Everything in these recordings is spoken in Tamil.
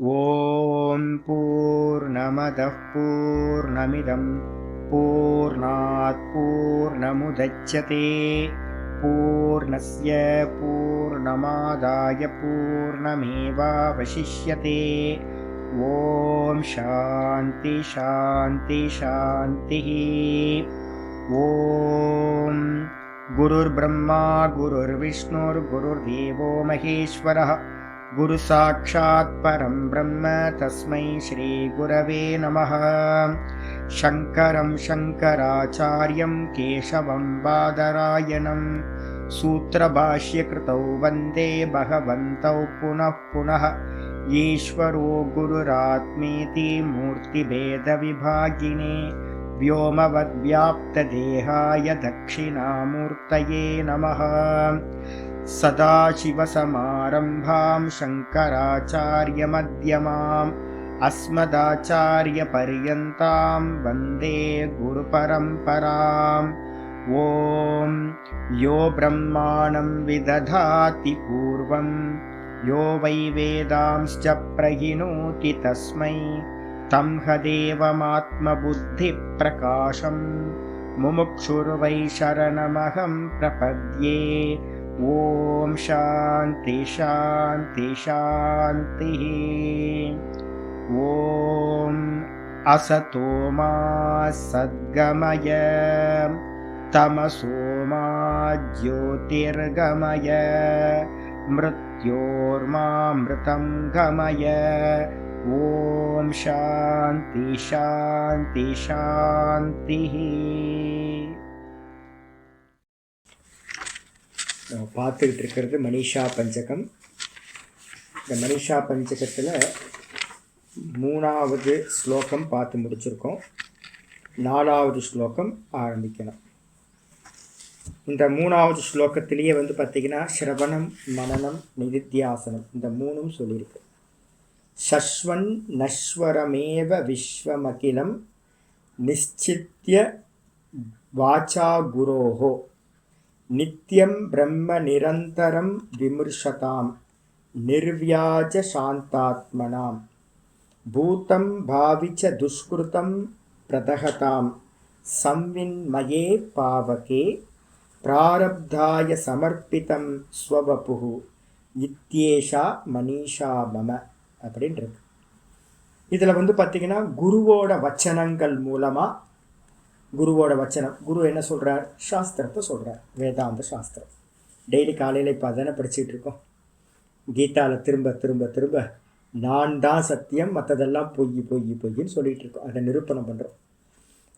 ॐ पूर्णमदः पूर्णमिदं पूर्णात् पूर्णमुदच्यते पूर्णस्य पूर्णमादाय पूर्णमेवावशिष्यते। ॐ शान्ति शान्ति शान्तिः। ॐ गुरुर्ब्रह्मा गुरुर्विष्णुर्गुरुर्देवो महेश्वरः गुरु साक्षात् परं ब्रह्म तस्मै श्री गुरवे नमः। शङ्करं शङ्कराचार्यं केशवं बादरायणं सूत्रभाष्यकृतौ वन्दे भगवन्तौ पुनः पुनः। ईश्वरो गुरुरात्मेति मूर्तिभेदविभागिने व्योमवद्व्याप्तदेहाय दक्षिणामूर्तये नमः। सदाशिवसमारम्भां शङ्कराचार्यमध्यमाम् अस्मदाचार्यपर्यन्तां वन्दे गुरुपरम्पराम्। ॐ यो ब्रह्माणं विदधाति पूर्वं यो वै वेदांश्च प्रहिणोति तस्मै तं हदेवमात्मबुद्धिप्रकाशं मुमुक्षुर्वै शरणमहं प्रपद्ये। ॐ शान्ति शान्ति शान्तिः। ॐ असतो मा सद्गमय तमसो मा ज्योतिर्गमय मृत्योर्मामृतं गमय। ॐ शान्ति शान्ति शान्तिः। நம்ம பார்த்துக்கிட்டு இருக்கிறது மனிஷா பஞ்சகம். இந்த மனிஷா பஞ்சகத்தில் 3வது ஸ்லோகம் பார்த்து முடிச்சிருக்கோம். 4வது ஸ்லோகம் ஆரம்பிக்கணும். இந்த 3வது ஸ்லோகத்திலேயே பார்த்திங்கன்னா ஸ்ரவணம் மனனம் நிதித்தியாசனம் இந்த 3ம் சொல்லியிருக்கு. சஸ்வன் நஸ்வரமேவ விஸ்வமகிலம் நிச்சித்ய வாச்சா குரோஹோ நித்யம் பிரம்ம நிரந்தரம் விமர்சதாம் நிர்வியாஜ சாந்தாத்மனாம் பூதம் பாவிச்ச துஷ்கிருதம் பிரதகதாம் சம்வின்மயே பாவகே பிராரப்தாய சமர்ப்பிதம் ஸ்வவபுஹு இத்யேஷா மனிஷா மம அப்படின்றது. இதில் பார்த்திங்கன்னா குருவோட வச்சனங்கள் மூலமாக குருவோட வச்சனம், குரு என்ன சொல்கிறார்? சாஸ்திரத்தை சொல்கிறார், வேதாந்த சாஸ்திரம். டெய்லி காலையில் இப்போ அதானே படிச்சுட்டு இருக்கோம். கீதாவில் திரும்ப திரும்ப திரும்ப நான் தான் சத்தியம், மற்றதெல்லாம் பொய் பொய் பொய்ன்னு சொல்லிகிட்டு இருக்கோம். அதை நிரூபணம் பண்ணுறோம்.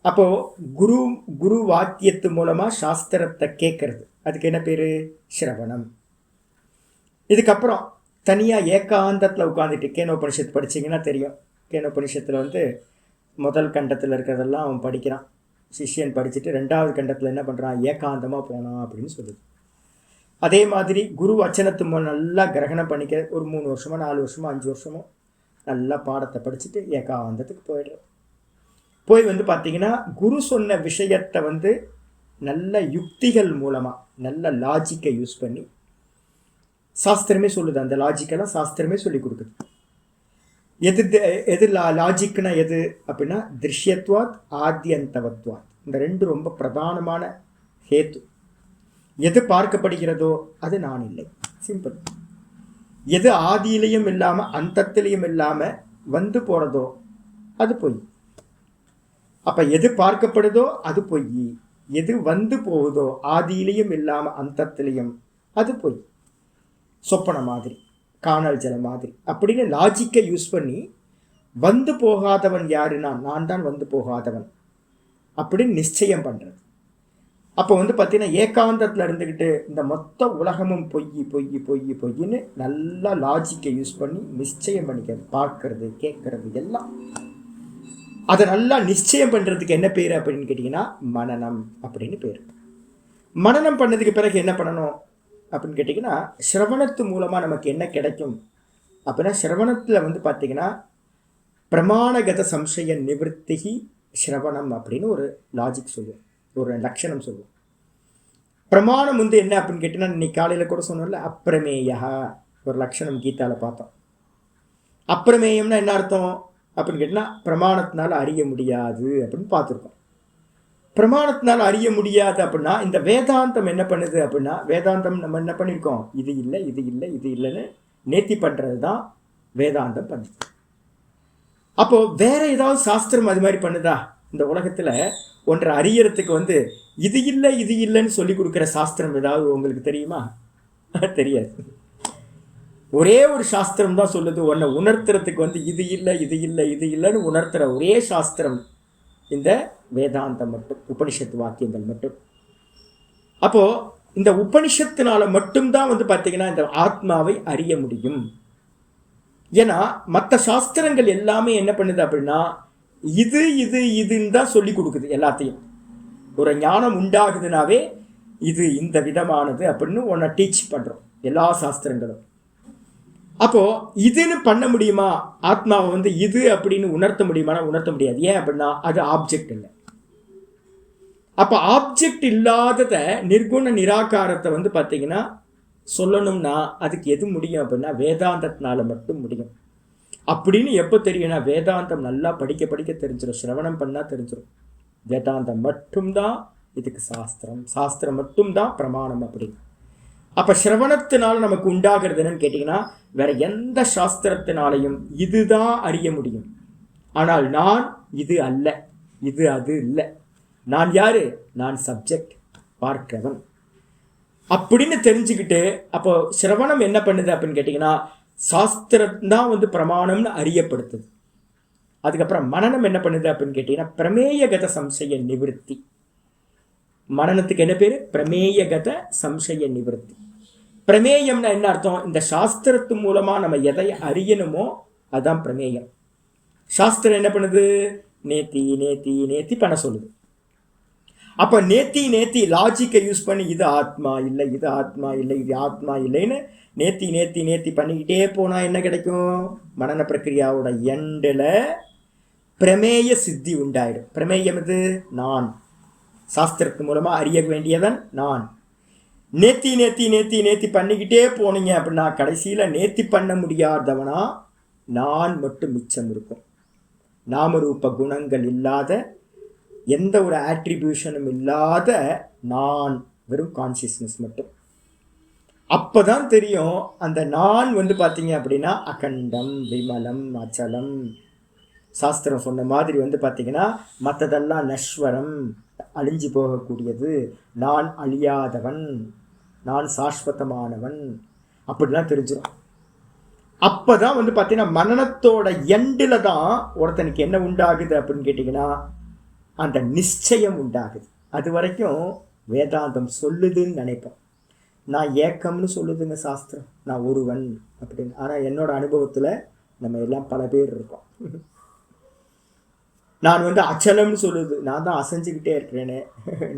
அப்போது குரு வாக்கியத்து மூலமாக சாஸ்திரத்தை கேட்கறது, அதுக்கு என்ன பேர்? ஸ்ரவணம். இதுக்கப்புறம் தனியாக ஏகாந்தத்தில் உட்காந்துட்டு கேனோபனிஷத்து படிச்சிங்கன்னா தெரியும். கேனோபனிஷத்தில் முதல் கண்டத்தில் இருக்கிறதெல்லாம் அவன் படிக்கிறான். சிஷ்யன் படிச்சுட்டு 2வது கண்டத்தில் என்ன பண்ணுறான்? ஏகாந்தமாக போனான் அப்படின்னு சொல்லுது. அதே மாதிரி குரு வச்சனத்து நல்லா கிரகணம் பண்ணிக்க ஒரு 3 வருஷமோ 4 வருஷமோ 5 வருஷமோ நல்லா பாடத்தை படிச்சுட்டு ஏகாந்தத்துக்கு போயிடுறோம். போய் பார்த்திங்கன்னா குரு சொன்ன விஷயத்தை நல்ல யுக்திகள் மூலமாக நல்ல லாஜிக்கை யூஸ் பண்ணி சாஸ்திரமே சொல்லுது. அந்த லாஜிக்கெல்லாம் சாஸ்திரமே சொல்லி கொடுக்குது. எது லாஜிக்னா எது அப்படின்னா திருஷ்யத்வாத் ஆத்யந்தவத்வாத். இந்த 2 ரொம்ப பிரதானமான ஹேத்து. எது பார்க்கப்படுகிறதோ அது நான் இல்லை, சிம்பிள். எது ஆதியிலையும் இல்லாமல் அந்தத்திலையும் இல்லாமல் போகிறதோ அது பொய். அப்போ எது பார்க்கப்படுதோ அது பொய், எது போகுதோ ஆதியிலையும் இல்லாமல் அந்தத்திலையும் அது பொய். சொப்பன மாதிரி, காணல் ஜல மாதிரி அப்படின்னு லாஜிக்கை யூஸ் பண்ணி போகாதவன் யாருன்னா நான் தான் போகாதவன் அப்படின்னு நிச்சயம் பண்ணுறது. அப்போ பார்த்தீங்கன்னா ஏகாந்தத்தில் இருந்துக்கிட்டு இந்த மொத்த உலகமும் பொய் பொய் பொய் பொய்ன்னு நல்லா லாஜிக்கை யூஸ் பண்ணி நிச்சயம் பண்ணிக்கிறது. பார்க்கறது கேட்கறது எல்லாம் அதை நல்லா நிச்சயம் பண்ணுறதுக்கு என்ன பேர் அப்படின்னு கேட்டிங்கன்னா மனனம் அப்படின்னு பேர். மனனம் பண்ணதுக்கு பிறகு என்ன பண்ணணும் அப்படின்னு கேட்டிங்கன்னா ஸ்ரவணத்து மூலமாக நமக்கு என்ன கிடைக்கும் அப்படின்னா ஸ்ரவணத்தில் பார்த்திங்கன்னா பிரமாணகத சம்சய நிவர்த்திகி ஸ்ரவணம் அப்படின்னு ஒரு லாஜிக் சொல்லுவோம், ஒரு லட்சணம் சொல்லுவோம். பிரமாணம் என்ன அப்படின்னு கேட்டிங்கன்னா இன்னைக்கு காலையில் கூட சொன்னோம்ல, அப்பிரமேயா ஒரு லட்சணம் கீதாவில் பார்த்தோம். அப்பிரமேயம்னா என்ன அர்த்தம் அப்படின்னு கேட்டால் பிரமாணத்தினால அறிய முடியாது அப்படின்னு பார்த்துருக்கோம். பிரமாணத்தினால அறிய முடியாது அப்படின்னா இந்த வேதாந்தம் என்ன பண்ணுது அப்படின்னா, வேதாந்தம் நம்ம என்ன பண்ணியிருக்கோம், இது இல்லை இது இல்லை இது இல்லைன்னு நேர்த்தி பண்ணுறது தான் வேதாந்தம் பண்ணுது. அப்போ வேற ஏதாவது சாஸ்திரம் அது மாதிரி பண்ணுதா? இந்த உலகத்துல ஒன்றை அறியறதுக்கு இது இல்லை இது இல்லைன்னு சொல்லி கொடுக்குற சாஸ்திரம் ஏதாவது உங்களுக்கு தெரியுமா? தெரியாது. ஒரே ஒரு சாஸ்திரம் தான் சொல்லுது, உன்னை உணர்த்துறதுக்கு இது இல்லை இது இல்லை இது இல்லைன்னு உணர்த்துற ஒரே சாஸ்திரம் இந்த வேதாந்தம் மட்டும், உபனிஷத்து வாக்கியங்கள் மட்டும். அப்போ இந்த உபனிஷத்தினால மட்டும்தான் பார்த்தீங்கன்னா இந்த ஆத்மாவை அறிய முடியும். ஏன்னா மற்ற சாஸ்திரங்கள் எல்லாமே என்ன பண்ணுது அப்படின்னா இது இது இதுன்னு தான் சொல்லி கொடுக்குது. எல்லாத்தையும் ஒரு ஞானம் உண்டாகுதுனாவே இது இந்த விதமானது அப்படின்னு ஒன்றை டீச் பண்ணுறோம் எல்லா சாஸ்திரங்களும். அப்போ இதுன்னு பண்ண முடியுமா? ஆத்மாவை இது அப்படின்னு உணர்த்த முடியுமா? உணர்த்த முடியாது. ஏன் அப்படின்னா அது ஆப்ஜெக்ட் இல்லை. அப்போ ஆப்ஜெக்ட் இல்லாததை நிர்குண நிராகாரத்தை பார்த்தீங்கன்னா சொல்லணும்னா அதுக்கு எது முடியும் அப்படின்னா வேதாந்தத்தினால மட்டும் முடியும். அப்படின்னு எப்போ தெரியும்னா வேதாந்தம் நல்லா படிக்க படிக்க தெரிஞ்சிடும், சிரவணம் பண்ணால் தெரிஞ்சிடும். வேதாந்தம் மட்டும்தான் இதுக்கு சாஸ்திரம், சாஸ்திரம் மட்டும்தான் பிரமாணம் அப்படின்னு. அப்போ சிரவணத்தினால நமக்கு உண்டாகிறது என்னன்னு கேட்டிங்கன்னா வேற எந்த சாஸ்திரத்தினாலையும் இதுதான் அறிய முடியும். ஆனால் நான் இது அல்ல, இது அது இல்லை. நான் யாரு? நான் சப்ஜெக்ட், பார்க்கிறவன் அப்படின்னு தெரிஞ்சுக்கிட்டு அப்போ சிரவணம் என்ன பண்ணுது அப்படின்னு கேட்டிங்கன்னா சாஸ்திரம் தான் பிரமாணம்னு அறியப்படுத்துது. அதுக்கப்புறம் மனனம் என்ன பண்ணுது அப்படின்னு கேட்டிங்கன்னா பிரமேயகத சம்சய நிவர்த்தி. மனனத்துக்கு என்ன பேர்? பிரமேயகத சம்சய நிவர்த்தி. பிரமேயம்னா என்ன அர்த்தம்? இந்த சாஸ்திரத்து மூலமாக நம்ம எதை அறியணுமோ அதுதான் பிரமேயம். சாஸ்திரம் என்ன பண்ணுது? நேத்தி நேத்தி நேத்தி பண்ண சொல்லுது. அப்போ நேத்தி நேத்தி லாஜிக்கை யூஸ் பண்ணி இது ஆத்மா இல்லை இது ஆத்மா இல்லை இது ஆத்மா இல்லைன்னு நேத்தி நேத்தி நேத்தி பண்ணிக்கிட்டே போனால் என்ன கிடைக்கும்? மனன பிரக்கிரியாவோட எண்டில் பிரமேய சித்தி உண்டாயிடும். பிரமேயம் இது நான், சாஸ்திரத்து மூலமாக அறிய வேண்டியவன் நான். நேத்தி நேத்தி நேத்தி நேத்தி பண்ணிக்கிட்டே போனீங்க அப்படின்னா கடைசியில் நேத்தி பண்ண முடியாதவனா நான் மட்டும் மிச்சம் இருக்கும். நாமரூப குணங்கள் இல்லாத எந்த ஒரு ஆட்ரிபியூஷனும் இல்லாத நான், வெறும் கான்சியஸ்னஸ் மட்டும். அப்போதான் தெரியும் அந்த நான் பார்த்தீங்க அப்படின்னா அகண்டம், விமலம், அச்சலம். சாஸ்திரம் சொன்ன மாதிரி பார்த்தீங்கன்னா மற்றதெல்லாம் நஸ்வரம், அழிஞ்சு போகக்கூடியது. நான் அழியாதவன், நான் சாஸ்வதமானவன் அப்படிலாம் தெரிஞ்சிடும். அப்போ தான் பார்த்தீங்கன்னா மனனத்தோட எண்டில் தான் ஒருத்தனுக்கு என்ன உண்டாகுது அப்படின்னு கேட்டிங்கன்னா அந்த நிச்சயம் உண்டாகுது. அது வரைக்கும் வேதாந்தம் சொல்லுதுன்னு நினைப்போம். நான் ஏக்கம்னு சொல்லுதுங்க சாஸ்திரம், நான் ஒருவன் அப்படின்னு. ஆனால் என்னோட அனுபவத்தில் நம்ம எல்லாம் பல பேர் இருக்கோம். நான் அச்சலம்னு சொல்லுது, நான் தான் அசைஞ்சுக்கிட்டே இருக்கிறேனே,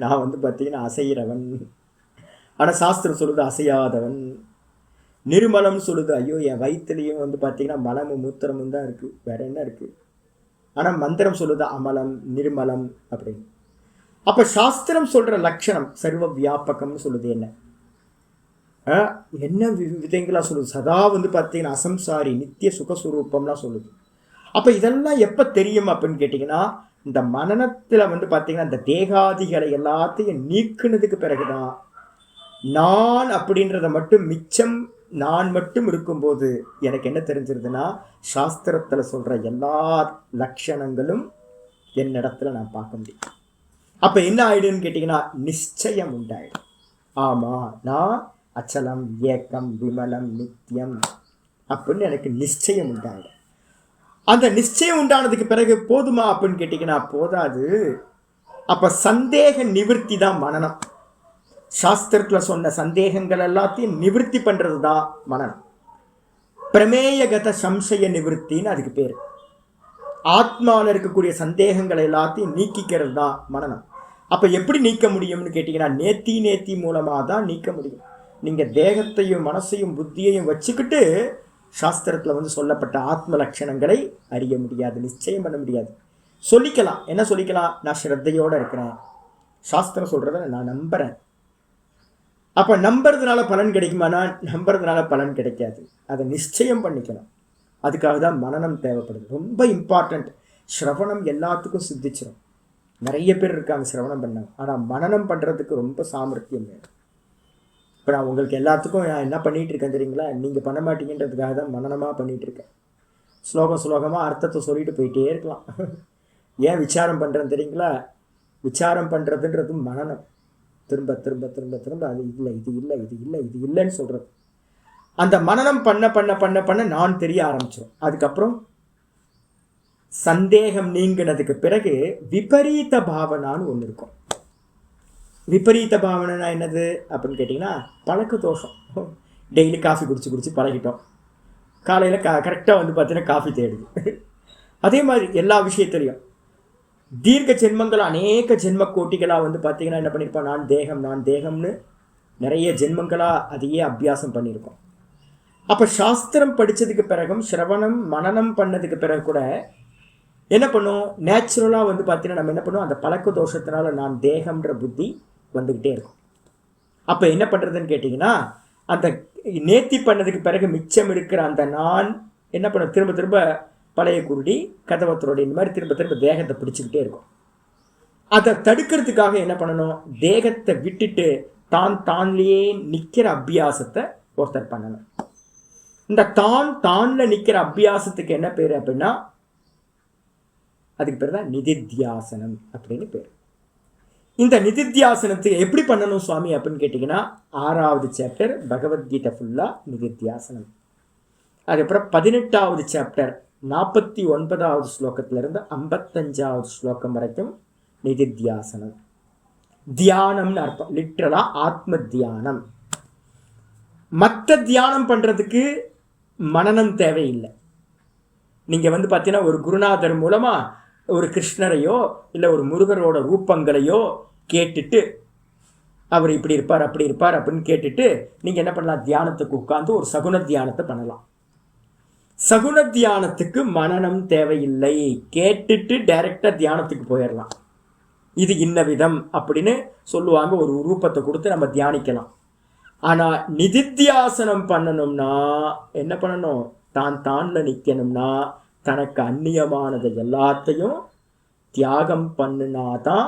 நான் பார்த்தீங்கன்னா அசைகிறவன். ஆனால் சாஸ்திரம் சொல்லுது அசையாதவன். நிர்மலம்னு சொல்லுது, ஐயோ என் வயிற்றுலையும் பார்த்தீங்கன்னா மலமும் மூத்திரமும் தான் இருக்குது, வேற என்ன இருக்குது. ஆனால் மந்திரம் சொல்லுது அமலம் நிர்மலம் அப்படின்னு. அப்போ சாஸ்திரம் சொல்கிற லட்சணம் சர்வ வியாபகம்னு சொல்லுது. என்ன விதங்களா சொல்லுது? சதா பார்த்தீங்கன்னா அசம்சாரி நித்திய சுகஸ்வரூபம்லாம் சொல்லுது. அப்போ இதெல்லாம் எப்போ தெரியும் அப்படின்னு கேட்டிங்கன்னா இந்த மனனத்தில் பார்த்தீங்கன்னா இந்த தேகாதிகளை எல்லாத்தையும் நீக்குனதுக்கு பிறகுதான் நான் அப்படின்றத மட்டும் மிச்சம் நான் மட்டும் இருக்கும்போது எனக்கு என்ன தெரிஞ்சிருதுன்னா சாஸ்திரத்தில் சொல்கிற எல்லா லட்சணங்களும் என்னிடத்துல நான் பார்க்க முடியும். அப்போ என்ன ஆயிடுன்னு கேட்டிங்கன்னா நிச்சயம் உண்டாயிடும். ஆமாம், நான் அச்சலம், ஏக்கம், விமலம், நித்தியம் அப்படின்னு எனக்கு நிச்சயம் உண்டாயிடும். அந்த நிச்சயம் உண்டானதுக்கு பிறகு போதுமா அப்படின்னு கேட்டிங்கன்னா போதாது. அப்போ சந்தேக நிவர்த்தி தான் மனனம். சாஸ்திரத்தில் சொன்ன சந்தேகங்கள் எல்லாத்தையும் நிவர்த்தி பண்ணுறது தான் மனனம். பிரமேயகத சம்சய நிவர்த்தின்னு அதுக்கு பேர். ஆத்மாவில் இருக்கக்கூடிய சந்தேகங்களை எல்லாத்தையும் நீக்கிக்கிறது தான் மனனம். அப்போ எப்படி நீக்க முடியும்னு கேட்டிங்கன்னா நேத்தி மூலமாக தான் நீக்க முடியும். நீங்கள் தேகத்தையும் மனசையும் புத்தியையும் வச்சுக்கிட்டு சாஸ்திரத்தில் சொல்லப்பட்ட ஆத்ம லட்சணங்களை அறிய முடியாது, நிச்சயம் பண்ண முடியாது. சொல்லிக்கலாம், என்ன சொல்லிக்கலாம்? நான் ஸ்ரத்தையோடு இருக்கிறேன், சாஸ்திரம் சொல்கிறத நான் நம்புகிறேன். அப்போ நம்புறதுனால பலன் கிடைக்குமானா? நம்புறதுனால பலன் கிடைக்காது. அதை நிச்சயம் பண்ணிக்கணும். அதுக்காக தான் மனனம் தேவைப்படுது, ரொம்ப இம்பார்ட்டண்ட். ஸ்ரவணம் எல்லாத்துக்கும் சித்திச்சிடும். நிறைய பேர் இருக்காங்க சிரவணம் பண்ணாங்க, ஆனால் மனனம் பண்ணுறதுக்கு ரொம்ப சாமர்த்தியம் வேணும். இப்போ நான் உங்களுக்கு எல்லாத்துக்கும் என்ன பண்ணிகிட்டு இருக்கேன் தெரியுங்களா? நீங்கள் பண்ண மாட்டீங்கன்றதுக்காக தான் மனனமாக பண்ணிகிட்டு இருக்கேன். ஸ்லோகமாக அர்த்தத்தை சொல்லிட்டு போயிட்டே இருக்கலாம். ஏன் விசாரம் பண்ணுறேன்னு தெரியுங்களா? விசாரம் பண்ணுறதுன்றது மனனம். திரும்ப திரும்ப திரும்ப திரும்ப அது இல்லை, இது இல்லை, இது இல்லை, இது இல்லைன்னு சொல்கிறது. அந்த மனனம் பண்ண பண்ண பண்ண பண்ண நான் தெரிய ஆரம்பிச்சிடும். அதுக்கப்புறம் சந்தேகம் நீங்கினதுக்கு பிறகு விபரீத பாவனான்னு ஒன்று இருக்கும். விபரீத பாவனைனா என்னது அப்படின்னு கேட்டிங்கன்னா, பழக்க தோஷம். டெய்லி காஃபி குடிச்சு பழகிட்டோம். காலையில் கரெக்டாக வந்து பார்த்தீங்கன்னா காஃபி தேடுது. அதே மாதிரி எல்லா விஷயத்துலையும் தீர்க்க ஜென்மங்கள் அநேக ஜென்ம கோட்டிகளாக வந்து பார்த்தீங்கன்னா என்ன பண்ணியிருப்போம், நான் தேகம்னு நிறைய ஜென்மங்களாக அதையே அபியாசம் பண்ணியிருக்கோம். அப்போ சாஸ்திரம் படித்ததுக்கு பிறகும் சிரவணம் மனனம் பண்ணதுக்கு பிறகு கூட என்ன பண்ணும், நேச்சுரலாக வந்து பார்த்தீங்கன்னா நம்ம என்ன பண்ணுவோம், அந்த பழக்க தோஷத்தினால நான் தேகம்ன்ற புத்தி வந்துக்கிட்டே இருக்கும். அப்போ என்ன பண்ணுறதுன்னு கேட்டிங்கன்னா, அந்த நேர்த்தி பண்ணதுக்கு பிறகு மிச்சம் இருக்கிற அந்த நான் என்ன பண்ணும், திரும்ப திரும்ப பழைய குருடி கதவத்தோட இந்த மாதிரி திரும்ப திரும்ப தேகத்தை பிடிச்சிக்கிட்டே இருக்கும். அதை தடுக்கிறதுக்காக என்ன பண்ணணும், தேகத்தை விட்டுட்டு தான்லேயே நிற்கிற அபியாசத்தை ஒருத்தர் பண்ணணும். இந்த தானில் நிற்கிற அபியாசத்துக்கு என்ன பேர் அப்படின்னா, அதுக்கு பேர் தான் நிதித்தியாசனம் அப்படின்னு பேர். இந்த நிதித்தியாசனத்துக்கு எப்படி பண்ணணும் சுவாமி அப்படின்னு கேட்டிங்கன்னா, 6வது சாப்டர் பகவத்கீதை ஃபுல்லாக நிதித்தியாசனம். அதுக்கப்புறம் 18வது சாப்டர் 49வது ஸ்லோகத்திலிருந்து 55வது ஸ்லோகம் வரைக்கும் நிதித்தியாசனம். தியானம்னு அர்த்தம், லிட்ரலாக ஆத்ம தியானம். மற்ற தியானம் பண்ணுறதுக்கு மனனம் தேவையில்லை. நீங்கள் வந்து பார்த்தீங்கன்னா ஒரு குருநாதர் மூலமாக ஒரு கிருஷ்ணரையோ இல்லை ஒரு முருகரோட ரூபங்களையோ கேட்டுட்டு அவர் இப்படி இருப்பார் அப்படி இருப்பார் அப்படின்னு கேட்டுட்டு நீங்கள் என்ன பண்ணலாம், தியானத்துக்கு உட்காந்து ஒரு சகுன தியானத்தை பண்ணலாம். சகுன தியானத்துக்கு மனனம் தேவையில்லை, கேட்டுட்டு டைரெக்டாக தியானத்துக்கு போயிடலாம். இது இன்ன விதம் அப்படின்னு சொல்லுவாங்க, ஒரு ரூபத்தை கொடுத்து நம்ம தியானிக்கலாம். ஆனால் நிதித்தியாசனம் பண்ணணும்னா என்ன பண்ணணும், தான்ல நிற்கணும்னா தனக்கு அந்நியமானது எல்லாத்தையும் தியாகம் பண்ணினாதான்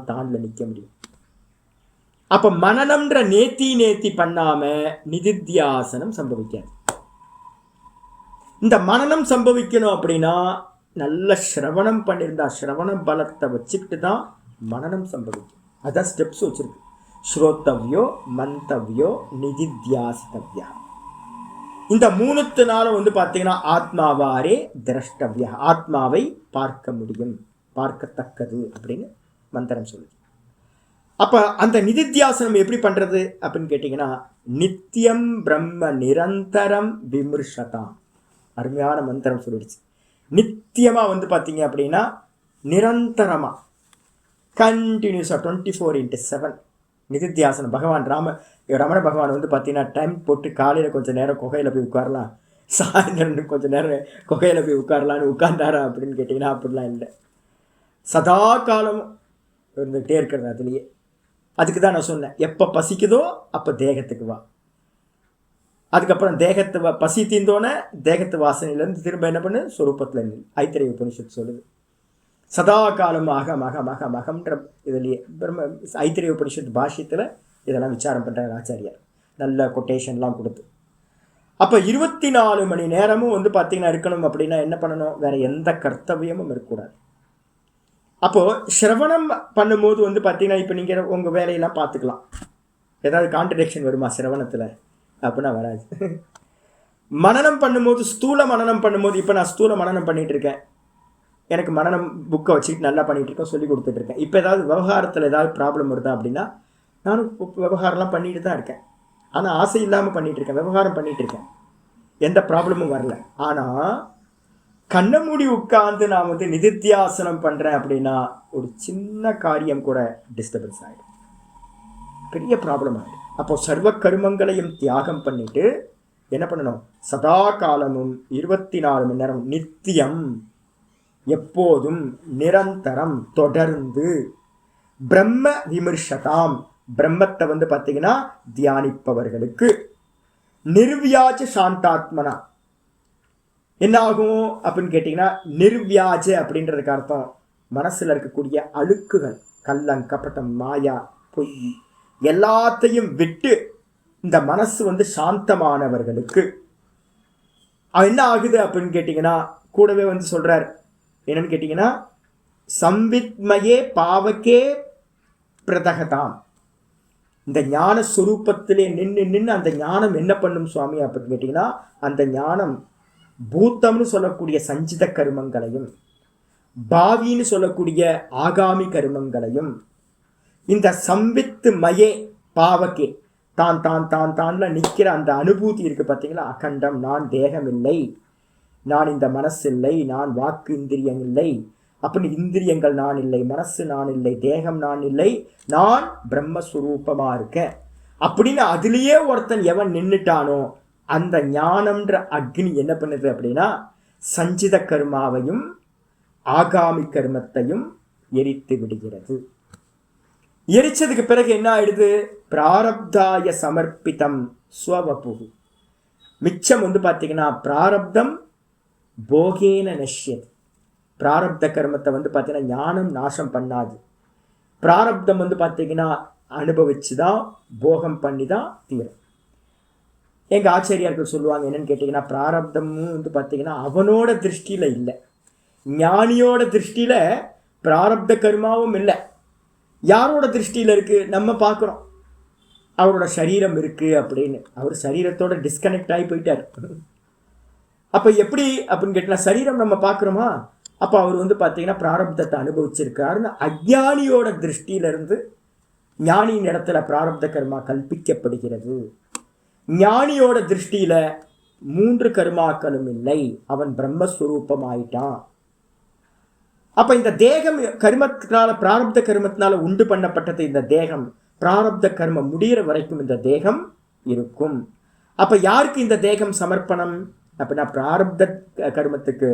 தான்ல நிற்க முடியும். அப்போ மனனம்ன்ற நேத்தி பண்ணாமல் நிதித்தியாசனம் சம்பவிக்காது. இந்த மனனம் சம்பவிக்கணும் அப்படின்னா நல்ல சிரவணம் பண்ணியிருந்தா, சிரவண பலத்தை வச்சுக்கிட்டு தான் மனனம் சம்பவிக்கும். அதான் ஸ்டெப்ஸ் வச்சுருக்கு. ஸ்ரோத்தவ்யோ மந்தவ்யோ நிதித்தியாசித்தவ்யா. இந்த 3 வந்து பார்த்தீங்கன்னா ஆத்மாவாரே திரஷ்டவ்யா, ஆத்மாவை பார்க்க முடியும், பார்க்கத்தக்கது அப்படின்னு மந்திரம் சொல்லுது. அப்போ அந்த நிதித்தியாசனம் எப்படி பண்ணுறது அப்படின்னு கேட்டிங்கன்னா, நித்தியம் பிரம்ம நிரந்தரம் விமர்சதாம். அருமையான மந்திரம் சொல்லிடுச்சு. நித்தியமாக வந்து பார்த்தீங்க அப்படின்னா நிரந்தரமாக கண்டினியூஸாக 24/7 நிதித்தியாசனம். பகவான் ரமண பகவான் வந்து பார்த்தீங்கன்னா டைம் போட்டு காலையில் கொஞ்சம் நேரம் குகையில் போய் உட்காரலாம், சாயந்தரம் கொஞ்சம் நேரம் குகையில் போய் உட்காரலான்னு உட்கார்ந்தாரா அப்படின்னு கேட்டிங்கன்னா அப்படிலாம் இல்லை. சதா காலம் இருந்துகிட்டே இருக்கிறது அதுலேயே. அதுக்கு தான் நான் சொன்னேன், எப்போ பசிக்குதோ அப்போ தேகத்துக்கு வா, அதுக்கப்புறம் தேகத்து பசி தீர்ந்தோன்னே தேகத்து வாசனையிலேருந்து திரும்ப என்ன பண்ணு, சொரூபத்தில் நில். ஐத்திரேய உபனிஷத்து சொல்லுது. சதா காலம் அகம் அகம் அகம் அகம்ன்ற இதுலேயே பிரம்ம ஐத்திரேய உபனிஷத்து பாஷ்யத்தில் இதெல்லாம் விசாரம் பண்ணுறாங்க ஆச்சாரியார், நல்ல கொட்டேஷன்லாம் கொடுத்து. அப்போ 24 மணி நேரமும் வந்து பார்த்திங்கன்னா இருக்கணும் அப்படின்னா என்ன பண்ணணும், வேறு எந்த கர்த்தவியமும் இருக்கக்கூடாது. அப்போது சிரவணம் பண்ணும்போது வந்து பார்த்திங்கன்னா இப்போ நீங்கள் உங்கள் வேலையெல்லாம் பார்த்துக்கலாம். ஏதாவது கான்ட்ரடிக்ஷன் வருமா சிரவணத்தில் அப்படின்னா வராது. மனனம் பண்ணும்போது ஸ்தூல மனனம் பண்ணும்போது, இப்போ நான் ஸ்தூல மனனம் பண்ணிகிட்டு இருக்கேன், எனக்கு மனனம் புக்கை வச்சுக்கிட்டு நல்லா பண்ணிகிட்டு இருக்கேன், சொல்லி கொடுத்துட்ருக்கேன். இப்போ ஏதாவது விவகாரத்தில் ஏதாவது ப்ராப்ளம் வருதா அப்படின்னா நானும் விவகாரம்லாம் பண்ணிட்டு தான் இருக்கேன், ஆனால் ஆசை இல்லாமல் பண்ணிகிட்ருக்கேன், விவகாரம் பண்ணிகிட்ருக்கேன், எந்த ப்ராப்ளமும் வரல. ஆனால் கண்ணை மூடி உட்காந்து நான் வந்து நிதித்தியாசனம் பண்ணுறேன் அப்படின்னா ஒரு சின்ன காரியம் கூட டிஸ்டர்பன்ஸ் ஆகிடும், பெரிய ப்ராப்ளம் ஆகிடும். அப்போ சர்வ கர்மங்களையும் தியாகம் பண்ணிட்டு என்ன பண்ணணும், சதா காலமும் 24 மணி நேரம் நித்தியம் எப்போதும் நிரந்தரம் தொடர்ந்து பிரம்ம விமர்சதாம், பிரம்மத்தை வந்து பார்த்தீங்கன்னா தியானிப்பவர்களுக்கு நிர்வியாஜ சாந்தாத்மனா. என்ன ஆகும் அப்படின்னு கேட்டிங்கன்னா, நிர்வியாஜ அப்படின்றதுக்கு அர்த்தம் மனசில் இருக்கக்கூடிய அழுக்குகள், கள்ளம், கபட்டம், மாயா, பொய் எல்லாத்தையும் விட்டு இந்த மனசு சாந்தமானவர்களுக்கு என்ன ஆகுது அப்படின்னு கேட்டிங்கன்னா, கூடவே சொல்கிறார் என்னன்னு கேட்டிங்கன்னா, சம்வித்மயே பாவக்கே பிரதகதாம். இந்த ஞான ஸ்வரூபத்திலே நின்று அந்த ஞானம் என்ன பண்ணும் சுவாமி அப்படின்னு கேட்டிங்கன்னா, அந்த ஞானம் பூத்தம்னு சொல்லக்கூடிய சஞ்சித கர்மங்களையும் பாவின்னு சொல்லக்கூடிய ஆகாமி கர்மங்களையும் இந்த சம்வித்து மயே பாவக்கே தான் தான் தான் தான்ல நிற்கிற அந்த அனுபூதி இருக்கு பார்த்தீங்களா, அகண்டம், நான் தேகம் இல்லை, நான் இந்த மனசு இல்லை, நான் வாக்கு இந்திரியம் இல்லை, அப்படின்னு இந்திரியங்கள் நான் இல்லை, மனசு நான் இல்லை, தேகம் நான் இல்லை, நான் பிரம்மஸ்வரூபமாக இருக்கேன் அப்படின்னு அதுலேயே ஒருத்தன் எவன் நின்றுட்டானோ அந்த ஞானம்ன்ற அக்னி என்ன பண்ணுது அப்படின்னா சஞ்சித கர்மாவையும் ஆகாமி கர்மத்தையும் எரித்து விடுகிறது. எரிச்சதுக்கு பிறகு என்ன ஆயிடுது, பிராரப்தாய சமர்ப்பிதம் ஸ்வவபு. மிச்சம் பார்த்தீங்கன்னா பிராரப்தம் போகேன நஷ்யது. பிராரப்த கர்மத்தை பார்த்தீங்கன்னா ஞானம் நாசம் பண்ணாது. பிராரப்தம் பார்த்தீங்கன்னா அனுபவிச்சு தான் போகம் பண்ணி தான் தீரும். எங்கள் ஆச்சாரியார்கள் சொல்லுவாங்க என்னன்னு கேட்டிங்கன்னா, பிராரப்தமும் பார்த்தீங்கன்னா அவனோட திருஷ்டியில் இல்லை, ஞானியோட திருஷ்டியில் பிராரப்த கர்மாவும் இல்லை. யாரோட திருஷ்டியில் இருக்குது, நம்ம பார்க்குறோம் அவரோட சரீரம் இருக்குது அப்படின்னு. அவர் சரீரத்தோட டிஸ்கனெக்ட் ஆகி போயிட்டார். அப்போ எப்படி அப்படின்னு கேட்டால் சரீரம் நம்ம பார்க்குறோமா, அப்போ அவர் பார்த்தீங்கன்னா பிராரப்தத்தை அனுபவிச்சிருக்காருன்னு அஜ்ஞானியோட திருஷ்டியிலிருந்து ஞானியின் இடத்துல பிராரப்த கர்மா கல்பிக்கப்படுகிறது. ஞானியோட திருஷ்டியில 3 கர்மாக்களும் இல்லை, அவன் பிரம்மஸ்வரூபம் ஆயிட்டான். அப்ப இந்த தேகம் கர்மத்தினால பிராரப்த கர்மத்தினால உண்டு பண்ணப்பட்டது. இந்த தேகம் பிராரப்த கர்மம் முடிகிற வரைக்கும் இந்த தேகம் இருக்கும். அப்ப யாருக்கு இந்த தேகம் சமர்ப்பணம் அப்படின்னா பிராரப்த கர்மத்துக்கு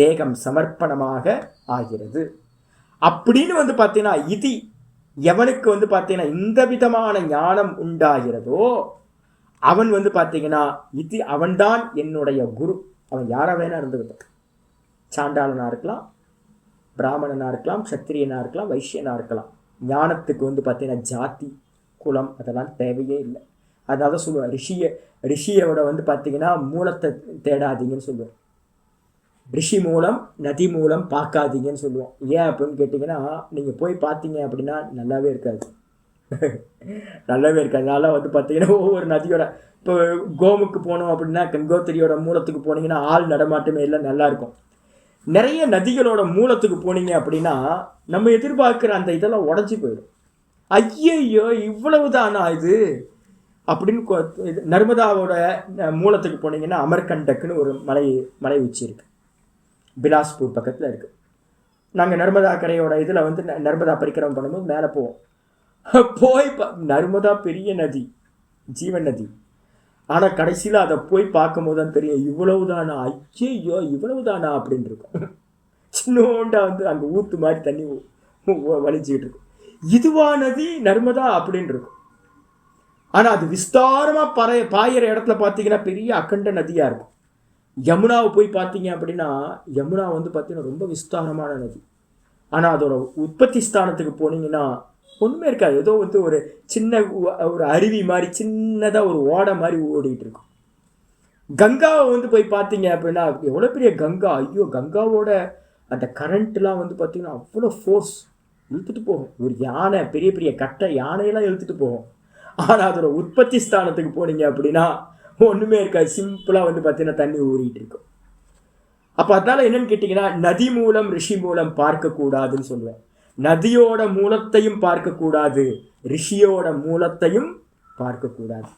தேகம் சமர்ப்பணமாக ஆகிறது. அப்படின்னு பார்த்தீங்கன்னா இது எவனுக்கு பார்த்தீங்கன்னா இந்த விதமான ஞானம் உண்டாகிறதோ அவன் பார்த்தீங்கன்னா இது அவன்தான் என்னுடைய குரு. அவன் யாரா வேணா இருந்துகிட்டு, சாண்டாளனா இருக்கலாம், பிராமணனா இருக்கலாம், சத்திரியனா இருக்கலாம், வைஷ்யனா இருக்கலாம். ஞானத்துக்கு பார்த்தீங்கன்னா ஜாதி குலம் அதெல்லாம் தேவையே இல்லை. அதனால தான் சொல்லுவேன், ரிஷியோட பார்த்தீங்கன்னா மூலத்தை தேடாதீங்கன்னு சொல்லுவேன். ரிஷி மூலம் நதி மூலம் பார்க்காதீங்கன்னு சொல்லுவோம். ஏன் அப்படின்னு கேட்டிங்கன்னா, நீங்கள் போய் பார்த்தீங்க அப்படின்னா நல்லாவே இருக்காது. நல்லாவே இருக்காது. அதனால பார்த்தீங்கன்னா ஒவ்வொரு நதியோட, இப்போ கோமுக்கு போனோம் அப்படின்னா கங்கோத்திரியோட மூலத்துக்கு போனீங்கன்னா ஆள் நடமாட்டமே இல்லை, நல்லாயிருக்கும். நிறைய நதிகளோட மூலத்துக்கு போனீங்க அப்படின்னா நம்ம எதிர்பார்க்குற அந்த இதெல்லாம் உடஞ்சி போயிடும். ஐயையோ இவ்வளவுதானா இது அப்படின்னு. நர்மதாவோட மூலத்துக்கு போனீங்கன்னா அமர்கண்டக்குன்னு ஒரு மலை உச்சி இருக்குது, பிலாஸ்பூர் பக்கத்தில் இருக்குது. நாங்கள் நர்மதா கரையோட இதில் நர்மதா பரிக்கிரமம் பண்ணும்போது மேலே போவோம். போய் நர்மதா பெரிய நதி, ஜீவன் நதி. ஆனால் கடைசியில் அதை போய் பார்க்கும்போது தான் தெரியும் இவ்வளவுதானா, ஐயோ இவ்வளவுதானா அப்படின்னு இருக்கும். சின்னோண்டா அங்கே ஊற்று மாதிரி தண்ணி வலிஞ்சிக்கிட்டு இருக்கும். இதுவா நதி நர்மதா அப்படின்னு இருக்கும். ஆனால் அது விஸ்தாரமாக பாயிற இடத்துல பார்த்தீங்கன்னா பெரிய அக்கண்ட நதியாக இருக்கும். யமுனாவை போய் பார்த்தீங்க அப்படின்னா யமுனா பார்த்தீங்கன்னா ரொம்ப விஸ்தாரமான நதி. ஆனால் அதோட உற்பத்தி ஸ்தானத்துக்கு போனீங்கன்னா ஒன்றுமே இருக்காது. ஏதோ ஒரு சின்ன ஒரு அருவி மாதிரி சின்னதாக ஒரு ஓடை மாதிரி ஓடிட்டு இருக்கும். கங்காவை போய் பார்த்தீங்க அப்படின்னா எவ்வளோ பெரிய கங்கா, ஐயோ கங்காவோட அந்த கரண்ட்லாம் பார்த்தீங்கன்னா அவ்வளோ ஃபோர்ஸ் இழுத்துட்டு போகும். ஒரு யானை, பெரிய பெரிய கட்டை யானையெல்லாம் இழுத்துட்டு போகும். ஆனால் அதோட உற்பத்தி ஸ்தானத்துக்கு போனீங்க அப்படின்னா ஒன்றுமே இருக்காது, சிம்பிளாக பார்த்தீங்கன்னா தண்ணி ஊறிட்டு இருக்கும். அப்போ அதனால என்னன்னு கேட்டிங்கன்னா, நதி மூலம் ரிஷி மூலம் பார்க்கக்கூடாதுன்னு சொல்லுவேன். நதியோட மூலத்தையும் பார்க்கக்கூடாது, ரிஷியோட மூலத்தையும் பார்க்கக்கூடாது.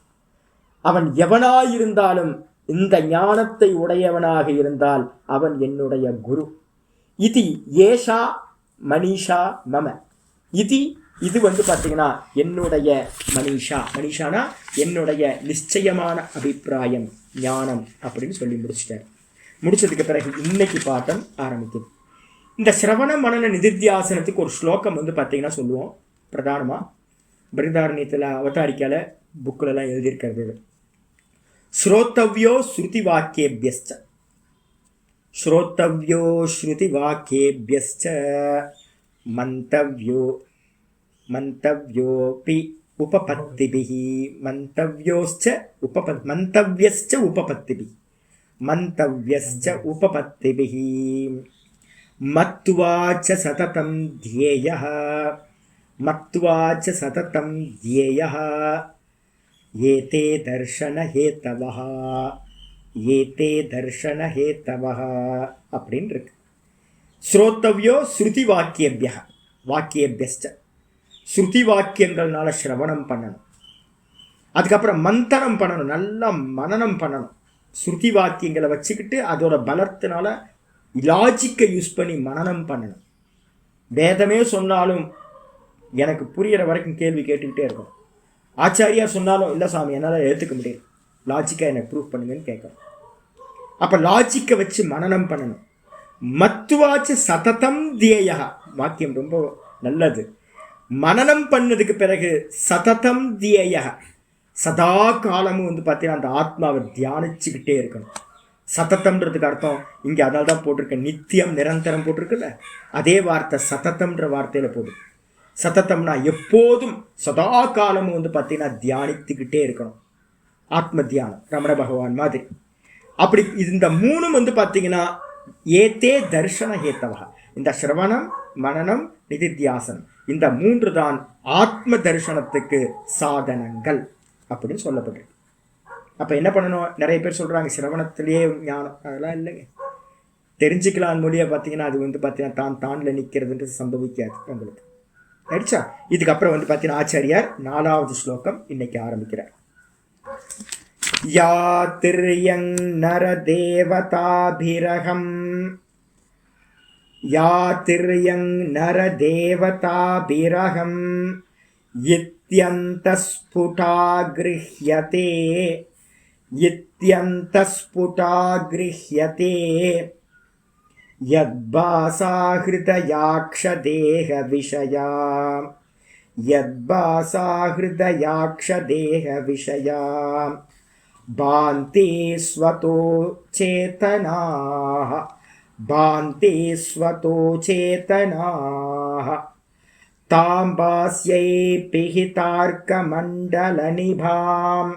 அவன் எவனாயிருந்தாலும் இந்த ஞானத்தை உடையவனாக இருந்தால் அவன் என்னுடைய குரு. இது ஏஷா மனிஷா மம. இது பார்த்தீங்கன்னா என்னுடைய மனிஷானா என்னுடைய நிச்சயமான அபிப்பிராயம் ஞானம் அப்படின்னு சொல்லி முடிச்சிட்டார். முடிச்சதுக்கு பிறகு இன்னைக்கு பாட்டம் ஆரம்பிக்குது. இந்த சிரவண மனன நிதித்தியாசனத்துக்கு ஒரு ஸ்லோகம் பார்த்தீங்கன்னா சொல்லுவோம். பிரதானமாக பிருந்தாரண்யத்தில் அவதாரிக்கால புக்கிலலாம் எழுதியிருக்கிறது. ஸ்ரோத்தவ்யோ ஸ்ருதி வாக்கியபியஸ்ட. ஸ்ரோத்தவ்யோ ஸ்ருதி வாக்கியேப்யஸ்ச மந்தவ்யோ மந்தவ்யோபி உபபத்திபிஹி மந்தவ்யோஸ்ச மந்தவ்யஸ்ச உபபத்திபிஹி மந்தவ்யஸ்ச உபபத்திபிஹி மத்வாச்ச சததம் த்யேயः மத்வாச்ச சததம் த்யேயः ஏதே தர்ஷனஹேதவः ஏதே தர்ஷனஹேதவः அப்படின்னு இருக்கு. ஸ்ரோத்தவ்யோ ஸ்ருதி வாக்கியபிய வாக்கியபியஸ்ட ஸ்ருதி வாக்கியங்கள்னால சிரவணம் பண்ணணும். அதுக்கப்புறம் மந்தனம் பண்ணணும், நல்லா மனனம் பண்ணணும். ஸ்ருதி வாக்கியங்களை வச்சுக்கிட்டு அதோட பலத்தினால லாஜிக்கை யூஸ் பண்ணி மனனம் பண்ணணும். வேதமே சொன்னாலும் எனக்கு புரிகிற வரைக்கும் கேள்வி கேட்டுக்கிட்டே இருக்கணும். ஆச்சாரியா சொன்னாலும் இல்லை சாமி என்னால் ஏற்றுக்க முடியாது, லாஜிக்காக எனக்கு ப்ரூவ் பண்ணுங்கன்னு கேட்கணும். அப்போ லாஜிக்கை வச்சு மனனம் பண்ணணும். மத்துவாச்சு சததம் தியேயா வாக்கியம் ரொம்ப நல்லது. மனனம் பண்ணதுக்கு பிறகு சததம் தியேயா சதா காலமும் பார்த்தீங்கன்னா அந்த ஆத்மாவை தியானிச்சுக்கிட்டே இருக்கணும். சததம்ன்றதுக்கு அர்த்தம் இங்கே அதனால தான் போட்டிருக்கேன், நித்தியம் நிரந்தரம் போட்டிருக்குல்ல, அதே வார்த்தை சததம்ன்ற வார்த்தையில் போடு. சததம்னா எப்போதும் சதா காலமும் பார்த்தீங்கன்னா தியானித்துக்கிட்டே இருக்கணும். ஆத்ம தியானம் ரமண பகவான் மாதிரி. அப்படி இந்த மூணும் பார்த்தீங்கன்னா ஏத்தே தர்ஷன ஹேத்தவா, இந்த சிரவணம் மனனம் நிதித்தியாசனம், இந்த மூன்று தான் ஆத்ம தரிசனத்துக்கு சாதனங்கள் அப்படின்னு சொல்லப்பட்டிருக்கு. அப்போ என்ன பண்ணணும்? நிறைய பேர் சொல்கிறாங்க சிரவணத்திலேயே ஞானம், அதெல்லாம் இல்லைங்க. தெரிஞ்சுக்கலாம் மொழியை பார்த்தீங்கன்னா அது பார்த்தீங்கன்னா தான் தானில் நிற்கிறதுன்றது சம்பவிக்காது உங்களுக்கு. அடிச்சா இதுக்கப்புறம் பார்த்தீங்கன்னா ஆச்சாரியார் 4வது ஸ்லோகம் இன்னைக்கு ஆரம்பிக்கிறார். யாதிர்யங் நரதேவதாபிரகம் யாதிர்யங் நரதேவதாபிரகம் இத்யந்தஸ்புடா கிருஹ்யதே இத்யந்தஸ்புடா கிருஹ்யதே யத்பாசா ஹ்ருதயாக்ஷதேஹ விஷயா யத்பாசா ஹ்ருதயாக்ஷதேஹ விஷயா பாந்தே ஸ்வதோ சேதனாஹ பாந்தே ஸ்வதோ சேதனாஹ தாம்பாஸ்யை பிஹிதார்க்கமண்டலநிபாம்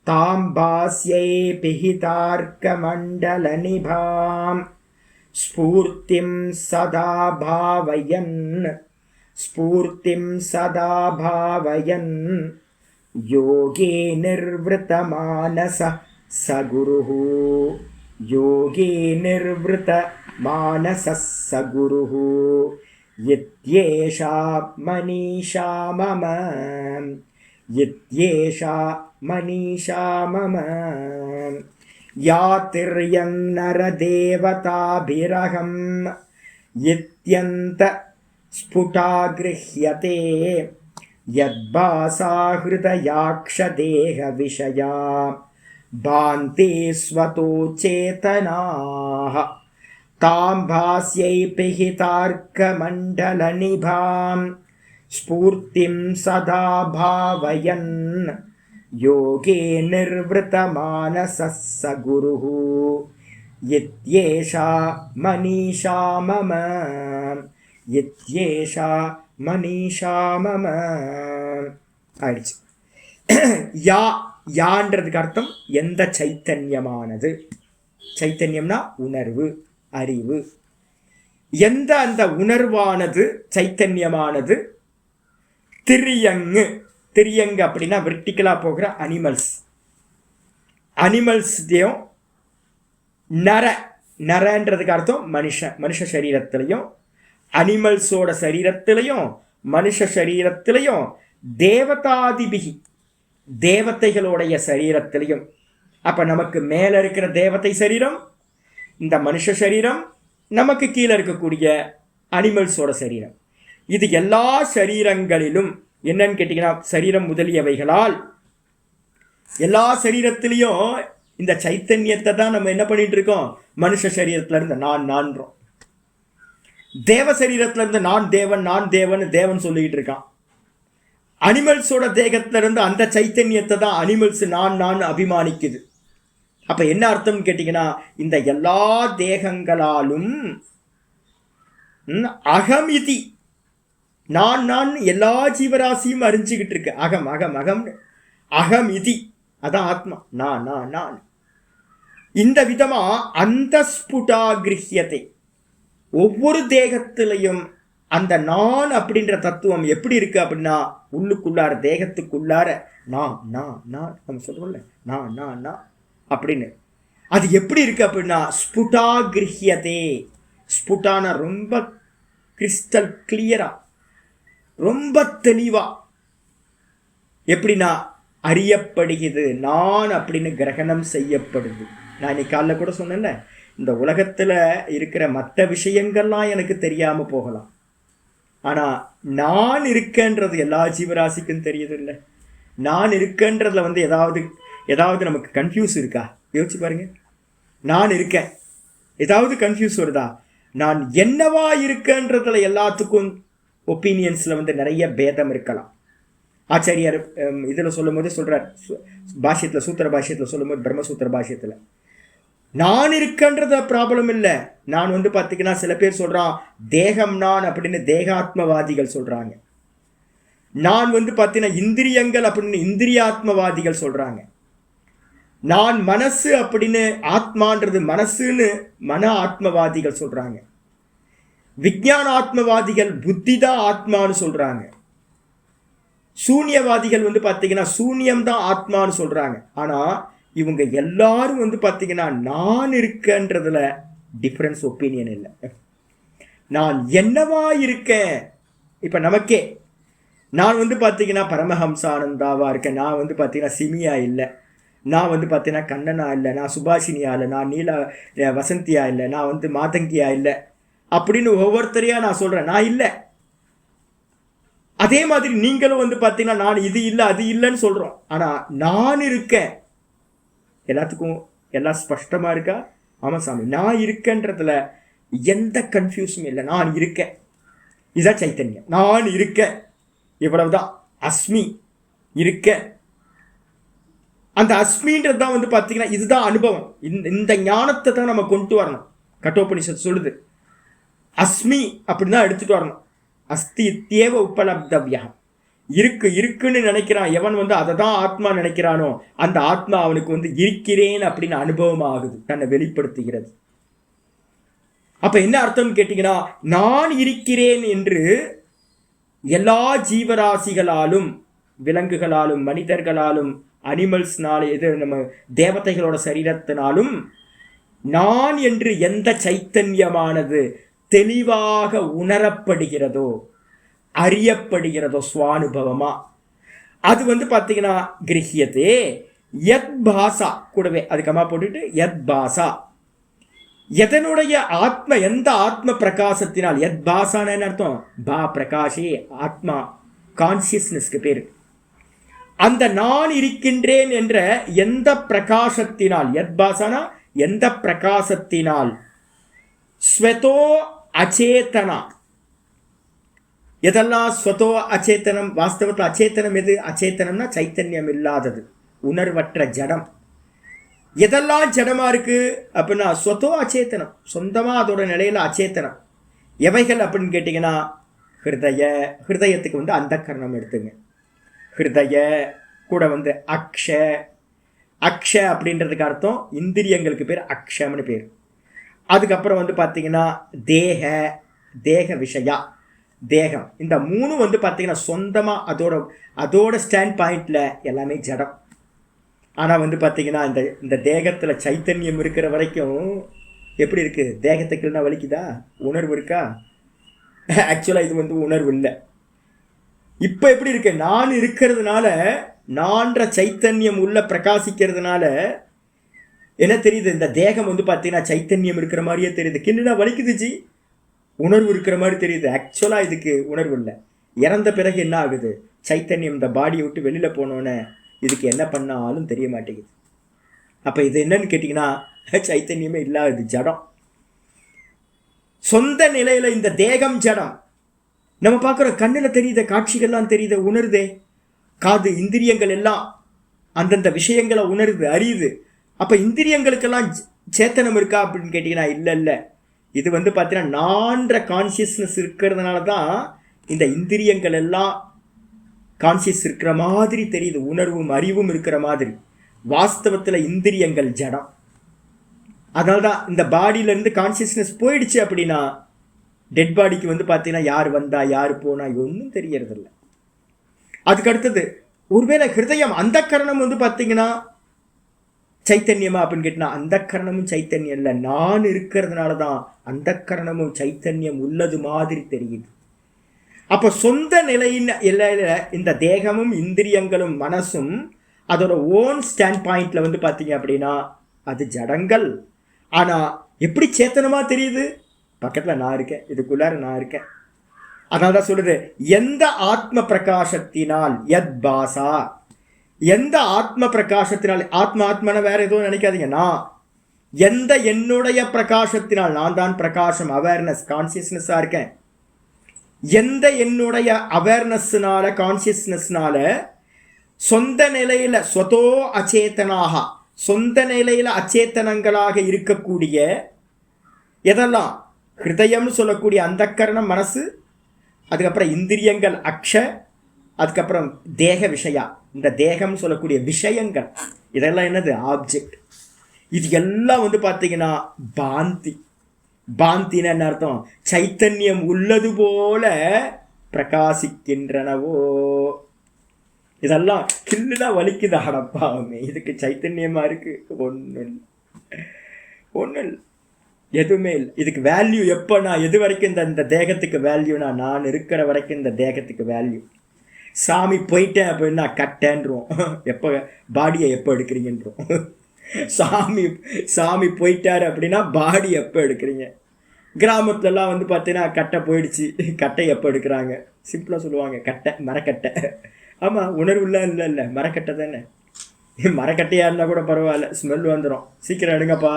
தாம்பாஸ்யை பிஹிதார்க்கமண்டலநிபாம் ஸ்பூர்த்திம் சதா பாவயன் ஸ்பூர்த்திம் சதா பாவயன் யோகே நிர்வ்ருதமானஸ சகுருः யோகே நிர்வ்ருதமானஸ சகுருः இத்யேஷா மனீஷா மம இத்யேஷா மனீஷா மம யாதிர்யங் நரதேவதாபிரகம் இத்யந்த ஸ்புடா கிருஹ்யதே யத்பாசா ஹ்ருதயாக்ஷதேஹ விஷயா பாந்தே ஸ்வதோ சேதனாஹ தாம்பாஸ்யை பிஹிதார்க்கமண்டலநிபாம் ஸ்பூர்த்திம் சதா பாவயன் யோகே நிர்வ்ருதமானஸ சகுருः இத்யேஷா மனீஷா மம இத்யேஷா மனீஷா மம ஆயிடுச்சு. யான்றதுக்கு அர்த்தம் எந்த சைத்தன்யமானது. சைத்தன்யம்னா உணர்வு, அறிவு. எந்த அந்த உணர்வானது சைத்தன்யமானது திரியங்கு திரியங்கு அப்படின்னா வெர்டிக்கலாக போகிற அனிமல்ஸ்லேயும் நரன்றதுக்கு அர்த்தம் மனுஷ சரீரத்திலையும் அனிமல்ஸோட சரீரத்திலையும் மனுஷ சரீரத்திலையும் தேவதாதிபிகி தேவதைகளுடைய சரீரத்திலையும். அப்போ நமக்கு மேலே இருக்கிற தேவதை சரீரம், இந்த மனுஷ சரீரம், நமக்கு கீழே இருக்கக்கூடிய அனிமல்ஸோட சரீரம். இது எல்லா சரீரங்களிலும் என்னன்னு கேட்டிங்கன்னா சரீரம் முதலியவைகளால் எல்லா சரீரத்திலையும் இந்த சைத்தன்யத்தை தான் நம்ம என்ன பண்ணிட்டு இருக்கோம்? மனுஷ சரீரத்துல இருந்து நான்றோம். தேவ சரீரத்துல இருந்து நான் தேவன் தேவன் சொல்லிக்கிட்டு இருக்கான். அனிமல்ஸோட தேகத்துல இருந்து அந்த சைத்தன்யத்தை தான் அனிமல்ஸ் நான் அபிமானிக்குது. அப்ப என்ன அர்த்தம் கேட்டீங்கன்னா, இந்த எல்லா தேகங்களாலும் அகமிதி, நான் நான் எல்லா ஜீவராசியும் அறிஞ்சுக்கிட்டு இருக்கு. அகம் அகம் அகம் அகமிதி, அதான் ஆத்மா. நான் நான் நான். இந்த விதமா அந்த ஸ்புடா கிரஹியத்தை, ஒவ்வொரு தேகத்திலையும் அந்த நான் அப்படின்ற தத்துவம் எப்படி இருக்கு அப்படின்னா, உள்ளுக்குள்ளார தேகத்துக்குள்ளார நான் நான் நான் நம்ம சொல்றோம்ல, நான் நான் நான் அப்படின்னு, அது எப்படி இருக்கு அப்படின்னா ஸ்புடா கிரஹியதே. ஸ்புட்டான ரொம்ப கிறிஸ்டல் கிளியரா, ரொம்ப தெளிவா, எப்படின்னா அறியப்படுகிறது, நான் அப்படின்னு கிரகணம் செய்யப்படுது. நான் இன்னைக்கு காலைல கூட சொன்னேன்ல, இந்த உலகத்துல இருக்கிற மற்ற விஷயங்கள்லாம் எனக்கு தெரியாம போகலாம், ஆனா நான் இருக்கேன்றது எல்லா ஜீவராசிக்கும் தெரியுது இல்லை. நான் இருக்கேன்றதுல ஏதாவது நமக்கு கன்ஃபியூஸ் இருக்கா? யோசிச்சு பாருங்க. நான் இருக்கேன், ஏதாவது கன்ஃபியூஸ் வருதா? நான் என்னவா இருக்கேன்றதுல எல்லாத்துக்கும் ஒப்பீனியன்ஸ்ல நிறைய பேதம் இருக்கலாம். ஆச்சாரியார் இதுல சொல்லும் போது சொல்றார், பாஷ்யத்துல சூத்திர பாஷ்யத்துல சொல்லும் போது, பிரம்மசூத்திர பாஷ்யத்துல, நான் இருக்கன்றத ப்ராப்ளம் இல்லை. நான் பார்த்தீங்கன்னா சில பேர் சொல்றான் தேகம் நான் அப்படின்னு தேகாத்மவாதிகள் சொல்றாங்க. நான் பார்த்தீங்கன்னா இந்திரியங்கள் அப்படின்னு இந்திரியாத்மவாதிகள் சொல்றாங்க. நான் மனசு அப்படின்னு ஆத்மான்றது மனசுன்னு மன ஆத்மவாதிகள் சொல்றாங்க. விஞ்ஞான ஆத்மவாதிகள் புத்தி தான் ஆத்மான்னு சொல்றாங்க. சூன்யவாதிகள் பார்த்தீங்கன்னா சூன்யம் தான் ஆத்மான்னு சொல்றாங்க. ஆனா இவங்க எல்லாரும் பார்த்தீங்கன்னா நான் இருக்கன்றதுல டிஃபரன்ஸ் ஒப்பீனியன் இல்லை. நான் என்னவா இருக்கேன், இப்ப நமக்கே நான் பார்த்தீங்கன்னா பரமஹம்சானந்தாவா இருக்கேன், நான் பார்த்தீங்கன்னா சிமியா இல்லை, நான் பார்த்தீங்கன்னா கண்ணனா இல்லை, நான் சுபாஷினியா இல்லை, நான் நீலா வசந்தியா இல்லை, நான் மாதங்கியா இல்லை அப்படின்னு ஒவ்வொருத்தரையா நான் சொல்றேன், நான் இல்லை. அதே மாதிரி நீங்களும் பார்த்தீங்கன்னா நான் இது இல்லை அது இல்லைன்னு சொல்றோம். ஆனா நான் இருக்கேன், எல்லாத்துக்கும் எல்லாம் ஸ்பஷ்டமா இருக்கா? ஆமா சாமி, நான் இருக்கேன்றதுல எந்த கன்ஃபியூஸும் இல்லை. நான் இருக்கேன், இதுதான் சைத்தன்யம். நான் இருக்கேன், இவ்வளவுதான். அஸ்மி இருக்க, அந்த அஸ்மின்றது தான் பார்த்தீங்கன்னா இதுதான் அனுபவம். இந்த ஞானத்தை தான் நம்ம கொண்டு வரணும். கட்டோபனிஷத் சொல்லுது அஸ்மி அப்படின்னு தான் எடுத்துட்டு வரணும். அஸ்தி இத்தியேவ உபலப்தவ்யா, இருக்குன்னு நினைக்கிறான் எவன் அதை தான் ஆத்மா நினைக்கிறானோ, அந்த ஆத்மா அவனுக்கு இருக்கிறேன் அப்படின்னு அனுபவம் ஆகுது, தன்னை வெளிப்படுத்துகிறது. அப்ப என்ன அர்த்தம் கேட்டீங்கன்னா, நான் இருக்கிறேன் என்று எல்லா ஜீவராசிகளாலும், விலங்குகளாலும், மனிதர்களாலும், அனிமல்ஸ்னால, எது நம்ம தேவதைகளோட சரீரத்தினாலும் நான் என்று எந்த சைத்தன்யமானது தெளிவாக உணரப்படுகிறதோ, அறியப்படுகிறதோ சுவானுபவமா, அது பார்த்தீங்கன்னா கிரஹியதே யத் பாசா, கூடவே அதுக்கமா போட்டுட்டு யத் பாசா, எதனுடைய ஆத்ம, எந்த ஆத்ம பிரகாசத்தினால், யத் பாசான அர்த்தம் பா பிரகாஷே, ஆத்மா கான்சியஸ்னஸ்க்கு பேரு. அந்த நான் இருக்கின்றேன் என்ற எந்த பிரகாசத்தினால், யத் பாசானா எந்த பிரகாசத்தினால், ஸ்வதோ அச்சேதனா, எதெல்லாம் ஸ்வதோ அச்சேத்தனம், வாஸ்தவத்தில் அச்சேத்தனம் எது? அச்சேத்தனம்னா சைத்தன்யம் இல்லாதது, உணர்வற்ற ஜடம். எதெல்லாம் ஜடமா இருக்கு அப்படின்னா ஸ்வதோ அச்சேத்தனம், சொந்தமா அதோட நிலையில அச்சேத்தனம். எவைகள் அப்படின்னு கேட்டீங்கன்னா, ஹிருதயத்துக்கு அந்த கரணம் எடுத்துங்க. ஹிருதய கூட அக்ஷ, அக்ஷ அப்படின்றதுக்கு அர்த்தம் இந்திரியங்களுக்கு பேர் அக்ஷம்னு பேர். அதுக்கப்புறம் பார்த்தீங்கன்னா தேக, தேக விஷயா, தேகம். இந்த மூணு பார்த்தீங்கன்னா சொந்தமா அதோட ஸ்டாண்ட் பாயிண்ட்ல எல்லாமே ஜடம். ஆனா பார்த்தீங்கன்னா இந்த தேகத்துல சைத்தன்யம் இருக்கிற வரைக்கும் எப்படி இருக்கு? தேகத்துக்குன்னா வலிக்குதா? உணர்வு இருக்கா? ஆக்சுவலா இது உணர்வு இல்லை. இப்ப எப்படி இருக்கு? நான் இருக்கிறதுனால, நான்ற சைத்தன்யம் உள்ள பிரகாசிக்கிறதுனால என்ன தெரியுது? இந்த தேகம் பார்த்தீங்கன்னா சைத்தன்யம் இருக்கிற மாதிரியே தெரியுது. கிண்ணுனா வலிக்குதுச்சு, உணர்வு இருக்கிற மாதிரி தெரியுது. ஆக்சுவலா இதுக்கு உணர்வு இல்லை. இறந்த பிறகு என்ன ஆகுது? சைத்தன்யம் இந்த பாடியை விட்டு வெளியில போனோன்னு இதுக்கு என்ன பண்ணாலும் தெரிய மாட்டேங்குது. அப்ப இது என்னன்னு கேட்டீங்கன்னா சைத்தன்யமே இல்லாது, ஜடம். சொந்த நிலையில இந்த தேகம் ஜடம். நம்ம பார்க்குற கண்ணுல தெரியுத காட்சிகள்லாம் தெரியுத, உணருதே. காது, இந்திரியங்கள் எல்லாம் அந்தந்த விஷயங்களை உணருது, அறியுது. அப்போ இந்திரியங்களுக்கெல்லாம் சேத்தனம் இருக்கா அப்படின்னு கேட்டிங்கன்னா இல்லை. இது பார்த்தீங்கன்னா நான்ற கான்சியஸ்னஸ் இருக்கிறதுனால தான் இந்த இந்திரியங்கள் எல்லாம் கான்சியஸ் இருக்கிற மாதிரி தெரியுது, உணர்வும் அறிவும் இருக்கிற மாதிரி. வாஸ்தவத்தில் இந்திரியங்கள் ஜடம். அதனால தான் இந்த பாடியிலேருந்து கான்சியஸ்னஸ் போயிடுச்சு அப்படின்னா டெட் பாடிக்கு பார்த்தீங்கன்னா யார் வந்தா யார் போனா ஒன்றும் தெரியறதில்ல. அதுக்கு அடுத்தது ஒருவேளை ஹிருதயம் அந்த கரணம் பார்த்தீங்கன்னா சைத்தன்யமா அப்படின்னு கேட்டினா அந்த கரணமும் சைத்தன்யம் இல்லை, நான் இருக்கிறதுனால தான் அந்த கரணமும் சைத்தன்யம் உள்ளது மாதிரி தெரியுது. அப்போ சொந்த நிலையின் எல்லையில இந்த தேகமும் இந்திரியங்களும் மனசும் அதோட ஓன் ஸ்டாண்ட் பாயிண்ட்ல பார்த்தீங்க அப்படின்னா அது ஜடங்கள். ஆனால் எப்படி சேத்தனமா தெரியுது? பக்கத்தில் நான் இருக்கேன், இதுக்குள்ளார நான் இருக்கேன். அதனால தான் சொல்லுது, எந்த ஆத்ம பிரகாசத்தினால் யத் பாசா, எந்த ஆத்ம பிரகாசத்தினால், ஆத்மன வேற எதுவும் நினைக்காதீங்க, நான் எந்த என்னுடைய பிரகாசத்தினால், நான் தான் பிரகாசம், அவேர்னஸ் கான்சியஸ்னஸா இருக்கேன். எந்த என்னுடைய அவேர்னஸ்னால கான்சியஸ்னஸ்னால சொந்த நிலையில ஸ்வதோ அச்சேதனாக, சொந்த நிலையில அச்சேத்தனங்களாக இருக்கக்கூடிய எதெல்லாம் ஹிருதயம்னு சொல்லக்கூடிய அந்த கரணம் மனசு, அதுக்கப்புறம் இந்திரியங்கள் அக்ஷ, அதுக்கப்புறம் தேக விஷயா, இந்த தேகம் சொல்லக்கூடிய விஷயங்கள், இதெல்லாம் என்னது ஆப்ஜெக்ட். இது எல்லாம் பார்த்தீங்கன்னா பாந்தி. பாந்தின்னு என்ன அர்த்தம்? சைத்தன்யம் உள்ளது போல பிரகாசிக்கின்றனவோ. இதெல்லாம் கில்லுதான் வலிக்குது. அடப்பாவுமே, இதுக்கு சைத்தன்யமா இருக்கு ஒன்றும் எதுவுமே இல்லை. இதுக்கு வேல்யூ எப்போ? நான் எது வரைக்கும் இந்த தேகத்துக்கு வேல்யூனா, நான் இருக்கிற வரைக்கும் இந்த தேகத்துக்கு வேல்யூ. சாமி போயிட்டேன் அப்படின்னா கட்டேன்றோம். எப்போ பாடியை எப்போ எடுக்கிறீங்கன்றோம். சாமி போயிட்டாரு அப்படின்னா பாடி எப்போ எடுக்கிறீங்க? கிராமத்துலலாம் பார்த்தீங்கன்னா கட்டை போயிடுச்சு, கட்டை எப்போ எடுக்கிறாங்க? சிம்பிளாக சொல்லுவாங்க, கட்டை, மரக்கட்டை. ஆமாம், உணர்வுலாம் இல்லை, மரக்கட்டை தானே. மரக்கட்டையாக இருந்தால் கூட பரவாயில்ல, ஸ்மெல் வந்துடும், சீக்கிரம் எடுங்கப்பா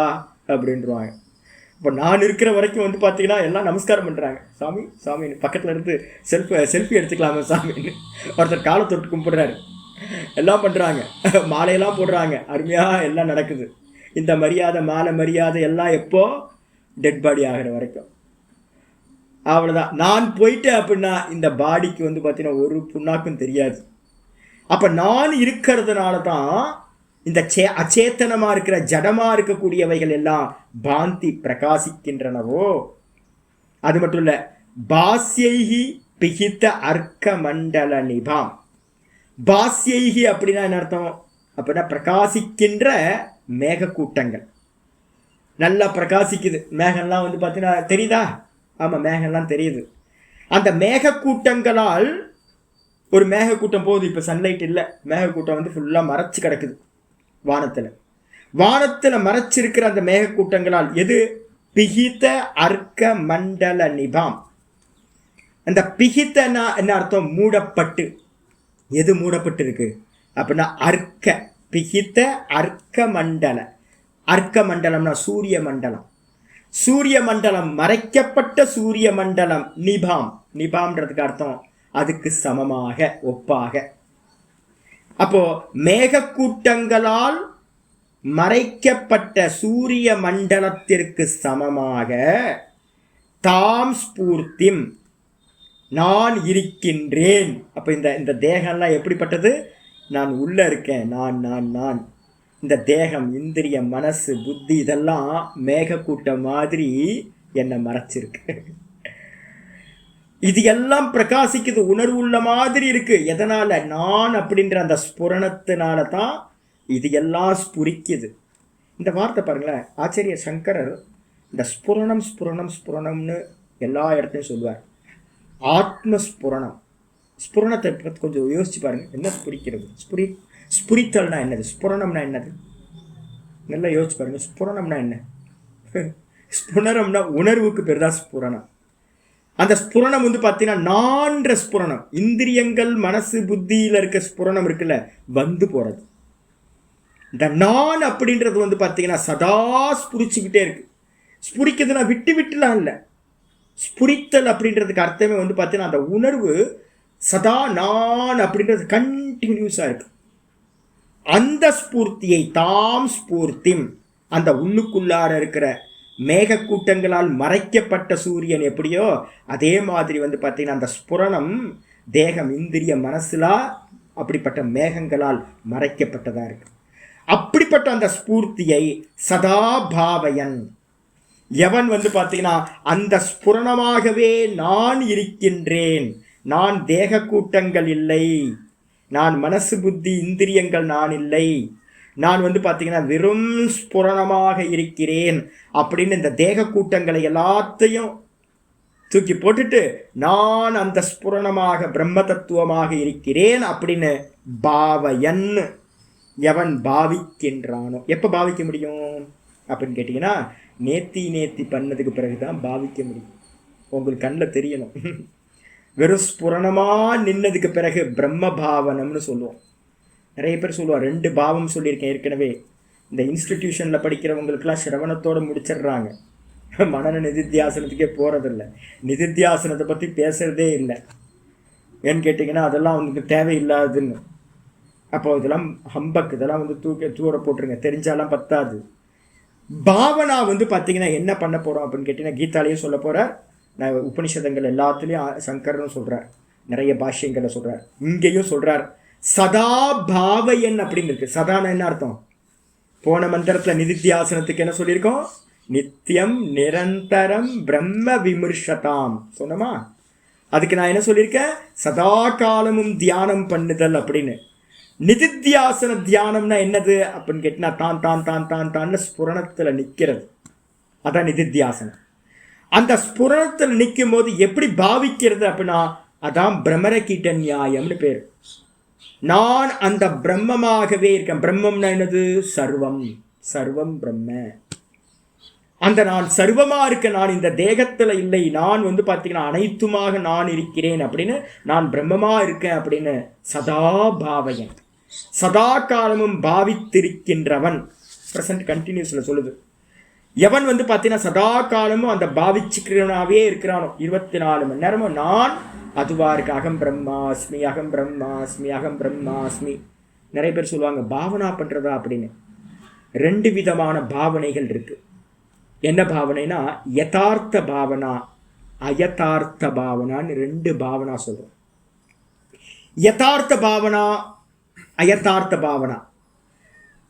அப்படின்ட்டுருவாங்க. இப்போ நான் இருக்கிற வரைக்கும் பார்த்தீங்கன்னா எல்லாம் நமஸ்காரம் பண்ணுறாங்க, சாமி சாமின்னு. பக்கத்தில் இருந்து செல்ஃபி எடுத்துக்கலாமா சாமின்னு ஒருத்தர் காலை தொட்டு கும்பிடுறாரு. எல்லாம் பண்ணுறாங்க, மாலையெல்லாம் போடுறாங்க, அருமையாக எல்லாம் நடக்குது. இந்த மரியாதை, மாலை மரியாதை எல்லாம் எப்போ? டெட் பாடி ஆகிற வரைக்கும். அவ்வளோதான். நான் போயிட்டேன் அப்படின்னா இந்த பாடிக்கு பார்த்தீங்கன்னா ஒரு புண்ணாக்கும் தெரியாது. அப்போ நான் இருக்கிறதுனால தான் இந்த அச்சேத்தனமாக இருக்கிற ஜடமாக இருக்கக்கூடியவைகள் எல்லாம் பாந்தி பிரகாசிக்கின்றனவோ. அது மட்டும் இல்லை, பாஸ்யைஹி பிகித்த அர்க்க மண்டல நிபாம். பாஸ்யைஹி அப்படின்னா என்ன அர்த்தம்? அப்படின்னா பிரகாசிக்கின்ற மேகக்கூட்டங்கள். நல்லா பிரகாசிக்குது மேகம்லாம் பார்த்தீங்கன்னா தெரியுதா? ஆமாம், மேகம்லாம் தெரியுது. அந்த மேகக்கூட்டங்களால் ஒரு மேகக்கூட்டம் போகுது. இப்போ சன்லைட் இல்லை, மேகக்கூட்டம் ஃபுல்லாக மறைச்சு கிடக்குது வானத்தில் மறைச்சிருக்கிற அந்த மேகக்கூட்டங்களால் எது? பிகித அர்க்க மண்டல நிபாம். அந்த பிகித்தனா என்ன அர்த்தம்? மூடப்பட்டு. எது மூடப்பட்டு இருக்கு அப்படின்னா அர்க்க, பிகித்த அர்க்க மண்டல. அர்க்க மண்டலம்னா சூரிய மண்டலம். சூரிய மண்டலம், மறைக்கப்பட்ட சூரிய மண்டலம். நிபாம், நிபாம்ன்றதுக்கு அர்த்தம் அதுக்கு சமமாக, ஒப்பாக. அப்போ மேகக்கூட்டங்களால் மறைக்கப்பட்ட சூரிய மண்டலத்திற்கு சமமாக தாம் ஸ்பூர்த்திம், நான் இருக்கின்றேன். அப்போ இந்த தேகம்லாம் எப்படிப்பட்டது? நான் உள்ள இருக்கேன், நான் நான் நான். இந்த தேகம், இந்திரியம், மனசு, புத்தி இதெல்லாம் மேகக்கூட்டம் மாதிரி என்னை மறைச்சிருக்கு. இது எல்லாம் பிரகாசிக்குது, உணர்வு உள்ள மாதிரி இருக்கு. எதனால? நான் அப்படின்ற அந்த ஸ்புரணத்தினால தான் இது எல்லாம் ஸ்புரிக்குது. இந்த வார்த்தை பாருங்களேன், ஆச்சாரிய சங்கரர் இந்த ஸ்புரணம் ஸ்புரணம் ஸ்புரணம்னு எல்லா இடத்தையும் சொல்லுவார். ஆத்மஸ்புரணம், ஸ்புரணத்தை பற்றி கொஞ்சம் யோசிச்சு பாருங்க. என்ன ஸ்புரிக்கிறது? ஸ்புரித்தல்னா என்னது? ஸ்புரணம்னா என்னது? நல்லா யோசிச்சு பாருங்க. ஸ்புரணம்னா என்ன? ஸ்புரணம்னா உணர்வுக்கு பேர் தான் ஸ்புரணம். அந்த ஸ்புரணம் பார்த்தீங்கன்னா நான்ற ஸ்புரணம், இந்திரியங்கள் மனசு புத்தியில் இருக்க ஸ்புரணம் இருக்குல்ல, போறது. இந்த நான் அப்படின்றது பார்த்தீங்கன்னா சதா ஸ்புரிச்சுக்கிட்டே இருக்கு. ஸ்புரிக்குதுன்னா விட்டு விட்டுலாம் இல்லை. ஸ்புரித்தல் அப்படின்றதுக்கு அர்த்தமே பார்த்தீங்கன்னா அந்த உணர்வு சதா நான் அப்படின்றது கண்டினியூஸாக இருக்கு. அந்த ஸ்பூர்த்தியை தாம் ஸ்பூர்த்திம், அந்த உள்ளுக்குள்ளார இருக்கிற மேகக்கூட்டங்களால் மறைக்கப்பட்ட சூரியன் எப்படியோ அதே மாதிரி பார்த்தீங்கன்னா அந்த ஸ்புரணம் தேகம், இந்திரிய, மனசுலா அப்படிப்பட்ட மேகங்களால் மறைக்கப்பட்டதா இருக்கு. அப்படிப்பட்ட அந்த ஸ்பூர்த்தியை சதா பாவயன், எவன் பார்த்தீங்கன்னா அந்த ஸ்புரணமாகவே நான் இருக்கின்றேன், நான் தேக கூட்டங்கள் இல்லை, நான் மனசு புத்தி இந்திரியங்கள் நான் இல்லை, நான் பார்த்தீங்கன்னா வெறும் ஸ்புரணமாக இருக்கிறேன் அப்படின்னு இந்த தேக கூட்டங்களை எல்லாத்தையும் தூக்கி போட்டுட்டு நான் அந்த ஸ்புரணமாக பிரம்ம தத்துவமாக இருக்கிறேன் அப்படின்னு பாவயன், எவன் பாவிக்கின்றானோ. எப்போ பாவிக்க முடியும் அப்படின்னு கேட்டிங்கன்னா, நேத்தி பண்ணதுக்கு பிறகுதான் பாவிக்க முடியும். உங்களுக்கு கண்ணில் தெரியணும். வெறும் ஸ்புரணமாக நின்னதுக்கு பிறகு பிரம்ம பாவனம்னு சொல்லுவோம். நிறைய பேர் சொல்லுவாள். 2 பாவம் சொல்லியிருக்கேன் ஏற்கனவே. இந்த இன்ஸ்டிடியூஷனில் படிக்கிறவங்களுக்கெல்லாம் சிரவணத்தோடு முடிச்சிடுறாங்க, மனன நிதித்தியாசனத்துக்கே போகிறதில்ல, நிதித்தியாசனத்தை பற்றி பேசுகிறதே இல்லை. ஏன்னு கேட்டிங்கன்னா அதெல்லாம் உங்களுக்கு தேவையில்லாதுன்னு. அப்போ இதெல்லாம் ஹம்பக், இதெல்லாம் தூர போட்டுருங்க, தெரிஞ்சாலாம் பத்தாது. பாவனா பார்த்தீங்கன்னா என்ன பண்ண போகிறோம் அப்படின்னு கேட்டிங்கன்னா, கீதாலேயும் சொல்ல போகிறார், நான் உபனிஷதங்கள் எல்லாத்துலேயும் சங்கர்னு சொல்கிறார், நிறைய பாஷ்யங்களை சொல்கிறார், இங்கேயும் சொல்கிறார். சதா பாவயன் அப்படின்னு இருக்கு. சதான என்ன அர்த்தம்? போன மந்திரத்தில் நிதித்தியாசனத்துக்கு என்ன சொல்லியிருக்கோம்? நித்தியம் நிரந்தரம் பிரம்ம விமர்சதாம் சொன்னமா. அதுக்கு நான் என்ன சொல்லியிருக்கேன்? சதா காலமும் தியானம் பண்ணுதல் அப்படின்னு. நிதித்தியாசன தியானம்னா என்னது அப்படின்னு கேட்டினா, தான் தான் தான் தான் தான் ஸ்புரணத்தில் நிற்கிறது, அதான் நிதித்தியாசனம். அந்த ஸ்புரணத்தில் நிற்கும் போது எப்படி பாவிக்கிறது அப்படின்னா, அதான் பிரமர கீட்ட நியாயம்னு பேர். நான் அந்த பிரம்மமாகவே இருக்கேன். பிரம்மம்னா என்னது? சர்வம், சர்வம் பிரம்ம. அந்த நான் சர்வமா இருக்க, நான் இந்த தேகத்துல இல்லை, நான் பார்த்தீங்கன்னா அனைத்துமாக நான் இருக்கிறேன் அப்படின்னு, நான் பிரம்மமா இருக்கேன் அப்படின்னு சதா பாவயன், சதா காலமும் பாவித்திருக்கின்றவன். பிரசன்ட் கண்டினியூஸ்ல சொல்லுது. எவன் பார்த்தீங்கன்னா சதா காலமும் அந்த பாவிச்சுக்கிறவனாவே இருக்கிறானோ, 24 மணி நேரமும் நான் அதுவா இருக்கு. அகம் பிரம்மாஸ்மி, அகம் பிரம்மாஸ்மி, அகம் பிரம்மாஸ்மி. நிறைய பேர் சொல்லுவாங்க பாவனா பண்றதா அப்படின்னு. 2 விதமான பாவனைகள் இருக்கு. என்ன பாவனைனா, யதார்த்த பாவனா, அயதார்த்த பாவனான்னு 2 பாவனா சொல்றோம். யதார்த்த பாவனா, அயதார்த்த பாவனா.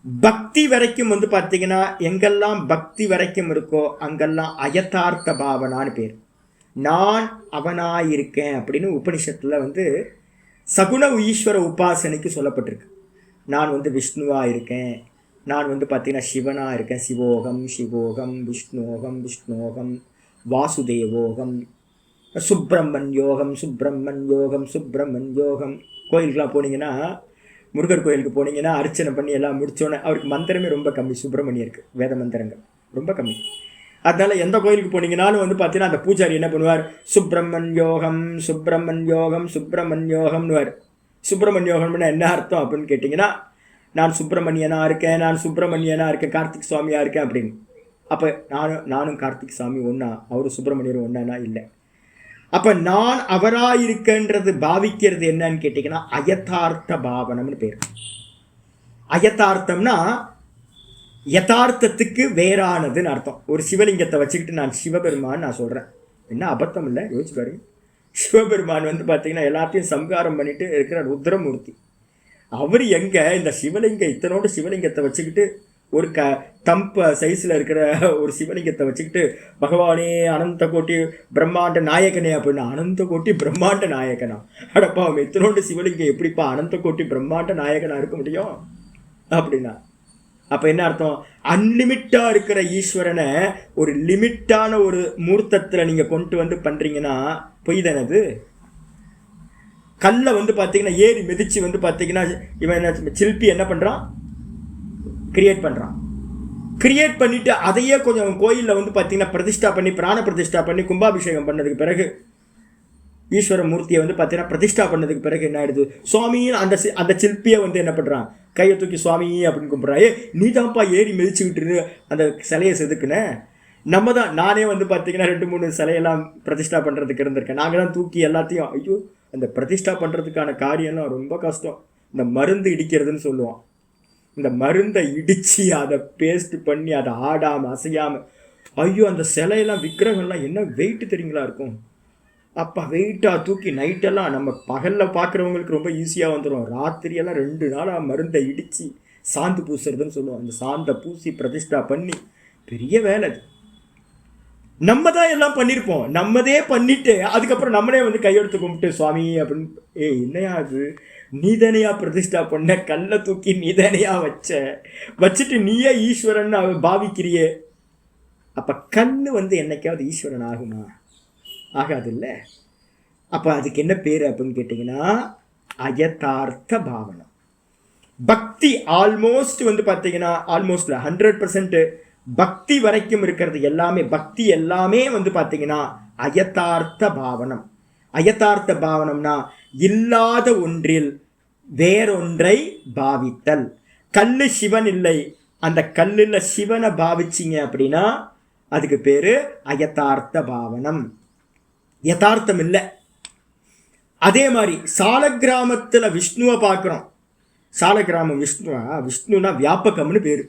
பக்தி வரைக்கும் பார்த்தீங்கன்னா எங்கெல்லாம் பக்தி வரைக்கும் இருக்கோ அங்கெல்லாம் அயதார்த்த பாவனான்னு பேர். நான் அவனாயிருக்கேன் அப்படின்னு உபனிஷத்துல சகுண ஈஸ்வர உபாசனைக்கு சொல்லப்பட்டிருக்கு. நான் விஷ்ணுவா இருக்கேன், நான் பார்த்தீங்கன்னா சிவனா இருக்கேன், சிவோகம் சிவோகம், விஷ்ணோகம் விஷ்ணோகம், வாசுதேவோகம், சுப்பிரமன் யோகம் சுப்பிரமன் யோகம் சுப்பிரமன் யோகம். கோயிலுக்கெலாம் போனீங்கன்னா, முருகர் கோயிலுக்கு போனீங்கன்னா அர்ச்சனை பண்ணி எல்லாம் முடிச்சோன்னே அவருக்கு மந்திரமே ரொம்ப கம்மி. சுப்பிரமணியருக்கு வேத மந்திரங்கள் ரொம்ப கம்மி. அதனால எந்த கோயிலுக்கு போனீங்கன்னாலும் பார்த்தீங்கன்னா அந்த பூஜாரி என்ன பண்ணுவார்? சுப்பிரமன் யோகம் சுப்பிரமன் யோகம் சுப்பிரமன் யோகம்னுவார். சுப்பிரமணிய யோகம்னா என்ன அர்த்தம் அப்படின்னு கேட்டிங்கன்னா, நான் சுப்பிரமணியனா இருக்கேன், நான் சுப்பிரமணியனா இருக்கேன், கார்த்திக் சுவாமியா இருக்கேன் அப்படின்னு. அப்போ நானும் கார்த்திக் சுவாமி ஒன்றா, அவரும் சுப்பிரமணியரும் ஒன்றானா? இல்லை. அப்போ நான் அவராயிருக்கன்றது பாவிக்கிறது என்னன்னு கேட்டிங்கன்னா அயதார்த்த பாவனம்னு பேர். அயதார்த்தம்னா யதார்த்தத்துக்கு வேறானதுன்னு அர்த்தம். ஒரு சிவலிங்கத்தை வச்சுக்கிட்டு நான் சிவபெருமான் நான் சொல்கிறேன், என்ன அபத்தம் இல்லை? யோசிச்சு பாருங்க. சிவபெருமான் பார்த்தீங்கன்னா எல்லாத்தையும் சம்ஹாரம் பண்ணிட்டு இருக்கிற ருத்ரமூர்த்தி. அவர் எங்கே இந்த சிவலிங்கம், இத்தனோடு சிவலிங்கத்தை வச்சுக்கிட்டு ஒரு தம்ப சைஸில் இருக்கிற ஒரு சிவலிங்கத்தை வச்சுக்கிட்டு பகவானே அனந்த கோட்டி பிரம்மாண்ட நாயகனே அப்படின்னா, அனந்த கோட்டி பிரம்மாண்ட நாயகனா? அடப்பா, அவன் இத்தனோண்டு சிவலிங்கம் எப்படிப்பா அனந்த கோட்டி பிரம்மாண்ட நாயகனா இருக்க முடியும் அப்படின்னா? அப்போ என்ன அர்த்தம்? அன்லிமிட்டாக இருக்கிற ஈஸ்வரனை ஒரு லிமிட்டான ஒரு மூர்த்தத்தில் நீங்கள் கொண்டு பண்ணுறீங்கன்னா பொய் தானது. கல்லை பார்த்தீங்கன்னா ஏறி மிதிச்சு பார்த்தீங்கன்னா இவன் என்ன சிற்பி என்ன பண்ணுறான்? கிரியேட் பண்ணுறான். கிரியேட் பண்ணிவிட்டு அதையே கொஞ்சம் கோயிலில் பார்த்தீங்கன்னா பிரதிஷ்டா பண்ணி, பிராண பிரதிஷ்டா பண்ணி, கும்பாபிஷேகம் பண்ணதுக்கு பிறகு, ஈஸ்வர மூர்த்தியை பார்த்தீங்கன்னா பிரதிஷ்டா பண்ணதுக்கு பிறகு என்ன ஆயிடுது? சுவாமின்னு அந்த சிற்பியை என்ன பண்ணுறான்? கையை தூக்கி சுவாமி அப்படின்னு கும்பிட்றான். நீ தான்ப்பா ஏறி மிதிச்சுக்கிட்டு அந்த சிலையை செதுக்குன்னு. நம்ம தான், நானே பார்த்தீங்கன்னா 2-3 சிலையெல்லாம் பிரதிஷ்டா பண்ணுறதுக்கு இருந்திருக்கேன். நாங்கள் தான் தூக்கி எல்லாத்தையும், ஐயோ அந்த பிரதிஷ்டா பண்ணுறதுக்கான காரியம்லாம் ரொம்ப கஷ்டம். இந்த மருந்து இடிக்கிறதுன்னு சொல்லுவோம். இந்த மருந்தை இடித்து அதை பேஸ்ட் பண்ணி அதை ஆடாமல் அசையாமல், ஐயோ அந்த சிலையெல்லாம் விக்கிரகம்லாம் என்ன வெயிட்டு தெரியுங்களா இருக்கும். அப்போ வெயிட்டாக தூக்கி நைட்டெல்லாம் நம்ம பகலில் பார்க்குறவங்களுக்கு ரொம்ப ஈஸியாக வந்துடும். ராத்திரியெல்லாம் 2 நாளாக மருந்தை இடித்து சாந்து பூசுறதுன்னு சொல்லுவோம். அந்த சாந்தை பூசி பிரதிஷ்டா பண்ணி பெரிய வேலை அது. நம்ம தான் எல்லாம் பண்ணியிருப்போம். நம்மதே பண்ணிட்டு அதுக்கப்புறம் நம்மளே வந்து கையெடுத்து கும்பிட்டு சுவாமி அப்படின்னு, என்னையா அது, நீதனையா பிரதிஷ்டா பண்ண, கல்லை தூக்கி நீதனையா வச்சுட்டு நீயே ஈஸ்வரன் பாவிக்கிறியே. அப்போ கல் வந்து என்னைக்காவது ஈஸ்வரன் ஆகுமா? ஆகாது இல்லை. அப்போ அதுக்கு என்ன பேர் அப்படின்னு கேட்டிங்கன்னா அயதார்த்த பாவனம். பக்தி ஆல்மோஸ்ட் வந்து பார்த்தீங்கன்னா ஆல்மோஸ்ட் 100% பக்தி வரைக்கும் இருக்கிறது எல்லாமே, பக்தி எல்லாமே வந்து பார்த்தீங்கன்னா அயதார்த்த பாவனம். அயதார்த்த பாவனம்னா இல்லாத ஒன்றில் வேறொன்றை பாவித்தல். கல்லு சிவன் இல்லை, அந்த கல்லில் சிவனை பாவிச்சிங்க அப்படின்னா அதுக்கு பேர் அயதார்த்த பாவனம். யதார்த்தம் இல்லை. அதே மாதிரி சாலக்கிராமத்தில் விஷ்ணுவை பார்க்குறோம். சாலக்கிராமம் விஷ்ணுனா வியாபகம்னு பேர்.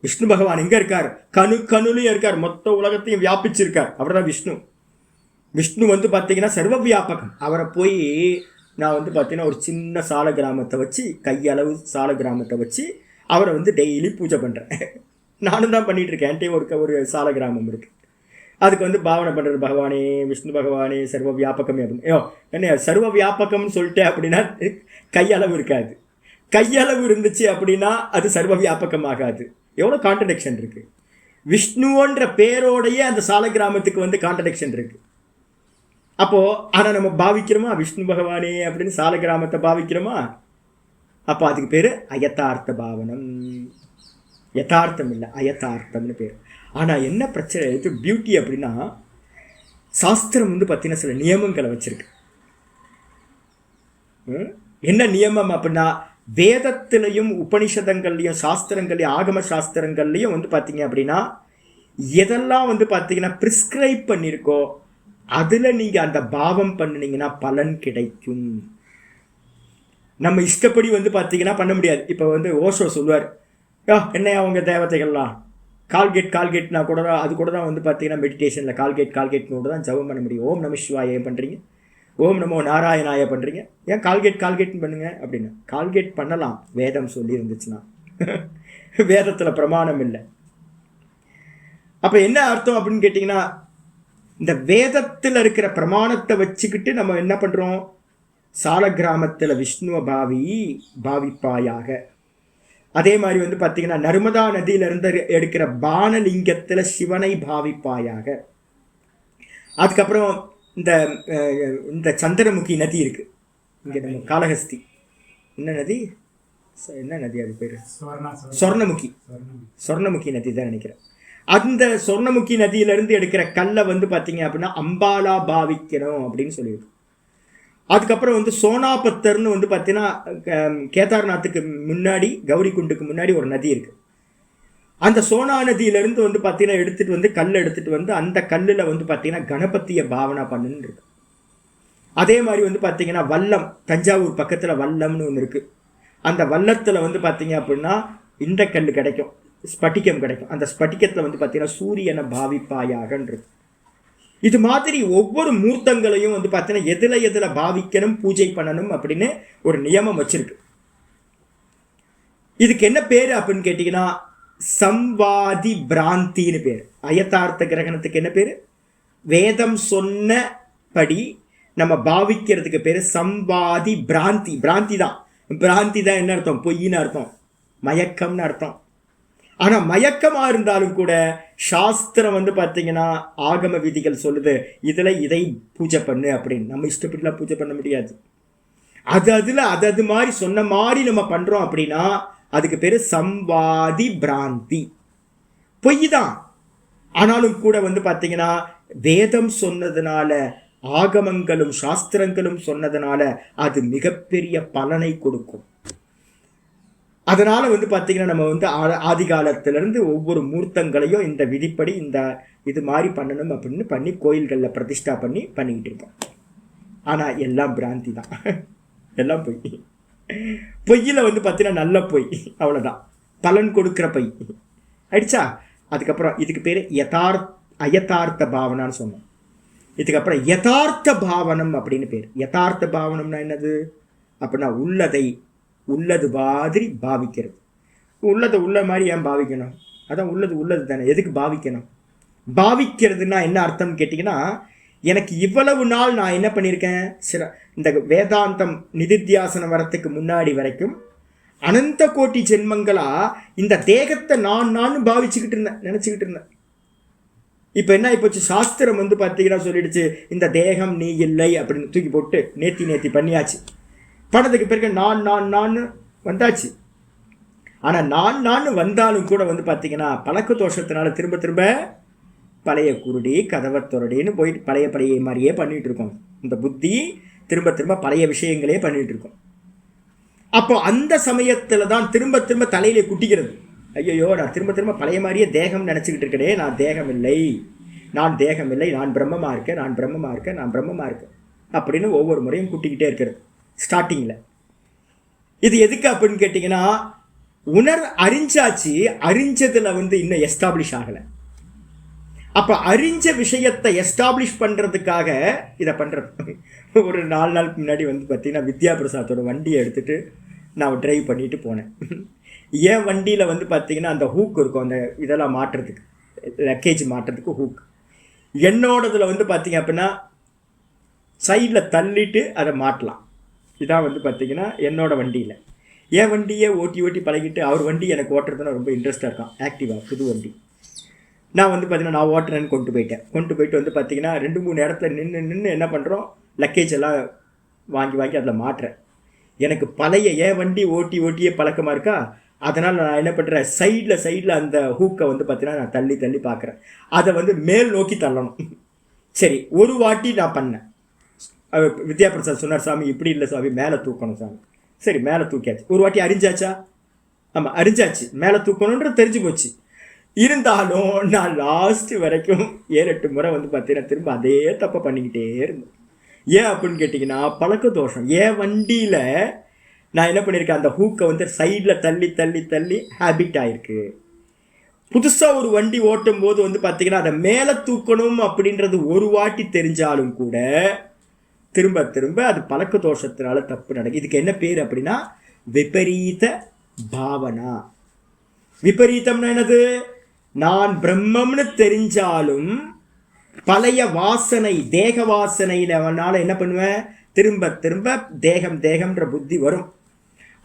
விஷ்ணு பகவான் எங்கே இருக்கார்? கணுலையும் இருக்கார், மொத்த உலகத்தையும் வியாபிச்சிருக்கார். அவர் தான் விஷ்ணு. விஷ்ணு வந்து பார்த்தீங்கன்னா சர்வ வியாபகம். அவரை போய் நான் வந்து பார்த்தீங்கன்னா ஒரு சின்ன சால கிராமத்தை வச்சு, கையளவு சால கிராமத்தை வச்சு அவரை வந்து டெய்லி பூஜை பண்ணுறேன். நானும் தான் பண்ணிகிட்டு இருக்கேன். என்கிட்ட ஒரு சால கிராமம் இருக்குது. அதுக்கு வந்து பாவனை பண்ணுறது, பகவானே விஷ்ணு பகவானே சர்வ வியாபகமே அப்படின்னு. என்ன சர்வ வியாபகம்னு சொல்லிட்டேன் அப்படின்னா கையளவு இருக்காது. கையளவு இருந்துச்சு அப்படின்னா அது சர்வ வியாபகம் ஆகாது. எவ்வளோ கான்ட்ரடிக்ஷன் இருக்குது. விஷ்ணுன்ற பேரோடையே அந்த சால கிராமத்துக்கு வந்து கான்ட்ரடிக்ஷன் இருக்குது. அப்போது ஆனால் நம்ம பாவிக்கிறோமா விஷ்ணு பகவானே அப்படின்னு சால கிராமத்தை பாவிக்கிறோமா? அப்போ அதுக்கு பேர் அயதார்த்த பாவனம். யதார்த்தம் இல்லை, அயதார்த்தம்னு பேர். ஆனால் என்ன பிரச்சனை, இது பியூட்டி அப்படின்னா சாஸ்திரம் வந்து பார்த்தீங்கன்னா சில நியமங்களை வச்சிருக்கு. என்ன நியமம் அப்படின்னா வேதத்திலையும் உபனிஷதங்கள்லையும் சாஸ்திரங்கள்லையும் ஆகம சாஸ்திரங்கள்லையும் வந்து பார்த்தீங்க அப்படின்னா எதெல்லாம் வந்து பார்த்தீங்கன்னா ப்ரிஸ்கிரைப் பண்ணியிருக்கோ அதில் நீங்கள் அந்த பாவம் பண்ணினீங்கன்னா பலன் கிடைக்கும். நம்ம இஷ்டப்படி வந்து பார்த்தீங்கன்னா பண்ண முடியாது. இப்போ வந்து ஓஷோ சொல்லுவார், என்னையா அவங்க தேவதைகள்லாம் கால்கேட்னா கூட தான், அது கூட தான் வந்து பார்த்தீங்கன்னா மெடிடேஷனில் கால்கேட்னு கூட தான் ஜபம் பண்ண முடியும். ஓம் நம சிவாய பண்ணுறீங்க, ஓம் நமோ நாராயணாய பண்ணுறீங்க, ஏன் கால்கேட்னு பண்ணுங்க அப்படின்னு. கால்கேட் பண்ணலாம் வேதம் சொல்லி இருந்துச்சுன்னா. வேதத்தில் பிரமாணம் இல்லை. அப்போ என்ன அர்த்தம் அப்படின்னு கேட்டிங்கன்னா இந்த வேதத்தில் இருக்கிற பிரமாணத்தை வச்சுக்கிட்டு நம்ம என்ன பண்ணுறோம், சால கிராமத்தில் விஷ்ணுவை பாவிப்பாயாக. அதே மாதிரி வந்து பார்த்தீங்கன்னா நர்மதா நதியிலிருந்து எடுக்கிற பானலிங்கத்தில் சிவனை பாவிப்பாயாக. அதுக்கப்புறம் இந்த சந்திரமுகி நதி இருக்குது இங்கே நம்ம காளஹஸ்தி, என்ன நதி அது பேர்? சொர்ணமுகி நதி தான் நினைக்கிறேன். அந்த சொர்ணமுகி நதியிலிருந்து எடுக்கிற கல்லை வந்து பார்த்தீங்க அப்படின்னா அம்பாலா பாவிக்கணும் அப்படின்னு சொல்லியிருக்கு. அதுக்கப்புறம் வந்து சோனாபத்தர்னு வந்து பார்த்தீங்கன்னா கேதார்நாத்துக்கு முன்னாடி கௌரி குண்டுக்கு முன்னாடி ஒரு நதி இருக்குது. அந்த சோனா நதியிலேருந்து வந்து பார்த்தீங்கன்னா கல்லை எடுத்துகிட்டு வந்து அந்த கல்லில் வந்து பார்த்தீங்கன்னா கணபதியை பாவனை பண்ணுன்னு இருக்கு. அதே மாதிரி வந்து பார்த்தீங்கன்னா வல்லம், தஞ்சாவூர் பக்கத்தில் வல்லம்னு ஒன்று இருக்குது. அந்த வல்லத்தில் வந்து பார்த்தீங்க அப்படின்னா இந்த கல் கிடைக்கும், ஸ்பட்டிகம் கிடைக்கும். அந்த ஸ்பட்டிகத்தில் வந்து பார்த்தீங்கன்னா சூரியனை பாவிப்பாயாகன்றது. இது மாதிரி ஒவ்வொரு மூர்த்தங்களையும் வந்து பார்த்தீங்கன்னா எதில் பாவிக்கணும், பூஜை பண்ணணும் அப்படின்னு ஒரு நியமம் வச்சிருக்கு. இதுக்கு என்ன பேர் அப்படின்னு கேட்டிங்கன்னா சம்வாதி பிராந்தின்னு பேர். அயதார்த்த கிரகணத்துக்கு என்ன பேர்? வேதம் சொன்னபடி நம்ம பாவிக்கிறதுக்கு பேர் சம்வாதி பிராந்தி. பிராந்தி தான் என்ன அர்த்தம்? பொய்ன்னு அர்த்தம், மயக்கம்னு அர்த்தம். ஆனால் மயக்கமாக இருந்தாலும் கூட சாஸ்திரம் வந்து பார்த்தீங்கன்னா ஆகம விதிகள் சொல்லுது இதை பூஜை பண்ணு அப்படின்னு. நம்ம இஷ்டப்பட்டுலாம் பூஜை பண்ண முடியாது. அது மாதிரி சொன்ன மாதிரி நம்ம பண்ணுறோம் அப்படின்னா அதுக்கு பேர் சம்வாதி பிராந்தி. பொய் தான், ஆனாலும் கூட வந்து பார்த்தீங்கன்னா வேதம் சொன்னதுனால ஆகமங்களும் சாஸ்திரங்களும் சொன்னதுனால அது மிகப்பெரிய பலனை கொடுக்கும். அதனால் வந்து பார்த்திங்கன்னா நம்ம வந்து ஆதி காலத்திலேருந்து ஒவ்வொரு மூர்த்தங்களையும் இந்த விதிப்படி இது மாதிரி பண்ணணும் அப்படின்னு பண்ணி கோயில்களில் பிரதிஷ்டா பண்ணிக்கிட்டு இருக்கோம். ஆனால் எல்லாம் பிராந்தி தான், எல்லாம் போய் பொய்யில் வந்து பார்த்தீங்கன்னா நல்ல பொய், அவ்வளோதான், பலன் கொடுக்குற பொய் ஆயிடுச்சா. அதுக்கப்புறம் இதுக்கு பேர் அயதார்த்த பாவனான்னு சொன்னோம். இதுக்கப்புறம் யதார்த்த பாவனம் அப்படின்னு பேர். யதார்த்த பாவனம்னா என்னது அப்படின்னா உள்ளது மாதிரி பாவிக்கிறது. உள்ளதை உள்ள மாதிரி ஏன் பாவிக்கணும்? அதான் உள்ளது தானே, எதுக்கு பாவிக்கணும்? பாவிக்கிறதுனா என்ன அர்த்தம் கேட்டிங்கன்னா, எனக்கு இவ்வளவு நாள் நான் என்ன பண்ணியிருக்கேன், இந்த வேதாந்தம் நிதித்தியாசனம் வரத்துக்கு முன்னாடி வரைக்கும் அனந்த கோட்டி ஜென்மங்களா இந்த தேகத்தை நான் பாவிச்சுக்கிட்டு இருந்தேன், நினச்சிக்கிட்டு இருந்தேன். இப்போ என்ன ஆகிப்போச்சு, சாஸ்திரம் வந்து பார்த்தீங்கன்னா சொல்லிடுச்சு, இந்த தேகம் நீ இல்லை அப்படின்னு தூக்கி போட்டு நேத்தி பண்ணியாச்சு. பண்ணதுக்கு பிறகு நான் வந்தாச்சு. ஆனால் நான் வந்தாலும் கூட வந்து பார்த்தீங்கன்னா பழக்க தோஷத்தினால திரும்ப பழைய குருடி கதவத்தொரடின்னு போயிட்டு பழைய மாதிரியே பண்ணிகிட்டு இருக்கோம். இந்த புத்தி திரும்ப பழைய விஷயங்களே பண்ணிகிட்டு இருக்கோம். அப்போ அந்த சமயத்தில் தான் திரும்ப தலையிலே குட்டிக்கிறது. ஐயோ, நான் திரும்ப பழைய மாதிரியே தேகம் நினச்சிக்கிட்டு இருக்கனே, நான் தேகம் இல்லை, நான் பிரம்மமாக இருக்கேன் அப்படின்னு ஒவ்வொரு முறையும் குட்டிக்கிட்டே இருக்கிறது ஸ்டார்டிங்கில். இது எதுக்கு அப்படின்னு கேட்டிங்கன்னா, அறிஞ்சாச்சு, அறிஞ்சதில் வந்து இன்னும் எஸ்டாப்ளிஷ் ஆகலை. அப்போ அறிஞ்ச விஷயத்தை எஸ்டாப்ளிஷ் பண்ணுறதுக்காக இதை பண்ணுறது. ஒரு 4 நாளுக்கு முன்னாடி வந்து பார்த்தீங்கன்னா வித்யா பிரசாத்தோட வண்டியை எடுத்துகிட்டு நான் ட்ரைவ் பண்ணிட்டு போனேன். என் வண்டியில் வந்து பார்த்தீங்கன்னா அந்த ஹூக் இருக்கும், அந்த இதெல்லாம் மாட்டுறதுக்கு, லக்கேஜ் மாட்டுறதுக்கு ஹூக். என்னோடதில் வந்து பார்த்தீங்க அப்படின்னா சைடில் தள்ளிட்டு அதை மாட்டலாம். இதான் வந்து பார்த்தீங்கன்னா என்னோட வண்டியில். என் வண்டியை ஓட்டி பழகிட்டு அவர் வண்டி எனக்கு ஓட்டுறதுன்னா ரொம்ப இன்ட்ரெஸ்ட்டாக இருக்கான். ஆக்டிவா புது வண்டி. நான் வந்து பார்த்தீங்கன்னா நான் ஓட்டுறேன்னு கொண்டு போயிட்டு வந்து பார்த்தீங்கன்னா 2-3 இடத்துல நின்று என்ன பண்ணுறோம், லக்கேஜ் எல்லாம் வாங்கி அதில் மாட்டுறேன். எனக்கு பழைய என் வண்டி ஓட்டியே பழக்கமாக இருக்கா. அதனால் நான் என்ன பண்ணுறேன், சைடில் அந்த ஹூக்கை வந்து பார்த்தீங்கன்னா நான் தள்ளி பார்க்குறேன். அதை வந்து மேல் நோக்கி தள்ளணும். சரி, ஒரு வாட்டி நான் பண்ணேன். வித்யாபிரசாத் சொன்னார், சாமி இப்படி இல்லை சாமி, மேலே தூக்கணும் சாமி. சரி, மேலே தூக்கியாச்சு. ஒரு வாட்டி அறிஞ்சாச்சா? ஆமாம், அறிஞ்சாச்சு. மேலே தூக்கணுன்றது தெரிஞ்சு போச்சு. இருந்தாலும் நான் லாஸ்ட்டு வரைக்கும் 7-8 முறை வந்து பார்த்தீங்கன்னா திரும்ப அதே தப்பை பண்ணிக்கிட்டே இருந்தேன். ஏன் அப்படின்னு கேட்டிங்கன்னா, பழக்க தோஷம். என் வண்டியில் நான் என்ன பண்ணியிருக்கேன், அந்த ஹூக்கை வந்து சைடில் தள்ளி ஹேபிட் ஆகிருக்கு. புதுசாக ஒரு வண்டி ஓட்டும் போது வந்து பார்த்தீங்கன்னா அதை மேலே தூக்கணும் அப்படின்றது ஒரு வாட்டி தெரிஞ்சாலும் கூட திரும்ப அது பழக்க தோஷத்தினால தப்பு நடக்குது. இதுக்கு என்ன பேர் அப்படின்னா விபரீத பாவனா. விபரீதம்னா என்னது, நான் பிரம்மம்னு தெரிஞ்சாலும் பழைய வாசனை, தேக வாசனையினால என்ன பண்ணுவேன், திரும்ப தேகம்ன்ற புத்தி வரும்.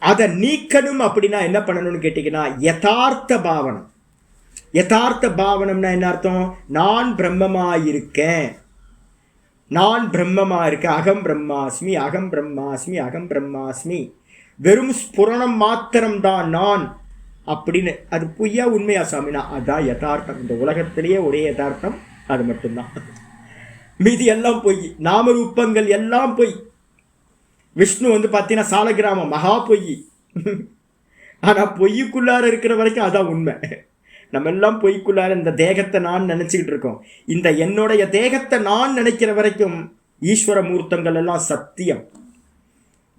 அதை நீக்கணும் அப்படின்னா என்ன பண்ணணும்னு கேட்டிங்கன்னா யதார்த்த பாவனம். யதார்த்த பாவனம்னா என்ன அர்த்தம், நான் பிரம்மமாயிருக்கேன், அகம் பிரம்மாஸ்மி, வெறும் ஸ்புரணம் மாத்திரம்தான் நான் அப்படின்னு. அது பொய்யா உண்மையா சாமினா? அதுதான் யதார்த்தம். இந்த உலகத்திலேயே ஒரே யதார்த்தம் அது மட்டும்தான். மீதி எல்லாம் பொய், நாமரூபங்கள் எல்லாம் பொய். விஷ்ணு வந்து பார்த்தீங்கன்னா சாலகிராமம் மகா பொய். ஆனால் பொய்க்குள்ளார இருக்கிற வரைக்கும் அதான் உண்மை. நம்ம எல்லாம் பொய்க்குள்ளார இந்த தேகத்தை நான் நினச்சிக்கிட்டு இருக்கோம். இந்த என்னுடைய தேகத்தை நான் நினைக்கிற வரைக்கும் ஈஸ்வர மூர்த்தங்கள் எல்லாம் சத்தியம்.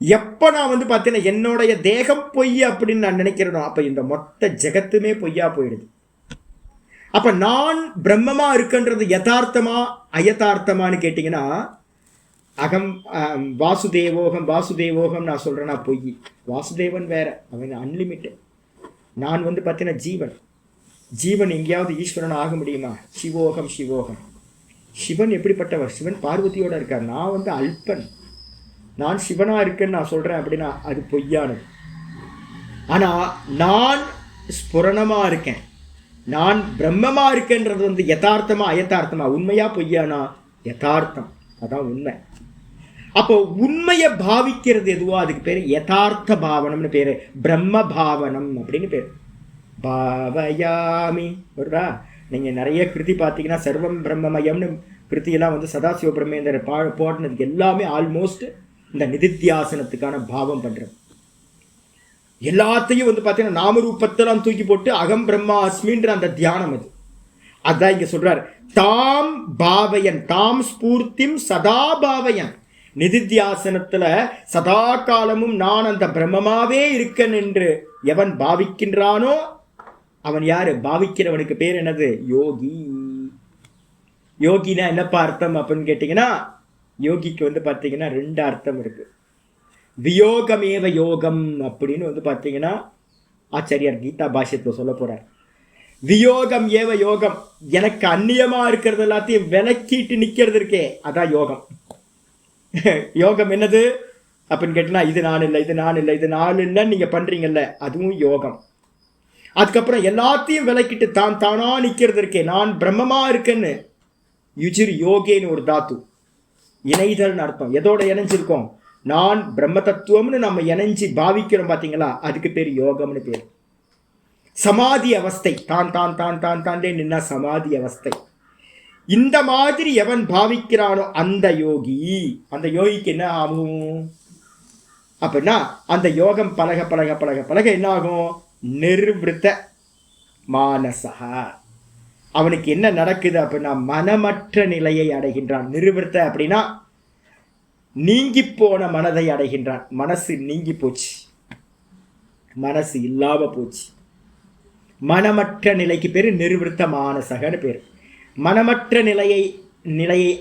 எப்போ நான் வந்து பார்த்தீங்கன்னா என்னுடைய தேகம் பொய் அப்படின்னு நான் நினைக்கிறேனோ அப்போ இந்த மொத்த ஜெகத்துமே பொய்யா போயிடுது. அப்போ நான் பிரம்மமா இருக்குன்றது யதார்த்தமா அயதார்த்தமானு கேட்டிங்கன்னா, அகம் வாசுதேவோகம் நான் சொல்கிறேன்னா பொய். வாசுதேவன் வேற, அவன் அன்லிமிட்டட். நான் வந்து பார்த்தீங்கன்னா ஜீவன் எங்கேயாவது ஈஸ்வரன் ஆக முடியுமா? சிவோகம். சிவன் எப்படிப்பட்டவர்? சிவன் பார்வதியோடு இருக்கார். நான் வந்து அல்பன், நான் சிவனாக இருக்கேன்னு நான் சொல்கிறேன் அப்படின்னா அது பொய்யானது. ஆனால் நான் ஸ்புரணமாக இருக்கேன், நான் பிரம்மமாக இருக்கேன்றது வந்து யதார்த்தமா அயதார்த்தமா, உண்மையா பொய்யானா? யதார்த்தம், அதான் உண்மை. அப்போ உண்மையை பாவிக்கிறது எதுவோ அதுக்கு பேர் யதார்த்த பாவனம்னு பேர், பிரம்ம பாவனம் அப்படின்னு பேர். பாவயாமி வருதா? நீங்கள் நிறைய கிருதி பார்த்தீங்கன்னா சர்வம் பிரம்மமயம்னு கிருத்தியெல்லாம் வந்து சதாசிவ பிரம்மேந்திர போடுனதுக்கு எல்லாமே ஆல்மோஸ்ட் இந்த நிதித்தியாசனத்துக்கான பாவம் பண்ணுறது. எல்லாத்தையும் வந்து பார்த்தீங்கன்னா நாமரூபத்தெல்லாம் தூக்கி போட்டு அகம் பிரம்மா அஸ்மின்ற அந்த தியானம் அது. அதான் இங்கே சொல்கிறார், தாம் பாவயன், தாம் ஸ்பூர்த்திம் சதா பாவயன். நிதித்தியாசனத்துல சதா காலமும் நான் அந்த பிரம்மமாவே இருக்கேன் என்று எவன் பாவிக்கின்றானோ அவன் யாரு? பாவிக்கிறவனுக்கு பேர் என்னது? யோகி. யோகினா என்னப்பா அர்த்தம் அப்படின்னு கேட்டீங்கன்னா, யோகிக்கு பார்த்தீங்கன்னா 2 அர்த்தம் இருக்கு. வியோகமேவ யோகம் அப்படின்னு பார்த்தீங்கன்னா ஆச்சாரியார் கீதா பாஷ்யத்தில் சொல்ல போறார். வியோகம் ஏவ யோகம், எனக்கு அந்நியமா இருக்கிறது எல்லாத்தையும் விலக்கிட்டு நிக்கிறது இருக்கே, அதான் யோகம். யோகம் என்னது அப்படின்னு கேட்டீங்கன்னா, இது நான் இல்லை, இது நான் இல்லை, இது நான் இல்லைன்னு நீங்க பண்றீங்கல்ல, அதுவும் யோகம். அதுக்கப்புறம் எல்லாத்தையும் விலக்கிட்டு தான் தானா நிக்கிறது இருக்கே, நான் பிரம்மமா இருக்கேன்னு, யுஜிர் யோகேன்னு ஒரு தாத்து, இணைதல்னு அர்த்தம். எதோட இணைஞ்சிருக்கோம்? நான் பிரம்ம தத்துவம்னு நம்ம இணைஞ்சி பாவிக்கிறோம் பாத்தீங்களா, அதுக்கு பேர் யோகம்னு பேர். சமாதி அவஸ்தை, தான் தான் தான் தான் தாண்டே நின்னா சமாதி அவஸ்தை. இந்த மாதிரி எவன் பாவிக்கிறானோ அந்த யோகி, அந்த யோகிக்கு என்ன ஆகும் அப்படின்னா, அந்த யோகம் பழக பழக பழக பழக என்ன ஆகும்? நிர்விருத்த மானசா, அவனுக்கு என்ன நடக்குது அப்படின்னா மனமற்ற நிலையை அடைகின்றான். நிர்விருத்த அப்படின்னா நீங்கி போன மனதை அடைகின்றான். மனசு நீங்கி போச்சு, மனசு இல்லாம போச்சு. மனமற்ற நிலைக்கு பேரு நிர்விருத்த மானசகன்னு பேரு. மனமற்ற நிலையை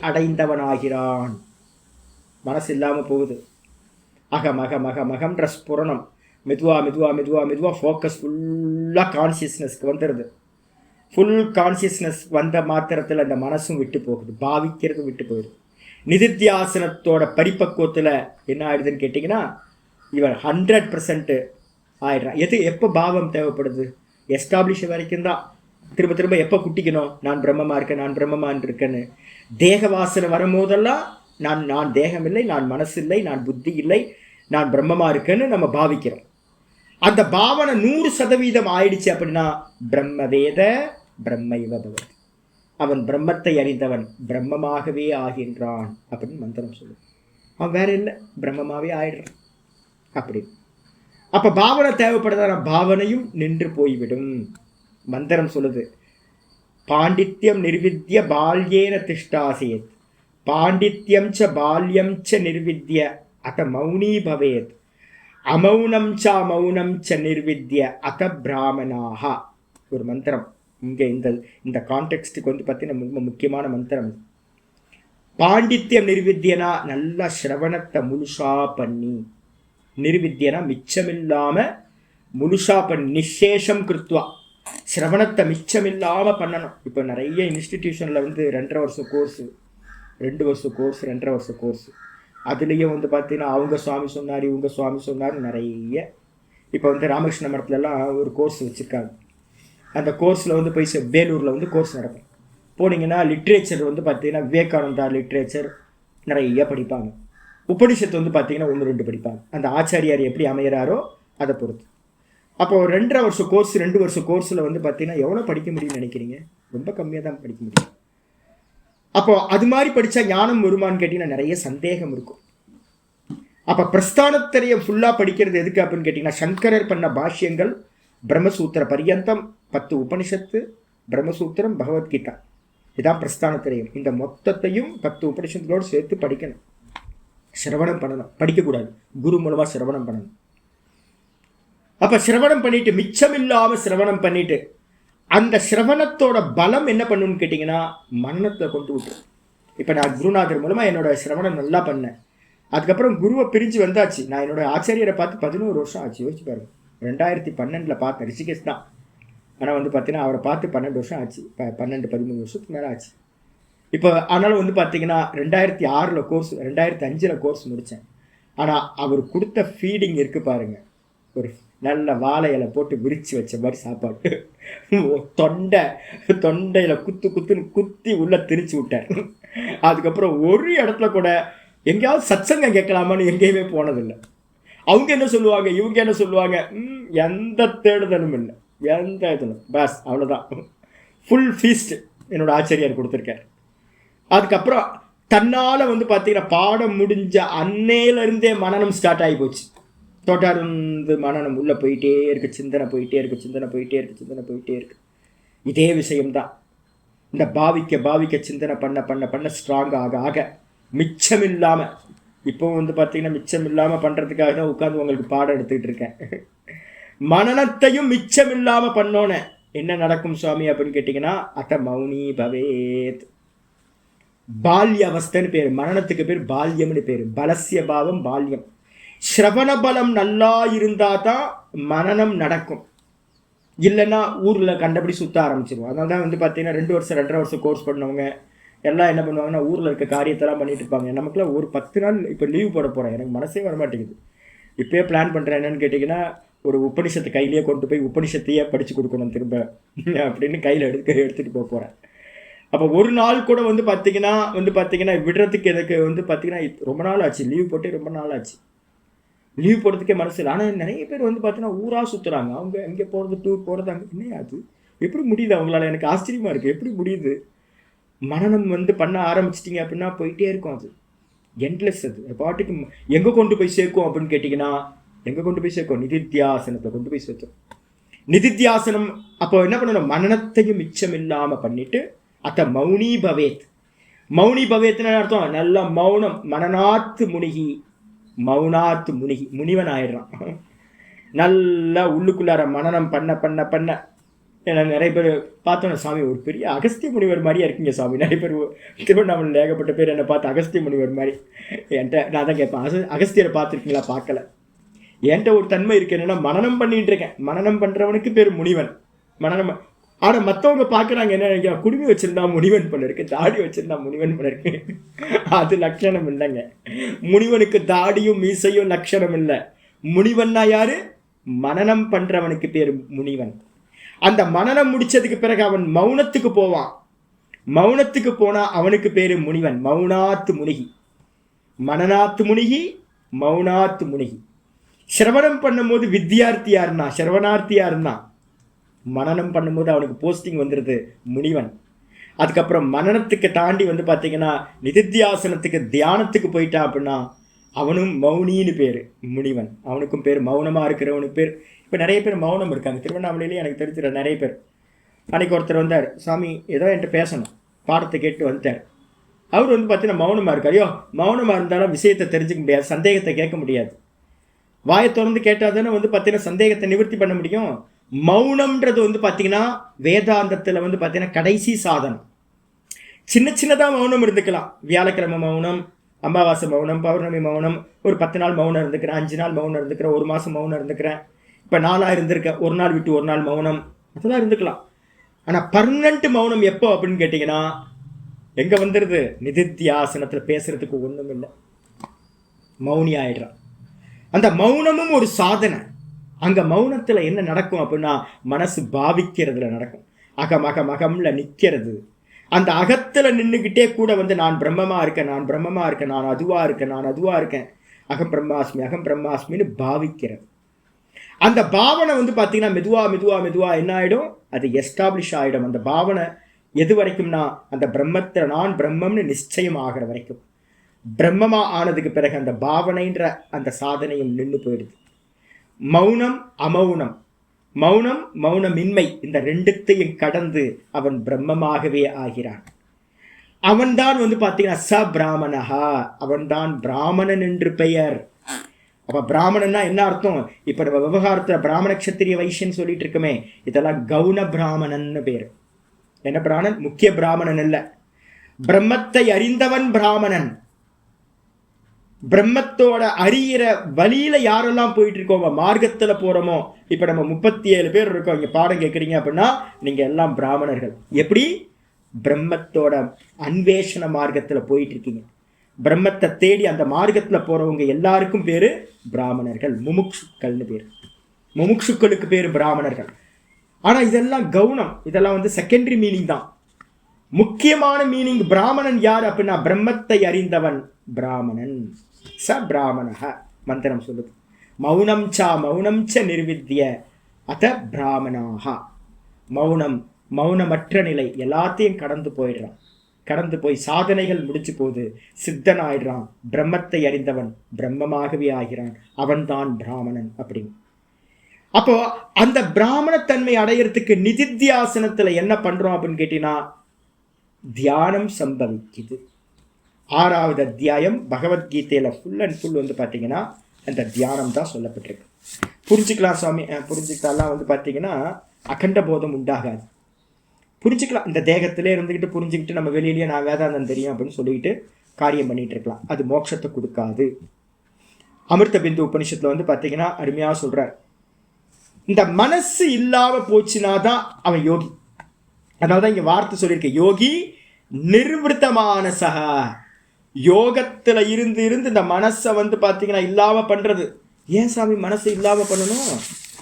அடைந்தவனாகிறான். மனசு இல்லாம போகுது. அகம் அகம் அகம் அகம்ன்ற ஸ்புரணம் மெதுவா மெதுவா மெதுவா மெதுவா ஃபோக்கஸ் ஃபுல்லா கான்சியஸ்னஸ்க்கு வந்துடுது. ஃபுல் கான்சியஸ்னஸ் வந்த மாத்திரத்தில் அந்த மனசும் விட்டு போகுது, பாவிக்கிறதும் விட்டு போயிடுது. நிதித்தியாசனத்தோட பரிபக்குவத்தில் என்ன ஆயிடுதுன்னு கேட்டிங்கன்னா, இவன் 100% ஆயிடுறான். எப்போ பாவம் தேவைப்படுது? எஸ்டாப்ளிஷ் வரைக்கும் தான். திரும்ப திரும்ப எப்போ குட்டிக்கணும்? நான் பிரம்மமா இருக்கேன், நான் பிரம்மமான் இருக்கேன்னு. தேக வாசனை வரும்போதெல்லாம் நான் தேகம் இல்லை, நான் மனசு இல்லை, நான் புத்தி இல்லை, நான் பிரம்மமா இருக்கேன்னு நம்ம பாவிக்கிறோம். அந்த பாவனை 100% ஆயிடுச்சு அப்படின்னா பிரம்மவேத பிரம்மைவ பவதி, அவன் பிரம்மத்தை அறிந்தவன் பிரம்மமாகவே ஆகின்றான் அப்படின்னு மந்திரம் சொல்லு. அவன் வேற இல்லை, பிரம்மமாவே ஆயிடுறான் அப்படி. அப்ப பாவனை தேவைப்படுறதான பாவனையும் நின்று போய்விடும். மந்திரம் சொல்லுது, பாண்டித்யம் நிர்வித்ய பால்யேன திஷ்டாசேத், பாண்டித்யம் ச பால்யம் ச நிர்வித்ய அத மௌனி பவேத், அமௌனம் ச மௌனம் ச நிர்வித்ய அத பிராமணாக. ஒரு மந்திரம் இங்கே இந்த கான்டெக்ஸ்டுக்கு பார்த்தீங்கன்னா ரொம்ப முக்கியமான மந்திரம். பாண்டித்யம் நிர்வித்யனா நல்லா சிரவணத்தை முழுசா பண்ணி, நிர்வித்யனா மிச்சமில்லாம முழுசா பண்ணி, நிசேஷம் கிருத்வா, சிரவணத்தை மிச்சமில்லாம பண்ணணும். இப்போ நிறைய இன்ஸ்டிடியூஷன்ல 2.5 வருஷம் கோர்ஸு, 2 வருஷம் கோர்ஸ், 2.5 வருஷம் கோர்ஸ். அதுலேயும் பார்த்தீங்கன்னா அவங்க சுவாமி சொன்னார், இவங்க சுவாமி சொன்னார் நிறைய. இப்போ ராமகிருஷ்ண மடத்துலலாம் ஒரு கோர்ஸ் வச்சுருக்காங்க. அந்த கோர்ஸில் போய் வேலூரில் கோர்ஸ் நடக்கும். போனீங்கன்னா லிட்ரேச்சர் பார்த்தீங்கன்னா விவேகானந்தா லிட்ரேச்சர் நிறைய படிப்பாங்க. உபனிஷத்து பார்த்தீங்கன்னா 1-2 படிப்பாங்க. அந்த ஆச்சாரியார் எப்படி அமைகிறாரோ அதை பொறுத்து. அப்போ 2.5 வருஷம் கோர்ஸ், 2 வருஷம் கோர்ஸில் பார்த்தீங்கன்னா எவ்வளோ படிக்க முடியும்னு நினைக்கிறீங்க? ரொம்ப கம்மியாக தான் படிக்க முடியும். அப்போ அது மாதிரி படித்தா ஞானம் வருமானு கேட்டிங்கன்னா நிறைய சந்தேகம் இருக்கும். அப்போ பிரஸ்தானத்திரையை ஃபுல்லாக படிக்கிறது எதுக்கு அப்படின்னு கேட்டிங்கன்னா, சங்கரர் பண்ண பாஷ்யங்கள் பிரம்மசூத்திர பரியந்தம் 10 உபனிஷத்து, பிரம்மசூத்திரம், பகவத்கீதா, இதான் பிரஸ்தானத்திரையும். இந்த மொத்தத்தையும் 10 உபனிஷத்துகளோடு சேர்த்து படிக்கணும், சிரவணம் பண்ணணும். படிக்கக்கூடாது, குரு மூலமாக சிரவணம் பண்ணணும். அப்போ சிரவணம் பண்ணிட்டு மிச்சமில்லாமல் சிரவணம் பண்ணிட்டு அந்த சிரவணத்தோட பலம் என்ன பண்ணுன்னு கேட்டிங்கன்னா மனநத்தை கொண்டு விட்டு. இப்போ நான் குருநாதர் மூலமாக என்னோட சிரவணம் நல்லா பண்ணேன். அதுக்கப்புறம் குருவை பிரிஞ்சு வந்தாச்சு. நான் என்னோட ஆச்சாரியரை பார்த்து 11 வருஷம் ஆச்சு. யோசிச்சு பாருங்க, 2012 பார்த்தேன், ரிஷிகேஷ் தான். ஆனால் பார்த்தீங்கன்னா அவரை பார்த்து 12 வருஷம் ஆச்சு, 12-13 வருஷத்துக்கு மேலே ஆச்சு. இப்போ ஆனாலும் பார்த்தீங்கன்னா 2006 கோர்ஸ், 2005 கோர்ஸ் முடித்தேன். ஆனால் அவர் கொடுத்த ஃபீடிங் இருக்குது பாருங்க, ஒரு நல்ல வாழை இலை போட்டு விரிச்சு வச்ச மாதிரி சாப்பாடு, தொண்டையில் குத்துன்னு குத்தி உள்ள திரிச்சு விட்டார். அதுக்கப்புறம் ஒரு இடத்துல கூட எங்கேயாவது சத்சங்கம் கேட்கலாமான்னு எங்கேயுமே போனதில்லை. அவங்க என்ன சொல்லுவாங்க, இவங்க என்ன சொல்லுவாங்க, எந்த தேடுதலும் இல்லை, எந்த இதுலும் பஸ் அவ்வளோதான். ஃபுல் ஃபீஸ்ட் என்னோட ஆச்சாரியார் கொடுத்துருக்கார். அதுக்கப்புறம் தன்னால் பார்த்தீங்கன்னா பாடம் முடிஞ்ச அன்னையிலேருந்தே மனநம் ஸ்டார்ட் ஆகி போச்சு. தொடர்ந்து மனநம் உள்ளே போயிட்டே இருக்கு, சிந்தனை போயிட்டே இருக்கு. இதே விஷயம்தான். இந்த பாவிக்க சிந்தனை பண்ண ஸ்ட்ராங் ஆக மிச்சம் இல்லாமல் இப்போ வந்து பார்த்தீங்கன்னா மிச்சம் இல்லாமல் பண்ணுறதுக்காக தான் உட்காந்து உங்களுக்கு பாடம் எடுத்துக்கிட்டு இருக்கேன். மனநத்தையும் மிச்சம் இல்லாமல் பண்ணோன்னே என்ன நடக்கும் சுவாமி அப்படின்னு கேட்டிங்கன்னா, அத மௌனி பவேத். பால்ய அவஸ்தைன்னு பேர், மரணத்துக்கு பேர் பால்யம்னு பேர். பலசிய பாவம் பால்யம். ஸ்ரவண பலம் நல்லா இருந்தால் தான் மனநம் நடக்கும், இல்லைன்னா ஊரில் கண்டபடி சுற்ற ஆரம்பிச்சிடும். அதனால தான் வந்து பார்த்தீங்கன்னா 2 வருஷம் 2.5 வருஷம் கோர்ஸ் பண்ணவங்க எல்லாம் என்ன பண்ணுவாங்கன்னா ஊரில் இருக்க காரியத்தெல்லாம் பண்ணிட்டு இருப்பாங்க. நமக்குலாம் ஒரு 10 நாள் இப்போ லீவ் போட போகிறேன், எனக்கு மனசே வரமாட்டேங்குது. இப்போயே பிளான் பண்ணுறேன் என்னன்னு கேட்டிங்கன்னா, ஒரு உபனிஷத்தை கையிலேயே கொண்டு போய் உபனிஷத்தையே படித்து கொடுக்கணும் திரும்ப அப்படின்னு கையில் எடுத்துகிட்டு போகிறேன். அப்போ ஒரு நாள் கூட வந்து பார்த்தீங்கன்னா விடுறதுக்கு எனக்கு வந்து பார்த்தீங்கன்னா ரொம்ப நாள் ஆச்சு, லீவ் போட்டு ரொம்ப நாள் ஆச்சு. லீவ் போடுறதுக்கே மனசு இல்லை. ஆனால் நிறைய பேர் வந்து பார்த்தீங்கன்னா ஊராக சுற்றுறாங்க, அவங்க இங்கே போகிறது டூர் போகிறது அங்கே. என்ன அது எப்படி முடியுது அவங்களால? எனக்கு ஆச்சரியமாக இருக்குது, எப்படி முடியுது? மனநம் வந்து பண்ண ஆரம்பிச்சிட்டிங்க அப்படின்னா போயிட்டே இருக்கும், அது எண்ட்லெஸ். அது பாட்டுக்கு எங்கே கொண்டு போய் சேர்க்கும் அப்படின்னு கேட்டிங்கன்னா, எங்கே கொண்டு போய் சேர்க்கும்? நிதித்தியாசனத்தை கொண்டு போய் சேர்த்தோம். நிதித்தியாசனம் அப்போ என்ன பண்ணணும்? மனநத்தையும் மிச்சம் இல்லாமல் பண்ணிட்டு அத்த மௌனி பவேத். மௌனி பவேத்னு அர்த்தம் நல்ல மௌனம், மனநாத்து முனிகி, மௌனாத்து முனிகி, முனிவன் ஆயிடுறான். நல்லா உள்ளுக்குள்ளார மனநம் பண்ண பண்ண பண்ண. ஏன்னா நிறைய பேர் பார்த்தோன்னா, சாமி ஒரு பெரிய அகஸ்திய முனிவர் மாதிரியா இருக்கீங்க சாமி. நிறைய பேர் திருவண்ணாமலையில் ஏகப்பட்ட பேர் என்னை பார்த்து அகஸ்திய முனிவர் மாதிரி என்கிட்ட. நான் தான் கேட்பேன், அகஸ்தியரை பார்த்துருக்கீங்களா? பார்க்கல. என்கிட்ட ஒரு தன்மை இருக்கு, என்னன்னா மனநம் பண்ணிட்டு இருக்கேன். மனநம் பண்ணுறவனுக்கு பேர் முனிவன். மனநம். ஆனால் மற்றவங்க பார்க்குறாங்க என்ன, குடுமி வச்சுருந்தா முனிவன் பண்ண இருக்கு, தாடி வச்சுருந்தா முனிவன் பண்ண இருக்கு. அது லட்சணம் இல்லைங்க. முனிவனுக்கு தாடியும் மீசையும் லட்சணம் இல்லை. முனிவன்னா யாரு? மனநம் பண்ணுறவனுக்கு பேர் முனிவன். அந்த மனநம் முடிச்சதுக்கு பிறகு அவன் மௌனத்துக்கு போவான். மௌனத்துக்கு போனா அவனுக்கு பேரு முனிவன். மௌனாத்து முனிகி, மனநாத்து முனிகி, மௌனாத்து முனிகி. சிரவணம் பண்ணும்போது வித்தியார்த்தியா இருந்தான், சிரவணார்த்தியா இருந்தான். மனநம் பண்ணும்போது அவனுக்கு போஸ்டிங் வந்துடுது, முனிவன். அதுக்கப்புறம் மனநத்துக்கு தாண்டி வந்து பார்த்தீங்கன்னா நிதித்தியாசனத்துக்கு தியானத்துக்கு போயிட்டான் அப்படின்னா அவனும் மௌனின்னு பேர், முனிவன். அவனுக்கும் பேர் மௌனமாக இருக்கிறவனுக்கு பேர். இப்போ நிறைய பேர் மௌனம் இருக்காங்க திருவண்ணாமலையிலேயே, எனக்கு தெரிஞ்சிட நிறைய பேர். அன்றைக்கி ஒருத்தர் வந்தார், சாமி ஏதோ என்கிட்ட பேசணும், பாடத்தை கேட்டு வந்துட்டார். அவர் வந்து பார்த்தீங்கன்னா மௌனமாக இருக்கார். ஐயோ, மௌனமாக இருந்தாலும் விஷயத்தை தெரிஞ்சுக்க முடியாது, சந்தேகத்தை கேட்க முடியாது. வாயை திறந்து கேட்டால் தானே வந்து பார்த்தீங்கன்னா சந்தேகத்தை நிவர்த்தி பண்ண முடியும். மௌனம்ன்றது வந்து பார்த்தீங்கன்னா வேதாந்தத்தில் வந்து பார்த்தீங்கன்னா கடைசி சாதனம். சின்ன சின்னதாக மௌனம் இருந்துக்கலாம். வியாழக்கிழமை மௌனம், அமாவாசை மௌனம், பௌர்ணமி மௌனம், ஒரு 10 நாள் மௌனம் இருந்துக்கிறேன், 5 நாள் மௌனம் இருந்துக்கிறேன், 1 மாதம் மௌனம் இருந்துக்கிறேன், இப்போ 4 இருந்திருக்கேன், 1 நாள் விட்டு 1 நாள் மௌனம், அதெல்லாம் இருந்துக்கலாம். ஆனால் பர்மனண்ட் மௌனம் எப்போ அப்படின்னு கேட்டிங்கன்னா எங்கே வந்துடுது? நிதித்தியாசனத்தில் பேசுறதுக்கு ஒன்றும் இல்லை, மௌனி ஆயிடுறான். அந்த மௌனமும் ஒரு சாதனை. அங்கே மௌனத்தில் என்ன நடக்கும் அப்படின்னா மனசு பாவிக்கிறதுல நடக்கும். அகம் அகம் அகம்ல நிற்கிறது. அந்த அகத்தில் நின்றுக்கிட்டே கூட வந்து நான் பிரம்மமாக இருக்கேன், நான் பிரம்மமாக இருக்கேன், நான் அதுவாக இருக்கேன், நான் அதுவாக இருக்கேன், அகம் பிரம்மாஸ்மின்னு பாவிக்கிறது. அந்த பாவனை வந்து பார்த்தீங்கன்னா மெதுவாக என்ன ஆகிடும்? அது எஸ்டாப்ளிஷ் ஆகிடும். அந்த பாவனை எது வரைக்கும்னா அந்த பிரம்மத்தில் நான் பிரம்மம்னு நிச்சயம் ஆகிற வரைக்கும். பிரம்மமாக ஆனதுக்கு பிறகு அந்த பாவனைன்ற அந்த சாதனையும் நின்று போயிடுது. மௌனம் அமௌனம், மௌனம் மௌனமின்மை, இந்த ரெண்டுத்தையும் கடந்து அவன் பிரம்மமாகவே ஆகிறான். அவன்தான் வந்து பார்த்தீங்கன்னா ச பிராமணஹா, அவன்தான் பிராமணன் என்று பெயர். அப்போ பிராமணன்னா என்ன அர்த்தம்? இப்போ நம்ம விவகாரத்தில் பிராமண க்ஷத்திரிய வைஷ்யன்னு சொல்லிட்டு இருக்கோமே, இதெல்லாம் கவுன பிராமணன்னு பேர். என்ன பிராமணன்? முக்கிய பிராமணன் இல்லை, பிரம்மத்தை அறிந்தவன் பிராமணன். பிரம்மத்தோட அறியிற வழியில யாரெல்லாம் போயிட்டு இருக்கோமோ, மார்க்கத்தில் போறோமோ, இப்போ நம்ம 37 பேர் இருக்கோம் இங்கே பாடம் கேட்குறீங்க அப்படின்னா நீங்கள் எல்லாம் பிராமணர்கள். எப்படி? பிரம்மத்தோட அன்வேஷண மார்க்கத்தில் போயிட்டு இருக்கீங்க. பிரம்மத்தை தேடி அந்த மார்க்கத்தில் போறவங்க எல்லாருக்கும் பேரு பிராமணர்கள், முமுக்ஷுக்கள்னு பேர். முமுக்ஷுக்களுக்கு பேர் பிராமணர்கள். ஆனால் இதெல்லாம் கவுனம், இதெல்லாம் வந்து செகண்டரி மீனிங் தான். முக்கியமான மீனிங் பிராமணன் யார் அப்படின்னா பிரம்மத்தை அறிந்தவன் பிராமணன். ச பிராமணஹ மந்திரம் சொல்லுது. மௌனம் ச நிர்வித்ய அத பிராமணாஹா. மௌனம், மௌனமற்ற நிலை, எல்லாத்தையும் கடந்து போயிடுறான். கடந்து போய் சாதனைகள் முடிச்சு போகுது, சித்தன் ஆயிடுறான். பிரம்மத்தை அறிந்தவன் பிரம்மமாகவே ஆகிறான். அவன்தான் பிராமணன் அப்படின்னு. அப்போ அந்த பிராமணத்தன்மை அடையிறதுக்கு நிதித்தியாசனத்துல என்ன பண்றோம் அப்படின்னு கேட்டீங்கன்னா தியானம் சம்பவிக்குது. 6வது அத்தியாயம் பகவத்கீதையில ஃபுல் அண்ட் ஃபுல் வந்து பார்த்தீங்கன்னா அந்த தியானம் தான் சொல்லப்பட்டிருக்கு. புரிஞ்சுக்கலாம் சுவாமி, புரிஞ்சுக்கிட்டாலாம் வந்து பார்த்தீங்கன்னா அகண்ட போதம் உண்டாகாது. புரிஞ்சுக்கலாம், இந்த தேகத்திலே இருந்துக்கிட்டு புரிஞ்சுக்கிட்டு நம்ம வெளியிலேயே நான் வேதாந்தம் தெரியும் அப்படின்னு சொல்லிக்கிட்டு காரியம் பண்ணிட்டு இருக்கலாம். அது மோட்சத்தை கொடுக்காது. அமிர்த பிந்து உபனிஷத்துல வந்து பார்த்தீங்கன்னா அருமையாக சொல்றார், இந்த மனசு இல்லாம போச்சுனாதான் அவன் யோகி. அதனாலதான் இங்க வார்த்தை சொல்லியிருக்க, யோகி நிர்வൃத்தமான சகா. யோகத்துல இருந்து இந்த மனசை வந்து பார்த்தீங்கன்னா இல்லாம பண்றது. ஏன் சாமி மனசை இல்லாம பண்ணணும்?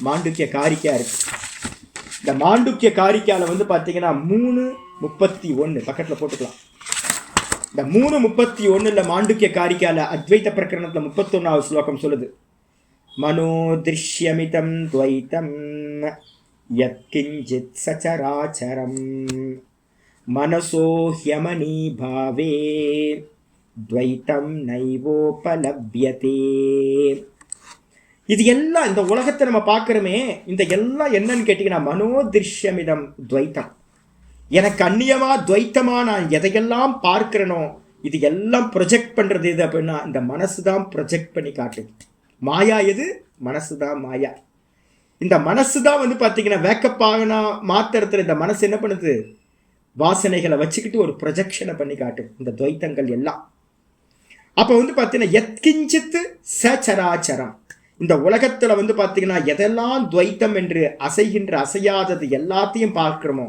மாண்டுக்கிய காரிக்கா இருக்கு. இந்த மாண்டுக்கிய காரிக்கால வந்து பார்த்தீங்கன்னா 3:31 பக்கத்துல போட்டுக்கலாம். இந்த 3:31 மாண்டுக்கிய காரிக்கால அத்வைத பிரகரணத்துல 31வது ஸ்லோகம் சொல்லுது, மனோ திருஷ்யமிதம் துவைதம் யத்கிஞ்சித் சசராச்சரம் மனசோ ஹ்யமனி பாவே துவைதம் நைவோபலப்யதே. இது எல்லாம் இந்த உலகத்தை நம்ம பார்க்குறோமே, இந்த எல்லாம் என்னன்னு கேட்டிங்கன்னா மனோ திருஷ்யமிதம் துவைத்தம். எனக்கு அந்நியமா துவைத்தமா நான் எதையெல்லாம் பார்க்கிறனோ இது எல்லாம் ப்ரொஜெக்ட் பண்ணுறது எது அப்படின்னா இந்த மனசு தான் ப்ரொஜெக்ட் பண்ணி காட்டுது. மாயா எது? மனசு தான் மாயா. இந்த மனசு தான் வந்து பார்த்தீங்கன்னா வேக்கப் ஆகினா மாத்திரத்தில் இந்த மனசு என்ன பண்ணுது? வாசனைகளை வச்சுக்கிட்டு ஒரு ப்ரொஜெக்ஷனை பண்ணி காட்டுது இந்த துவைத்தங்கள் எல்லாம். அப்போ வந்து பார்த்தீங்கன்னா எத்கிஞ்சித்து சச்சராச்சரம், இந்த உலகத்தில் வந்து பார்த்தீங்கன்னா எதெல்லாம் துவைத்தம் என்று அசைகின்ற அசையாதது எல்லாத்தையும் பார்க்கிறோமோ,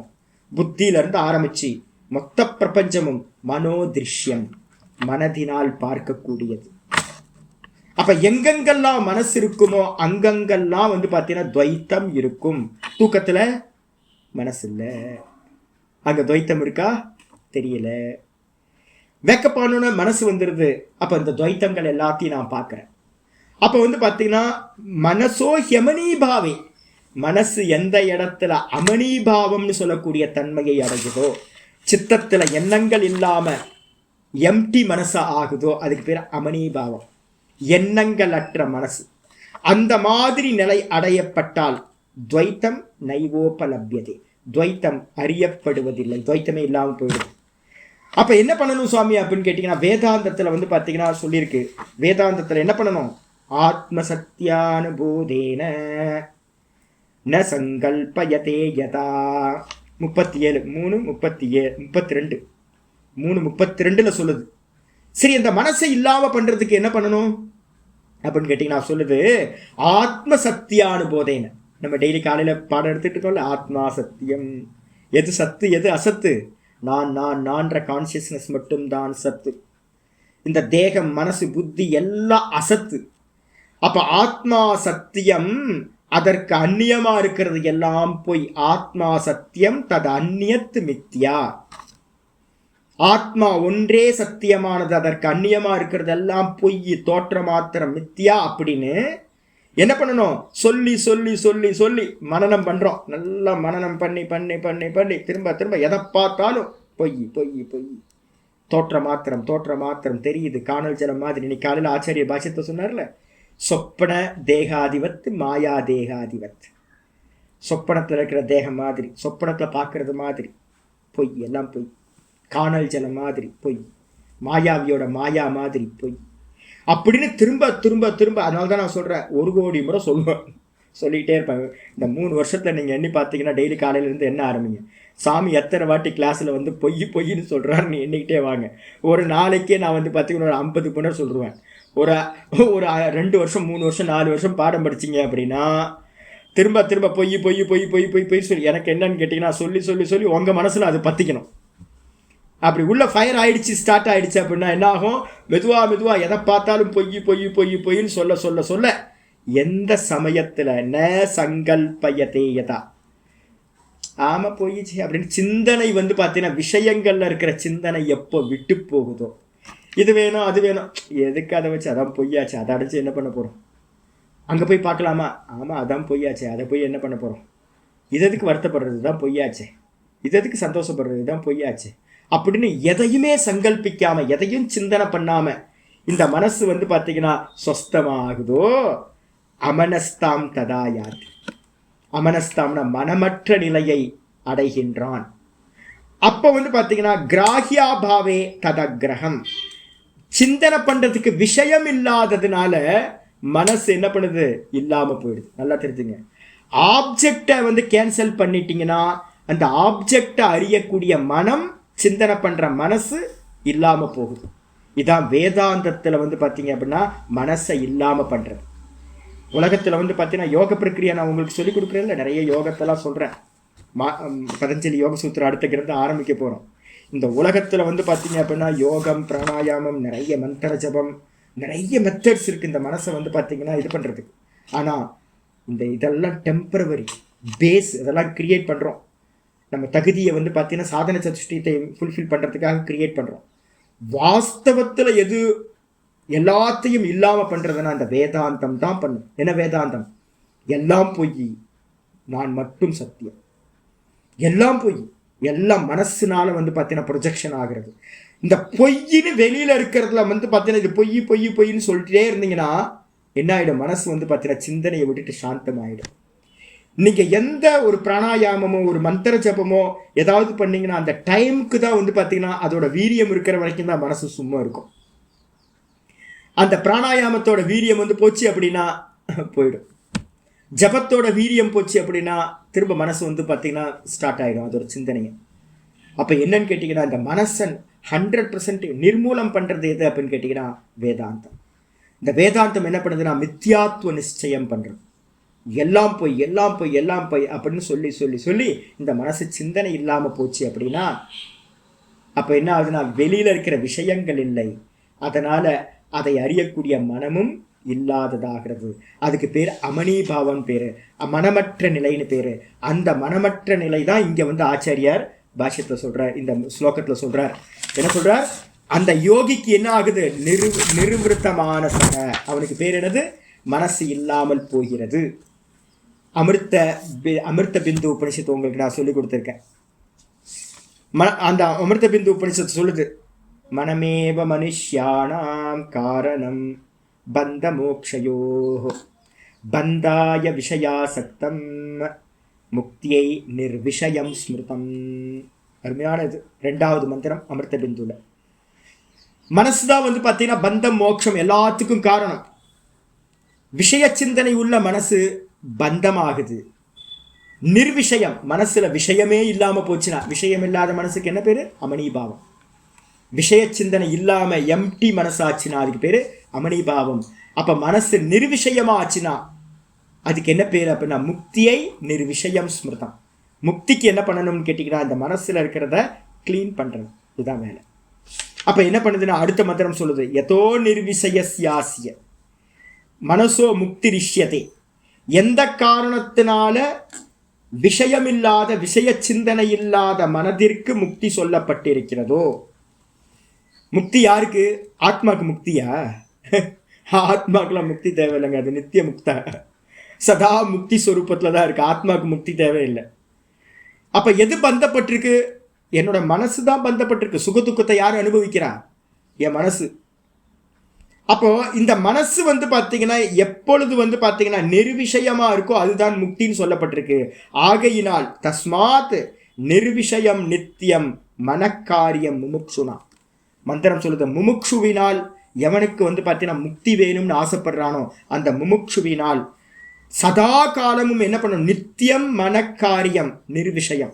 புத்தியிலிருந்து ஆரம்பிச்சு மொத்த பிரபஞ்சமும் மனோதிருஷ்யம், மனதினால் பார்க்கக்கூடியது. அப்ப எங்கெங்கெல்லாம் மனசு இருக்குமோ அங்கங்கெல்லாம் வந்து பார்த்தீங்கன்னா துவைத்தம் இருக்கும். தூக்கத்துல மனசு இல்லை, அங்க துவைத்தம் இருக்கா தெரியல. வேக்கப்பானோன்னு மனசு வந்துடுது, அப்ப இந்த துவைத்தங்கள் எல்லாத்தையும் நான் பார்க்கிறேன். அப்ப வந்து பார்த்தீங்கன்னா மனசோ ஹெமனீபாவே, மனசு எந்த இடத்துல அமனீபாவம்னு சொல்லக்கூடிய தன்மையை அடையுதோ, சித்தத்துல எண்ணங்கள் இல்லாம எம்டி மனசா ஆகுதோ அதுக்கு பேர் அமனீபாவம், எண்ணங்கள் அற்ற மனசு. அந்த மாதிரி நிலை அடையப்பட்டால் துவைத்தம் நைவோபலப்யதே, துவைத்தம் அறியப்படுவதில்லை, துவைத்தமே இல்லாமல் போயிடுது. அப்ப என்ன பண்ணணும் சுவாமி அப்படின்னு கேட்டீங்கன்னா வேதாந்தத்துல வந்து பாத்தீங்கன்னா சொல்லியிருக்கு. வேதாந்தத்துல என்ன பண்ணணும்? ஆத்ம சத்தியானுபூதேன ந சங்கல்பயதே யதா. 37 3:32 3:32 சொல்லுது. சரி, அந்த மனசை இல்லாம பண்றதுக்கு என்ன பண்ணணும் அப்படின்னு கேட்டீங்கன்னா சொல்லுது ஆத்ம சத்தியானுபோதேன. நம்ம டெய்லி காலையில பாடம் எடுத்துட்டு இருக்கோம்ல, ஆத்மா சத்தியம். எது சத்து எது அசத்து? நான்ற கான்சியஸ்னஸ் மட்டும்தான் சத்து. இந்த தேகம் மனசு புத்தி எல்லாம் அசத்து. அப்ப ஆத்மா சத்தியம், அதற்கு அந்நியமா இருக்கிறது எல்லாம் பொய். ஆத்மா சத்தியம் தது அந்நியத்து மித்யா. ஆத்மா ஒன்றே சத்தியமானது, அதற்கு அந்நியமா இருக்கிறது எல்லாம் பொய், தோற்ற மாத்திரம், மித்யா அப்படின்னு என்ன பண்ணணும்? சொல்லி சொல்லி சொல்லி சொல்லி மனனம் பண்றோம். நல்லா மனனம் பண்ணி பண்ணி பண்ணி பண்ணி திரும்ப திரும்ப எதை பார்த்தாலும் பொய் பொய் பொய், தோற்ற மாத்திரம் தோற்ற மாத்திரம் தெரியுது. காணல் ஜலம் மாதிரி. இன்னைக்கு காலையில் ஆச்சாரிய பாஷ்யத்தை சொன்னார்ல, சொப்பன தேகாதிபத் மாயா தேகாதிபத். சொப்பனத்தில் இருக்கிற தேகம் மாதிரி, சொப்பனத்தில் பார்க்கறது மாதிரி பொய், எல்லாம் பொய். காணல் ஜலம் மாதிரி பொய், மாயாவியோட மாயா மாதிரி பொய் அப்படின்னு திரும்ப திரும்ப திரும்ப. அதனால தான் நான் சொல்கிறேன், 1 கோடி முறை சொல்லுவேன், சொல்லிக்கிட்டே இருப்பேன். இந்த 3 வருஷத்தில் நீங்கள் எண்ணி பார்த்தீங்கன்னா டெய்லி காலையிலேருந்து என்ன ஆரம்பிங்க, சாமி எத்தனை வாட்டி கிளாஸில் வந்து பொய் பொய்ன்னு சொல்கிறாருன்னு எண்ணிக்கிட்டே வாங்க. ஒரு நாளைக்கே நான் வந்து பார்த்தீங்கன்னா ஒரு 50 முறை சொல்லுவேன். ஒரு 2 வருஷம் 3 வருஷம் 4 வருஷம் பாடம் படிச்சிங்க அப்படின்னா திரும்ப திரும்ப பொய் பொய் பொய் பொய் பொய் பொய் சொல்லி எனக்கு என்னன்னு கேட்டிங்கன்னா சொல்லி சொல்லி சொல்லி உங்கள் மனசில் அது பற்றிக்கணும். அப்படி உள்ள ஃபயர் ஆயிடுச்சு, ஸ்டார்ட் ஆயிடுச்சு அப்படின்னா என்ன ஆகும்? மெதுவாக மெதுவாக எதை பார்த்தாலும் பொய் பொய் பொய் பொய்ன்னு சொல்ல சொல்ல சொல்ல எந்த சமயத்தில் ந சங்கல்பயதே யதா, ஆமாம் போயிடுச்சு அப்படின்னு சிந்தனை வந்து பார்த்தீங்கன்னா விஷயங்களில் இருக்கிற சிந்தனை எப்போ விட்டு போகுதோ, இது வேணும் அது வேணும், எதுக்கு அதை வச்சு, அதான் பொய்யாச்சு, அதை அடைச்சு என்ன பண்ண போகிறோம்? அங்கே போய் பார்க்கலாமா? ஆமாம் அதான் பொய்யாச்சு, அதை போய் என்ன பண்ண போகிறோம்? இது எதுக்கு வருத்தப்படுறது தான் பொய்யாச்சு, இது எதுக்கு சந்தோஷப்படுறது தான் பொய்யாச்சு அப்படின்னு எதையுமே சங்கல்பிக்காம எதையும் சிந்தனை பண்ணாம இந்த மனசு வந்து பார்த்தீங்கன்னா சொஸ்தமாகுதோ, அமனஸ்தாம் ததாயாத். அமனஸ்தாம்னா மனமற்ற நிலையை அடைகின்றான். அப்போ வந்து பார்த்தீங்கன்னா கிராஹியாபாவே ததகிரகம். சிந்தனை பண்றதுக்கு விஷயம் இல்லாததுனால மனசு என்ன பண்ணுது, இல்லாம போயிடுது. நல்லா தெரிஞ்சுங்க. ஆப்ஜெக்டை வந்து கேன்சல் பண்ணிட்டீங்கன்னா அந்த ஆப்ஜெக்டை அறியக்கூடிய மனம், சிந்தனை பண்ற மனசு இல்லாம போகுது. இதான் வேதாந்தத்துல வந்து பாத்தீங்க அப்படின்னா மனசை இல்லாம பண்றது. உலகத்துல வந்து பாத்தீங்கன்னா யோக பிரக்கிரியா நான் உங்களுக்கு சொல்லி கொடுக்குறேன்ல, நிறைய யோகத்தெல்லாம் சொல்றேன். பதஞ்சலி யோக சூத்திரம் அடுத்த கிரந்தம் ஆரம்பிக்க போறோம். இந்த உலகத்துல வந்து பாத்தீங்க அப்படின்னா யோகம், பிராணாயாமம், நிறைய மந்திர ஜபம், நிறைய மெத்தட்ஸ் இருக்கு இந்த மனசை வந்து பாத்தீங்கன்னா இது பண்றதுக்கு. ஆனா இதெல்லாம் டெம்பரவரி பேஸ், இதெல்லாம் கிரியேட் பண்றோம். நம்ம தகுதியை வந்து பாத்தீங்கன்னா சாதன சதுஷ்டயத்தை ஃபுல்ஃபில் பண்றதுக்காக கிரியேட் பண்றோம். வாஸ்தவத்துல எது எல்லாத்தையும் இல்லாம பண்றதுன்னா அந்த வேதாந்தம் தான் பண்ணும். என்ன வேதாந்தம்? எல்லாம் பொய், நான் மட்டும் சத்தியம். எல்லாம் பொய், எல்லாம் மனசுனால வந்து பார்த்தீங்கன்னா ப்ரொஜெக்ஷன் ஆகிறது. இந்த பொய்ன்னு வெளியில இருக்கிறதுல வந்து பார்த்தீங்கன்னா இது பொய் பொய் பொய்ன்னு சொல்லிட்டே இருந்தீங்கன்னா என்ன ஆகிடும்? மனசு வந்து பார்த்தீங்கன்னா சிந்தனையை விட்டுட்டு சாந்தமாயிடும். நீங்க எந்த ஒரு பிராணாயாமமோ ஒரு மந்திர ஜபமோ ஏதாவது பண்ணீங்கன்னா அந்த டைமுக்கு தான் வந்து பார்த்தீங்கன்னா அதோட வீரியம் இருக்கிற வரைக்கும் தான் மனசு சும்மா இருக்கும். அந்த பிராணாயாமத்தோட வீரியம் வந்து போச்சு அப்படின்னா போயிடும். ஜபத்தோட வீரியம் போச்சு அப்படின்னா திரும்ப மனசு வந்து பார்த்தீங்கன்னா ஸ்டார்ட் ஆகிடும் அதோட சிந்தனையை. அப்போ என்னன்னு கேட்டிங்கன்னா இந்த மனசை 100% நிர்மூலம் பண்ணுறது எது அப்படின்னு கேட்டிங்கன்னா வேதாந்தம். இந்த வேதாந்தம் என்ன பண்ணுதுன்னா மித்யாத்துவ நிச்சயம் பண்ணுறது. எல்லாம் போய் எல்லாம் போய் எல்லாம் போய் அப்படின்னு சொல்லி சொல்லி சொல்லி இந்த மனசு சிந்தனை இல்லாமல் போச்சு அப்படின்னா அப்போ என்ன ஆகுதுன்னா வெளியில் இருக்கிற விஷயங்கள் இல்லை, அதனால் அதை அறியக்கூடிய மனமும் இல்லாததாகிறது. அதுக்கு பேர் அமணிபாவம் பேரு, மனமற்ற நிலைன்னு பேரு. அந்த மனமற்ற நிலை தான் இங்க வந்து ஆச்சாரியார் பாஷ்யத்துல சொல்றார், இந்த ஸ்லோகத்துல சொல்றார். என்ன சொல்றார்? அந்த யோகிக்கு என்ன ஆகுது? நிருவிருத்தமான சக, அவனுக்கு பேர் என்னது? மனசு இல்லாமல் போகிறது. அமிர்த பிந்து உபனிஷத்து உங்களுக்கு நான் சொல்லி கொடுத்துருக்கேன். அந்த அமிர்த பிந்து உபனிஷத்து சொல்லுது, மனமேவ மனுஷ்யானாம் காரணம் பந்த மோக்ஷயோ பந்தாய விஷயாசக்தம் முக்தியை நிர்விஷயம் ஸ்மிருதம். அருமையானது 2வது மந்திரம் அமிர்த பிந்துல. மனசுதான் வந்து பார்த்தீங்கன்னா பந்தம் மோட்சம் எல்லாத்துக்கும் காரணம். விஷய சிந்தனை உள்ள மனசு பந்தமாகுது. நிர்விஷயம், மனசுல விஷயமே இல்லாம போச்சுன்னா, விஷயம் இல்லாத மனசுக்கு என்ன பேரு? அமணிபாவம். விஷய சிந்தனை இல்லாம எம்டி மனசாச்சுன்னா அதுக்கு பேரு அமணிபாவம். அப்ப மனசு நிர்விஷயமா ஆச்சுன்னா அதுக்கு என்ன பேரு அப்படின்னா முக்தியை நிர்விஷயம் ஸ்மிருதம். முக்திக்கு என்ன பண்ணணும்னு கேட்டீங்கன்னா அந்த மனசுல இருக்கிறத கிளீன் பண்றது, இதுதான் வேலை. அப்ப என்ன பண்ணுதுன்னா அடுத்த மந்திரம் சொல்லுது, யதோ நிர்விஷயஸ்யாஸ்ய மனசோ முக்தி ரிஷ்யதே. எந்த காரணத்தினால விஷயமில்லாத விஷய சிந்தனை இல்லாத மனதிற்கு முக்தி சொல்லப்பட்டிருக்கிறதோ. முக்தி யாருக்கு? ஆத்மாக்கு முக்தியா? ஆத்மாக்கெல்லாம் முக்தி தேவையில்லைங்க, அது நித்திய முக்தா, சதா முக்தி ஸ்வரூபத்துல தான் இருக்கு. ஆத்மாவுக்கு முக்தி தேவையில்லை. அப்ப எது பந்தப்பட்டிருக்கு? என்னோட மனசு தான் பந்தப்பட்டிருக்கு. சுக துக்கத்தை யாரு அனுபவிக்கிறா? என் மனசு. அப்போ இந்த மனசு வந்து பாத்தீங்கன்னா எப்பொழுது வந்து பாத்தீங்கன்னா நிர்விஷயமா இருக்கோ அதுதான் முக்தின்னு சொல்லப்பட்டிருக்கு. ஆகையினால் தஸ்மாத் நிர்விஷயம் நித்தியம் மனக்காரியம் முமுக்ஷுனா. மந்திரம் சொல்லுது, முமுக்ஷுவினால் எவனுக்கு வந்து பார்த்தீங்கன்னா முக்தி வேணும்னு ஆசைப்படுறானோ அந்த முமுக்ஷுவினால் சதா காலமும் என்ன பண்ணணும்? நித்தியம் மனக்காரியம் நிர்விஷயம்.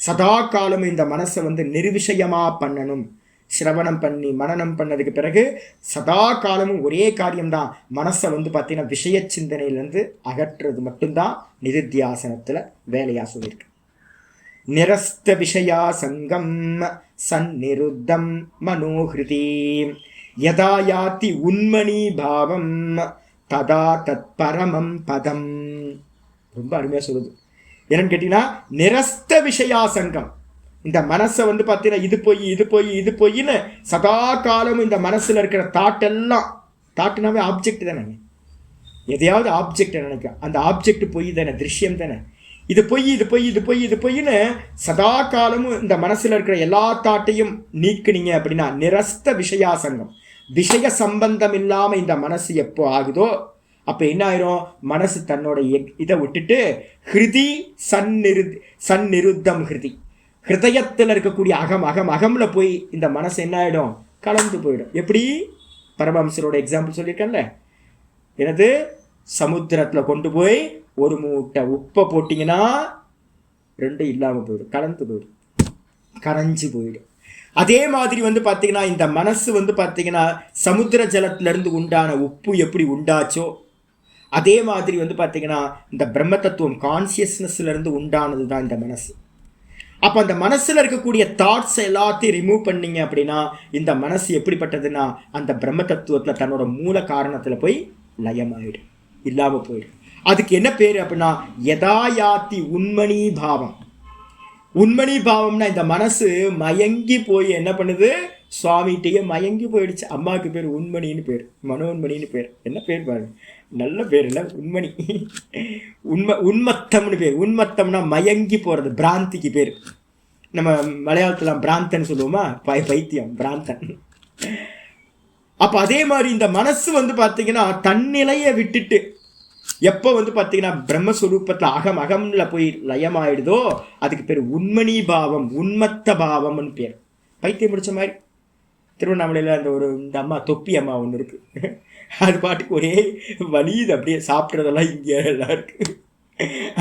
சதா காலமும் இந்த மனசை வந்து நிர்விஷயமா பண்ணணும். சிரவணம் பண்ணி மனனம் பண்ணதுக்கு பிறகு சதா காலமும் ஒரே காரியம்தான், மனசை வந்து பார்த்தீங்கன்னா விஷய சிந்தனையிலேருந்து அகற்றுறது மட்டும்தான் நிதித்தியாசனத்தில் வேலையாக சொல்லியிருக்கு. நிரஸ்த விஷயா சங்கம் சந்நிருத்தம் மனோஹிருதி யதா யாதி உன்மணி பாவம் ததா தத் பரமம் பதம். ரொம்ப அருமையாக சொல்லுது. என்னன்னு கேட்டீங்கன்னா நிரஸ்த விஷயா சங்கம். இந்த மனசை வந்து பார்த்தீங்கன்னா இது போய் இது போய் இது போயின்னு சதா காலமும் இந்த மனசில் இருக்கிற தாட் எல்லாம், தாட்டுனாவே ஆப்ஜெக்ட் தானே, எதையாவது ஆப்ஜெக்ட் நினைக்கும், அந்த ஆப்ஜெக்ட் போய் தானே, திருஷ்யம் தானே. இது பொய் இது பொய் இது பொய் இது பொய்ன்னு சதா காலமும் இந்த மனசுல இருக்கிற எல்லா தாட்டையும் நீக்குனீங்க அப்படின்னா நிரஸ்த விஷயாசங்கம், விஷய சம்பந்தம் இல்லாம இந்த மனசு எப்போ ஆகுதோ அப்ப என்ன ஆயிரும்? மனசு தன்னோட இதை விட்டுட்டு ஹிருதி சந்நிருத்தம் ஹிருதி, ஹிருதயத்தில் இருக்கக்கூடிய அகம் அகம்ல போய் இந்த மனசு என்ன ஆயிடும்? கலந்து போயிடும். எப்படி பரமஹம்சரோட எக்ஸாம்பிள் சொல்லியிருக்கேன்ல, எனது சமுத்திரத்தில் கொண்டு போய் ஒரு மூட்டை உப்பை போட்டிங்கன்னா ரெண்டும் இல்லாமல் போயிடும், கலந்து போயிடும், கரைஞ்சி போயிடும். அதே மாதிரி வந்து பார்த்தீங்கன்னா இந்த மனசு வந்து பார்த்தீங்கன்னா சமுத்திர ஜலத்திலிருந்து உண்டான உப்பு எப்படி உண்டாச்சோ அதே மாதிரி வந்து பார்த்தீங்கன்னா இந்த பிரம்ம தத்துவம் கான்சியஸ்னஸ்லேருந்து உண்டானது தான் இந்த மனசு. அப்போ அந்த மனசில் இருக்கக்கூடிய தாட்ஸ் எல்லாத்தையும் ரிமூவ் பண்ணிங்க அப்படின்னா இந்த மனசு எப்படிப்பட்டதுன்னா அந்த பிரம்ம தத்துவத்தில் தன்னோட மூல காரணத்தில் போய் லயமாயிடும், இல்லாமல் போயிடும். அதுக்கு என்ன பேர் அப்படின்னா யதாயாத்தி உண்மணி பாவம். உண்மணி பாவம்னா இந்த மனசு மயங்கி போய் என்ன பண்ணுது, சுவாமிகிட்டேயே மயங்கி போயிடுச்சு. அம்மாவுக்கு பேர் உண்மணின்னு பேர், மனோன்மணின்னு பேர். என்ன பேர் பாரு, நல்ல பேர் இல்லை, உண்மணி. உண்மத்தம்னு பேர். உண்மத்தம்னா மயங்கி போகிறது, பிராந்திக்கு பேர். நம்ம மலையாளத்தில் பிராந்தன் சொல்லுவோமா, பைத்தியம், பிராந்தன். அப்போ அதே மாதிரி இந்த மனசு வந்து பார்த்தீங்கன்னா தன்னிலையை விட்டுட்டு எப்போ வந்து பார்த்தீங்கன்னா பிரம்மஸ்வரூபத்தில் அகம்ல போய் லயமாயிடுதோ அதுக்கு பேர் உண்மணி பாவம், உண்மத்த பாவம்னு பேர். பைத்தியம் பிடிச்ச மாதிரி திருவண்ணாமலையில் அந்த இந்த அம்மா தொப்பி அம்மா ஒன்று இருக்குது, அது பாட்டுக்கு ஒரே வலியுது, அப்படியே சாப்பிட்றதெல்லாம் இங்கே எல்லாம் இருக்குது.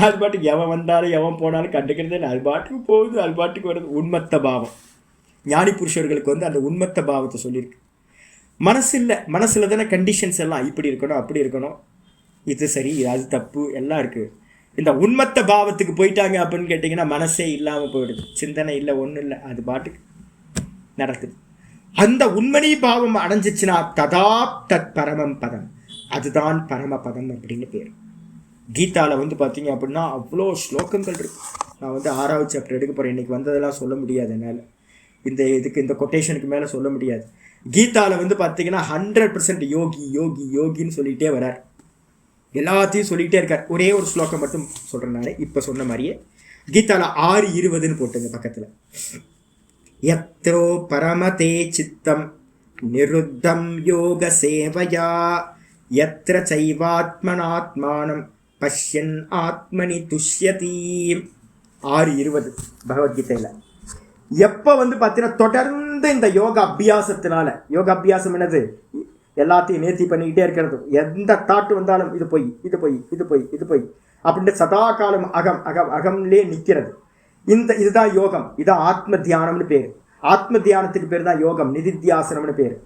அது பாட்டுக்கு எவன் வந்தாலும் எவன் போனாலும் கண்டுக்கிறதே, அது பாட்டுக்கு போகுது, அது பாட்டுக்கு வருது. உண்மத்த பாவம். ஞானி புருஷர்களுக்கு வந்து அந்த உண்மத்த பாவத்தை சொல்லியிருக்கு. மனசு இல்லை, மனசில் தானே கண்டிஷன்ஸ் எல்லாம், இப்படி இருக்கணும் அப்படி இருக்கணும், இது சரி அது தப்பு எல்லாம் இருக்குது. இந்த உண்மத்த பாவத்துக்கு போயிட்டாங்க அப்படின்னு கேட்டிங்கன்னா மனசே இல்லாமல் போயிடுது, சிந்தனை இல்லை, ஒன்றும் இல்லை, அது பாட்டுக்கு நடக்குது. அந்த உண்மணி பாவம் அடைஞ்சிச்சுன்னா ததா தத் பரமம் பதம், அதுதான் பரமபதம் அப்படின்னு பேர். கீதாவில் வந்து பார்த்தீங்க அப்படின்னா அவ்வளோ ஸ்லோகங்கள் இருக்கு. நான் வந்து 6வது சாப்டர் எடுக்க போகிறேன், இன்றைக்கி வந்ததெல்லாம் சொல்ல முடியாது என்னால், இந்த கொட்டேஷனுக்கு மேலே சொல்ல முடியாது. கீதாவில் வந்து பார்த்தீங்கன்னா 100% யோகி யோகி யோகின்னு சொல்லிகிட்டே வரார், எல்லாத்தையும் சொல்லிகிட்டே இருக்கார். ஒரே ஒரு ஸ்லோகம் மட்டும் சொல்கிறேன் நான், இப்போ சொன்ன மாதிரியே கீதாவில் 6:20 போட்டுங்க பக்கத்தில். யத்ரோ பரமதே சித்தம் நிருத்தம் யோக சேவையா யத்ர சைவாத்மனாத்மானம் பஷ்யன் ஆத்மனி துஷ்யதி. 6:20 பகவத்கீதையில். எப்போ வந்து பார்த்தீங்கன்னா தொடர்ந்து இந்த யோக அபியாசத்தினால, யோக அபியாசம் என்னது, எல்லாத்தையும் நேர்த்தி பண்ணிக்கிட்டே இருக்கிறது. எந்த தாட்டு வந்தாலும் இது போய் இது போய் இது போய் இது போய் அப்படின்ட்டு சதா காலம் அகம் அகம் அகம்லே நிற்கிறது. இதுதான் யோகம், இதான் ஆத்ம தியானம்னு பேர். ஆத்ம தியானத்துக்கு பேர் தான் யோகம், நிதித்தியாசனம்னு பேர்.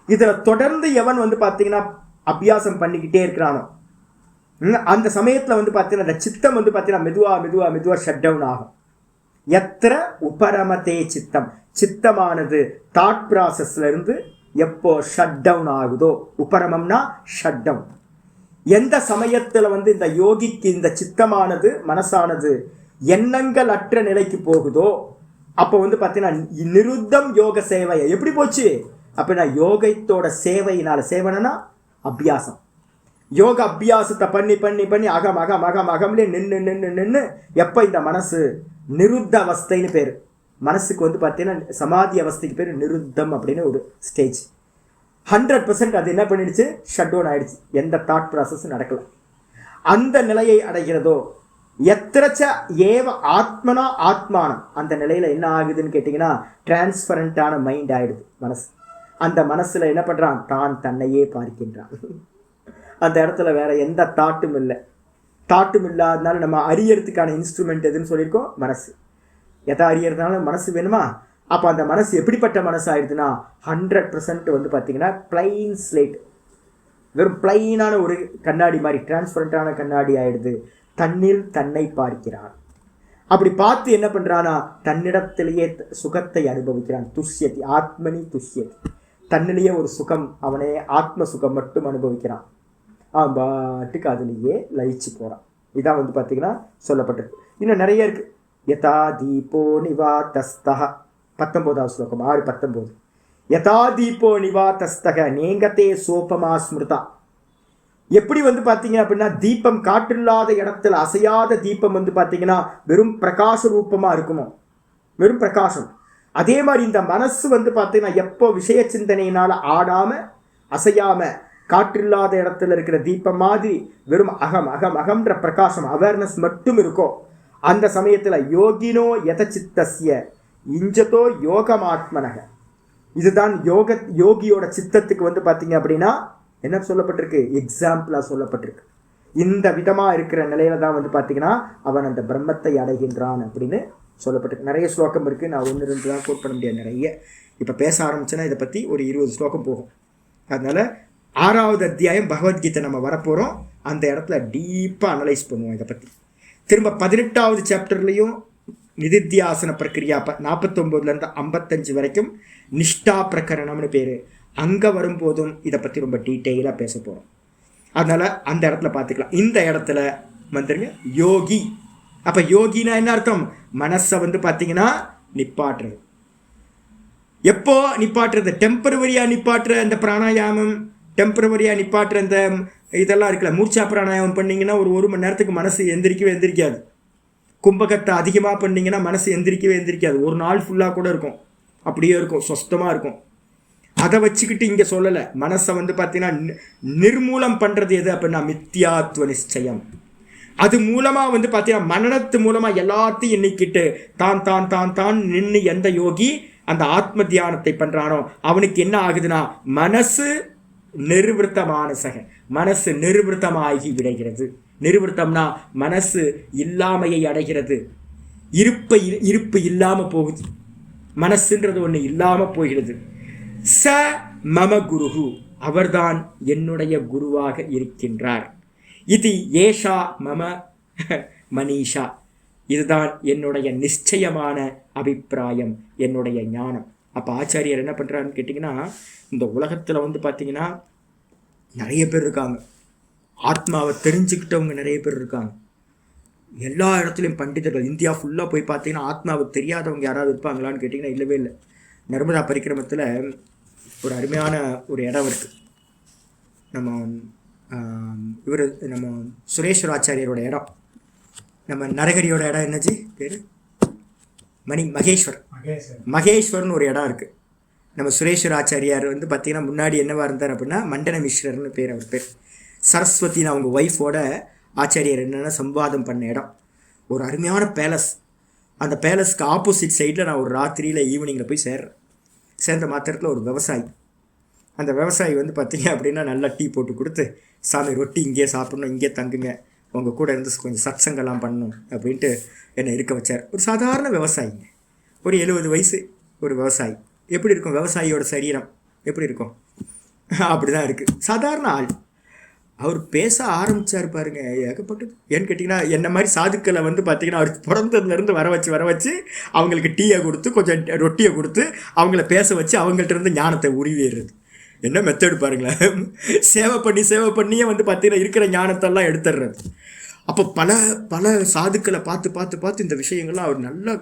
இதில் தொடர்ந்து எவன் வந்து பார்த்தீங்கன்னா அபியாசம் பண்ணிக்கிட்டே இருக்கிறானோ அந்த சமயத்தில் வந்து பார்த்தீங்கன்னா இந்த சித்தம் வந்து பார்த்தீங்கன்னா மெதுவாக மெதுவாக மெதுவாக ஷட் டவுன் ஆகும். எத்திர உபரமதே சித்தம், சித்தமானது தாட் ப்ராசஸ்ல இருந்து எப்போ ஷட் டவுன் ஆகுதோ, உபரமம்னா ஷட் டவுன். எந்த சமயத்தில் வந்து இந்த யோகிக்கு இந்த சித்தமானது மனசானது எண்ணங்கள் அற்ற நிலைக்கு போகுதோ அப்போ வந்து பார்த்தீங்கன்னா நிருத்தம் யோக சேவையை எப்படி போச்சு அப்படின்னா யோகத்தோட சேவையினால, சேவனா அபியாசம், யோக அபியாசத்தை பண்ணி பண்ணி பண்ணி அகம் அகம் அகம் அகம்லே நின்று நின்று நின்று எப்போ இந்த மனசு நிருத்த அவஸ்தைன்னு பேர். மனசுக்கு வந்து பார்த்தீங்கன்னா சமாதி அவஸ்தைக்கு பேர் நிருத்தம் அப்படின்னு ஒரு ஸ்டேஜ். 100% அது என்ன பண்ணிடுச்சு, ஷட் டவுன் ஆயிடுச்சு, எந்த தாட் ப்ராசஸும் நடக்கல. அந்த நிலையை அடைகிறதோ எத்திரச்ச ஏவ ஆத்மனா ஆத்மானம், அந்த நிலையில் என்ன ஆகுதுன்னு கேட்டிங்கன்னா டிரான்ஸ்பரண்டான மைண்ட் ஆகிடுது மனசு. அந்த மனசில் என்ன பண்ணுறான், தான் தன்னையே பார்க்கின்றான். அந்த இடத்துல வேற எந்த தாட்டும் இல்லை. தாட்டும் இல்லாதனால நம்ம அறியறதுக்கான இன்ஸ்ட்ருமெண்ட் எதுன்னு சொல்லியிருக்கோம், மனசு. எதை அறியறதுனால மனசு வேணுமா? அப்போ அந்த மனசு எப்படிப்பட்ட மனசு ஆயிடுதுன்னா 100% வந்து பார்த்தீங்கன்னா பிளைன் ஸ்லேட், வெறும் பிளைனான ஒரு கண்ணாடி மாதிரி, டிரான்ஸ்பரண்டான கண்ணாடி ஆயிடுது. தன்னில் தன்னை பார்க்கிறான். அப்படி பார்த்து என்ன பண்ணுறானா தன்னிடத்திலேயே சுகத்தை அனுபவிக்கிறான். துஷ்யதி ஆத்மனி துஷ்யதி, தன்னிலேயே ஒரு சுகம், அவனே ஆத்ம சுகம் மட்டும் அனுபவிக்கிறான். அவன் பாட்டுக்கு அதுலேயே லயிச்சு போகிறான். இதான் வந்து பார்த்தீங்கன்னா சொல்லப்பட்டிருக்கு. இன்னும் நிறைய இருக்குது. யதா தீபோ நிவாதஸ்தஹ 19வது ஸ்லோகம் 6:19. யதா தீபோ நிவாதஸ்தக நேங்கத்தே சோபமா ஸ்மிருதா. எப்படி வந்து பார்த்தீங்க அப்படின்னா தீபம் காற்றில்லாத இடத்துல அசையாத தீபம் வந்து பார்த்தீங்கன்னா வெறும் பிரகாச ரூபமாக இருக்குமோ, வெறும் பிரகாசம். அதே மாதிரி இந்த மனசு வந்து பார்த்தீங்கன்னா எப்போ விஷய சிந்தனையினால் ஆடாமல் அசையாமல் காற்றில்லாத இடத்துல இருக்கிற தீபம் மாதிரி வெறும் அகம் அகம் அகம்ன்ற பிரகாசம் அவேர்னஸ் மட்டும் இருக்கோ அந்த சமயத்தில் யோகினோ யத சித்தஸ்ய இஞ்சதோ யோகமாத்மனக. இதுதான் யோகியோட சித்தத்துக்கு வந்து பார்த்தீங்க அப்படின்னா என்ன சொல்லப்பட்டிருக்கு, எக்ஸாம்பிளா சொல்லப்பட்டிருக்கு. இந்த விதமா இருக்கிற நிலையில தான் வந்து பார்த்தீங்கன்னா அவன் அந்த பிரம்மத்தை அடைகின்றான் அப்படின்னு சொல்லப்பட்டிருக்கு. நிறைய ஸ்லோகம் இருக்கு, நான் 1-2 தான் கோட் பண்ண முடியாது, நிறைய. இப்போ பேச ஆரம்பிச்சேன்னா இதை பற்றி ஒரு 20 ஸ்லோகம் போகும். அதனால 6வது அத்தியாயம் பகவத்கீதை நம்ம வரப்போகிறோம். அந்த இடத்துல டீப்பாக அனலைஸ் பண்ணுவோம் இதை பற்றி. திரும்ப 18வது சாப்டர்லையும் நிதித்தியாசன பிரக்கிரியா 49லேருந்து 55 வரைக்கும் நிஷ்டா பிரகரணம்னு பேர். அங்கே வரும்போதும் இதை பற்றி ரொம்ப டீட்டெயிலாக பேச போகிறோம். அதனால் அந்த இடத்துல பார்த்துக்கலாம். இந்த இடத்துல வந்துருங்க யோகி. அப்போ யோகினா என்ன அர்த்தம், மனசை வந்து பார்த்தீங்கன்னா நிப்பாட்டுறது. எப்போ நிப்பாட்டுறது, டெம்பரவரியாக நிப்பாட்டுற அந்த பிராணாயாமம், டெம்பரவரியாக நிப்பாட்டுற இந்த இதெல்லாம் இருக்குல்ல, மூர்ச்சா பிராணாயாமம் பண்ணிங்கன்னா ஒரு மணி நேரத்துக்கு மனசு எந்திரிக்காது. கும்பகத்தை அதிகமாக பண்ணிங்கன்னா மனசு எந்திரிக்காது. ஒரு நாள் ஃபுல்லாக கூட இருக்கும், அப்படியே இருக்கும், சொஸ்தமாக இருக்கும். அதை வச்சுக்கிட்டு இங்கே சொல்லலை. மனசை வந்து பார்த்தீங்கன்னா நிர்மூலம் பண்ணுறது எது அப்படின்னா மித்யாத்வ நிச்சயம். அது மூலமாக வந்து பார்த்தீங்கன்னா மனநத்து மூலமாக எல்லாத்தையும் எண்ணிக்கிட்டு தான் தான் தான் தான் நின்று எந்த யோகி அந்த ஆத்ம தியானத்தை பண்ணுறானோ அவனுக்கு என்ன ஆகுதுன்னா மனசு மனசு நிர்வൃத்தமாகி விடுகிறது. நிர்வൃத்தம்னா மனசு இல்லாமையை அடைகிறது. இருப்பு இல்லாமல் போகுது. மனசுன்றது ஒன்று இல்லாமல் போகிறது. ச மம குருஹு, அவர்தான் என்னுடைய குருவாக இருக்கின்றார். இது ஏஷா மம மனிஷா, இதுதான் என்னுடைய நிச்சயமான அபிப்பிராயம், என்னுடைய ஞானம். அப்போ ஆச்சாரியர் என்ன பண்ணுறாருன்னு கேட்டிங்கன்னா, இந்த உலகத்தில் வந்து பார்த்தீங்கன்னா நிறைய பேர் இருக்காங்க, ஆத்மாவை தெரிஞ்சுக்கிட்டவங்க நிறைய பேர் இருக்காங்க. எல்லா இடத்துலையும் பண்டிதர்கள், இந்தியா ஃபுல்லாக போய் பார்த்தீங்கன்னா ஆத்மாவை தெரியாதவங்க யாராவது இருப்பாங்களான்னு கேட்டிங்கன்னா இல்லவே இல்லை. நர்மதா பரிக்கிரமத்தில் ஒரு அருமையான ஒரு இடம் இருக்குது. நம்ம சுரேஸ்வர ஆச்சாரியரோட இடம், நம்ம நரகரியோட இடம் என்னச்சு பேர், மகேஸ்வர்னு ஒரு இடம் இருக்குது. நம்ம சுரேஸ்வர ஆச்சாரியார் வந்து பார்த்திங்கன்னா முன்னாடி என்னவா இருந்தார் அப்படின்னா மண்டன மிஸ்ரர்னு பேர். அவர் பேர் சரஸ்வதினு அவங்க ஒய்ஃபோட ஆச்சாரியார் என்னென்னா சம்வாதம் பண்ண இடம். ஒரு அருமையான பேலஸ். அந்த பேலஸ்க்கு ஆப்போசிட் சைடில் நான் ஒரு ராத்திரியில் ஈவினிங்கில் போய் சேர்ந்த மாத்திரத்தில் ஒரு விவசாயி. அந்த விவசாயி வந்து பார்த்தீங்க அப்படின்னா நல்லா டீ போட்டு கொடுத்து, சாமி ரொட்டி இங்கேயே சாப்பிட்ணும், இங்கேயே தங்குங்க, உங்கள் கூட இருந்து கொஞ்சம் சத்சங்கெல்லாம் பண்ணணும் அப்படின்ட்டு என்னை இருக்க வச்சார். ஒரு சாதாரண விவசாயிங்க, ஒரு 70 வயசு ஒரு விவசாயி. எப்படி இருக்கும் விவசாயியோட சரீரம், எப்படி இருக்கும்? அப்படி தான் இருக்குது, சாதாரண ஆள். அவர் பேச ஆரம்பித்தார் பாருங்க, ஏகப்பட்டது. ஏன்னு கேட்டிங்கன்னா என்ன மாதிரி சாதுக்களை வந்து பார்த்திங்கன்னா அவர் பிறந்ததுலேருந்து வர வச்சு அவங்களுக்கு டீயை கொடுத்து கொஞ்சம் ரொட்டியை கொடுத்து அவங்கள பேச வச்சு அவங்கள்ட்ட இருந்து ஞானத்தை உருவிடுறது. என்ன மெத்தடு பாருங்களேன். சேவை பண்ணியே வந்து பார்த்திங்கன்னா இருக்கிற ஞானத்தெல்லாம் எடுத்துடுறது. அப்போ பல சாதுக்களை பார்த்து இந்த விஷயங்கள்லாம் அவர் நல்லா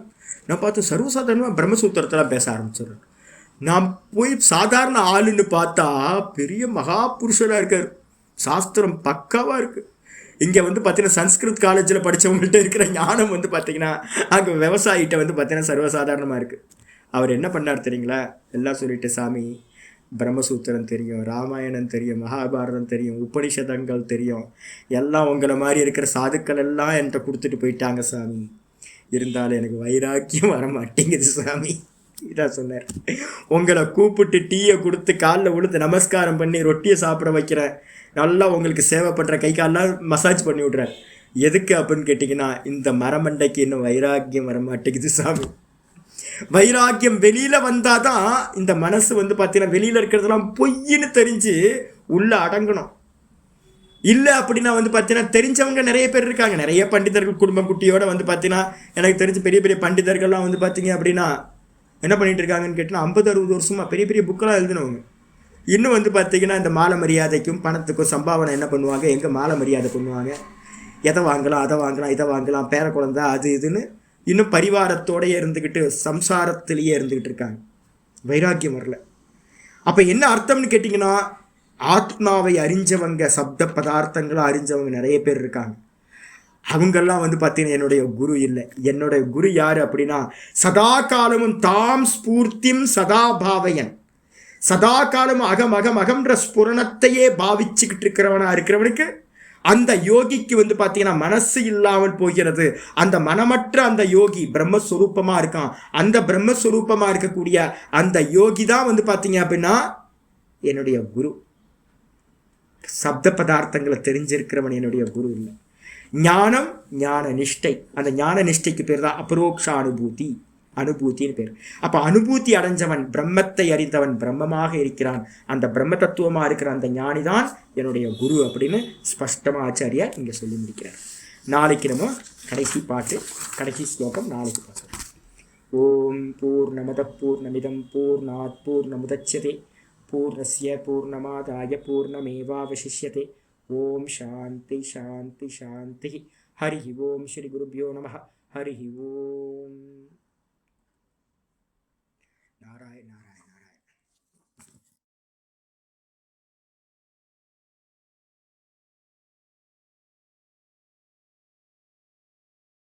நான் பார்த்து சர்வசாதாரணமாக பிரம்மசூத்திரத்தெல்லாம் பேச ஆரம்பிச்சிடுறேன். நான் போய் சாதாரண ஆளுன்னு பார்த்தா பெரிய மகா புருஷராக இருக்கார். சாஸ்திரம் பக்காவாக இருக்குது. இங்கே வந்து பார்த்தீங்கன்னா சன்ஸ்கிருத் காலேஜில் படித்தவங்கள்ட்ட இருக்கிற ஞானம் வந்து பார்த்திங்கன்னா அங்கே விவசாயிகிட்ட வந்து பார்த்திங்கன்னா சர்வசாதாரணமாக இருக்குது. அவர் என்ன பண்ணார் தெரியுங்களா? எல்லாம் சொல்லிட்டு, சாமி பிரம்மசூத்திரம் தெரியும், ராமாயணம் தெரியும், மகாபாரதம் தெரியும், உபனிஷதங்கள் தெரியும், எல்லாம் உங்களை மாதிரி இருக்கிற சாதுக்கள் எல்லாம் என்கிட்ட கொடுத்துட்டு போயிட்டாங்க சாமி. இருந்தாலும் எனக்கு வைராக்கியம் வர மாட்டேங்குது சாமி. இதான் சொன்னார். உங்களை கூப்பிட்டு டீயை கொடுத்து காலில் விழுந்து நமஸ்காரம் பண்ணி ரொட்டியை சாப்பிட வைக்கிறேன், நல்லா உங்களுக்கு சேவை பண்ணுற, கை காலெலாம் மசாஜ் பண்ணி விட்றார். எதுக்கு அப்படின்னு கேட்டிங்கன்னா இந்த மரமண்டைக்கு இன்னும் வைராக்கியம் வர மாட்டேங்குது சாமி. வைராக்கியம் வெளியில் வந்தால் தான் இந்த மனசு வந்து பார்த்தீங்கன்னா வெளியில் இருக்கிறதெல்லாம் பொய்ன்னு தெரிஞ்சு உள்ளே அடங்கணும். இல்லை அப்படின்னா வந்து பார்த்தீங்கன்னா தெரிஞ்சவங்க நிறைய பேர் இருக்காங்க, நிறைய பண்டிதர்கள் குடும்ப குட்டியோடு வந்து பார்த்தீங்கன்னா எனக்கு தெரிஞ்ச பெரிய பெரிய பண்டிதர்கள்லாம் வந்து பார்த்தீங்க அப்படின்னா என்ன பண்ணிகிட்டு இருக்காங்கன்னு கேட்டிங்கன்னா 50-60 வருஷமாக பெரிய பெரிய புக்கெல்லாம் எழுதினவங்க. இன்னும் வந்து பார்த்திங்கன்னா இந்த மாலை மரியாதைக்கும் பணத்துக்கும் சம்பாவனை என்ன பண்ணுவாங்க, எங்கே மாலை மரியாதை பண்ணுவாங்க, எதை வாங்கலாம் அதை வாங்கலாம் இதை வாங்கலாம், பேர குழந்தை அது இதுன்னு இன்னும் பரிவாரத்தோடையே இருந்துக்கிட்டு சம்சாரத்திலேயே இருந்துக்கிட்டு இருக்காங்க. வைராக்கியம் வரல. அப்போ என்ன அர்த்தம்னு கேட்டிங்கன்னா ஆத்மாவை அறிஞ்சவங்க, சப்த பதார்த்தங்களை அறிஞ்சவங்க நிறைய பேர் இருக்காங்க. அவங்கெல்லாம் வந்து பார்த்தீங்கன்னா என்னுடைய குரு இல்லை. என்னுடைய குரு யார் அப்படின்னா சதா காலமும் தாம் ஸ்பூர்த்திம் சதா பாவையன், சதா காலமும் அகம் அகம் அகம்ன்ற ஸ்புரணத்தையே பாவிச்சுக்கிட்டு இருக்கிறவனா இருக்கிறவனுக்கு அந்த யோகிக்கு வந்து பார்த்தீங்கன்னா மனசு இல்லாமல் போகிறது. அந்த மனமற்ற அந்த யோகி பிரம்மஸ்வரூபமாக இருக்கான். அந்த பிரம்மஸ்வரூபமாக இருக்கக்கூடிய அந்த யோகி தான் வந்து பார்த்தீங்க அப்படின்னா என்னுடைய குரு. சப்த பதார்த்தங்களை தெரிஞ்சிருக்கிறவன் என்னுடைய குரு இல்லை. ஞானம் ஞான நிஷ்டை, அந்த ஞான நிஷ்டைக்கு பேர் தான் அபரோக்ஷ அனுபூதி, அனுபூத்தின்னு பேர். அப்போ அனுபூதி அடைஞ்சவன், பிரம்மத்தை அறிந்தவன் பிரம்மமாக இருக்கிறான். அந்த பிரம்ம தத்துவமாக இருக்கிற அந்த ஞானிதான் என்னுடைய குரு அப்படின்னு ஸ்பஷ்டமாக ஆச்சாரியார் இங்கே சொல்லி முடிக்கிறார். நாளைக்கு நம்ம கடைசி பாட்டு, கடைசி ஸ்லோகம் நாளைக்கு பார்க்கலாம். ஓம் பூர்ணமத பூர்ணமிதம் பூர்ணாத் பூர்ணமுதச்யதே பூர்ணஸ்ய பூர்ணமாதாய பூர்ணமேவாவசிஷ்யதே. ஓம் சாந்தி சாந்தி சாந்தி. ஹரி ஓம் ஸ்ரீ குருப்யோ நமः. ஹரி ஓம்.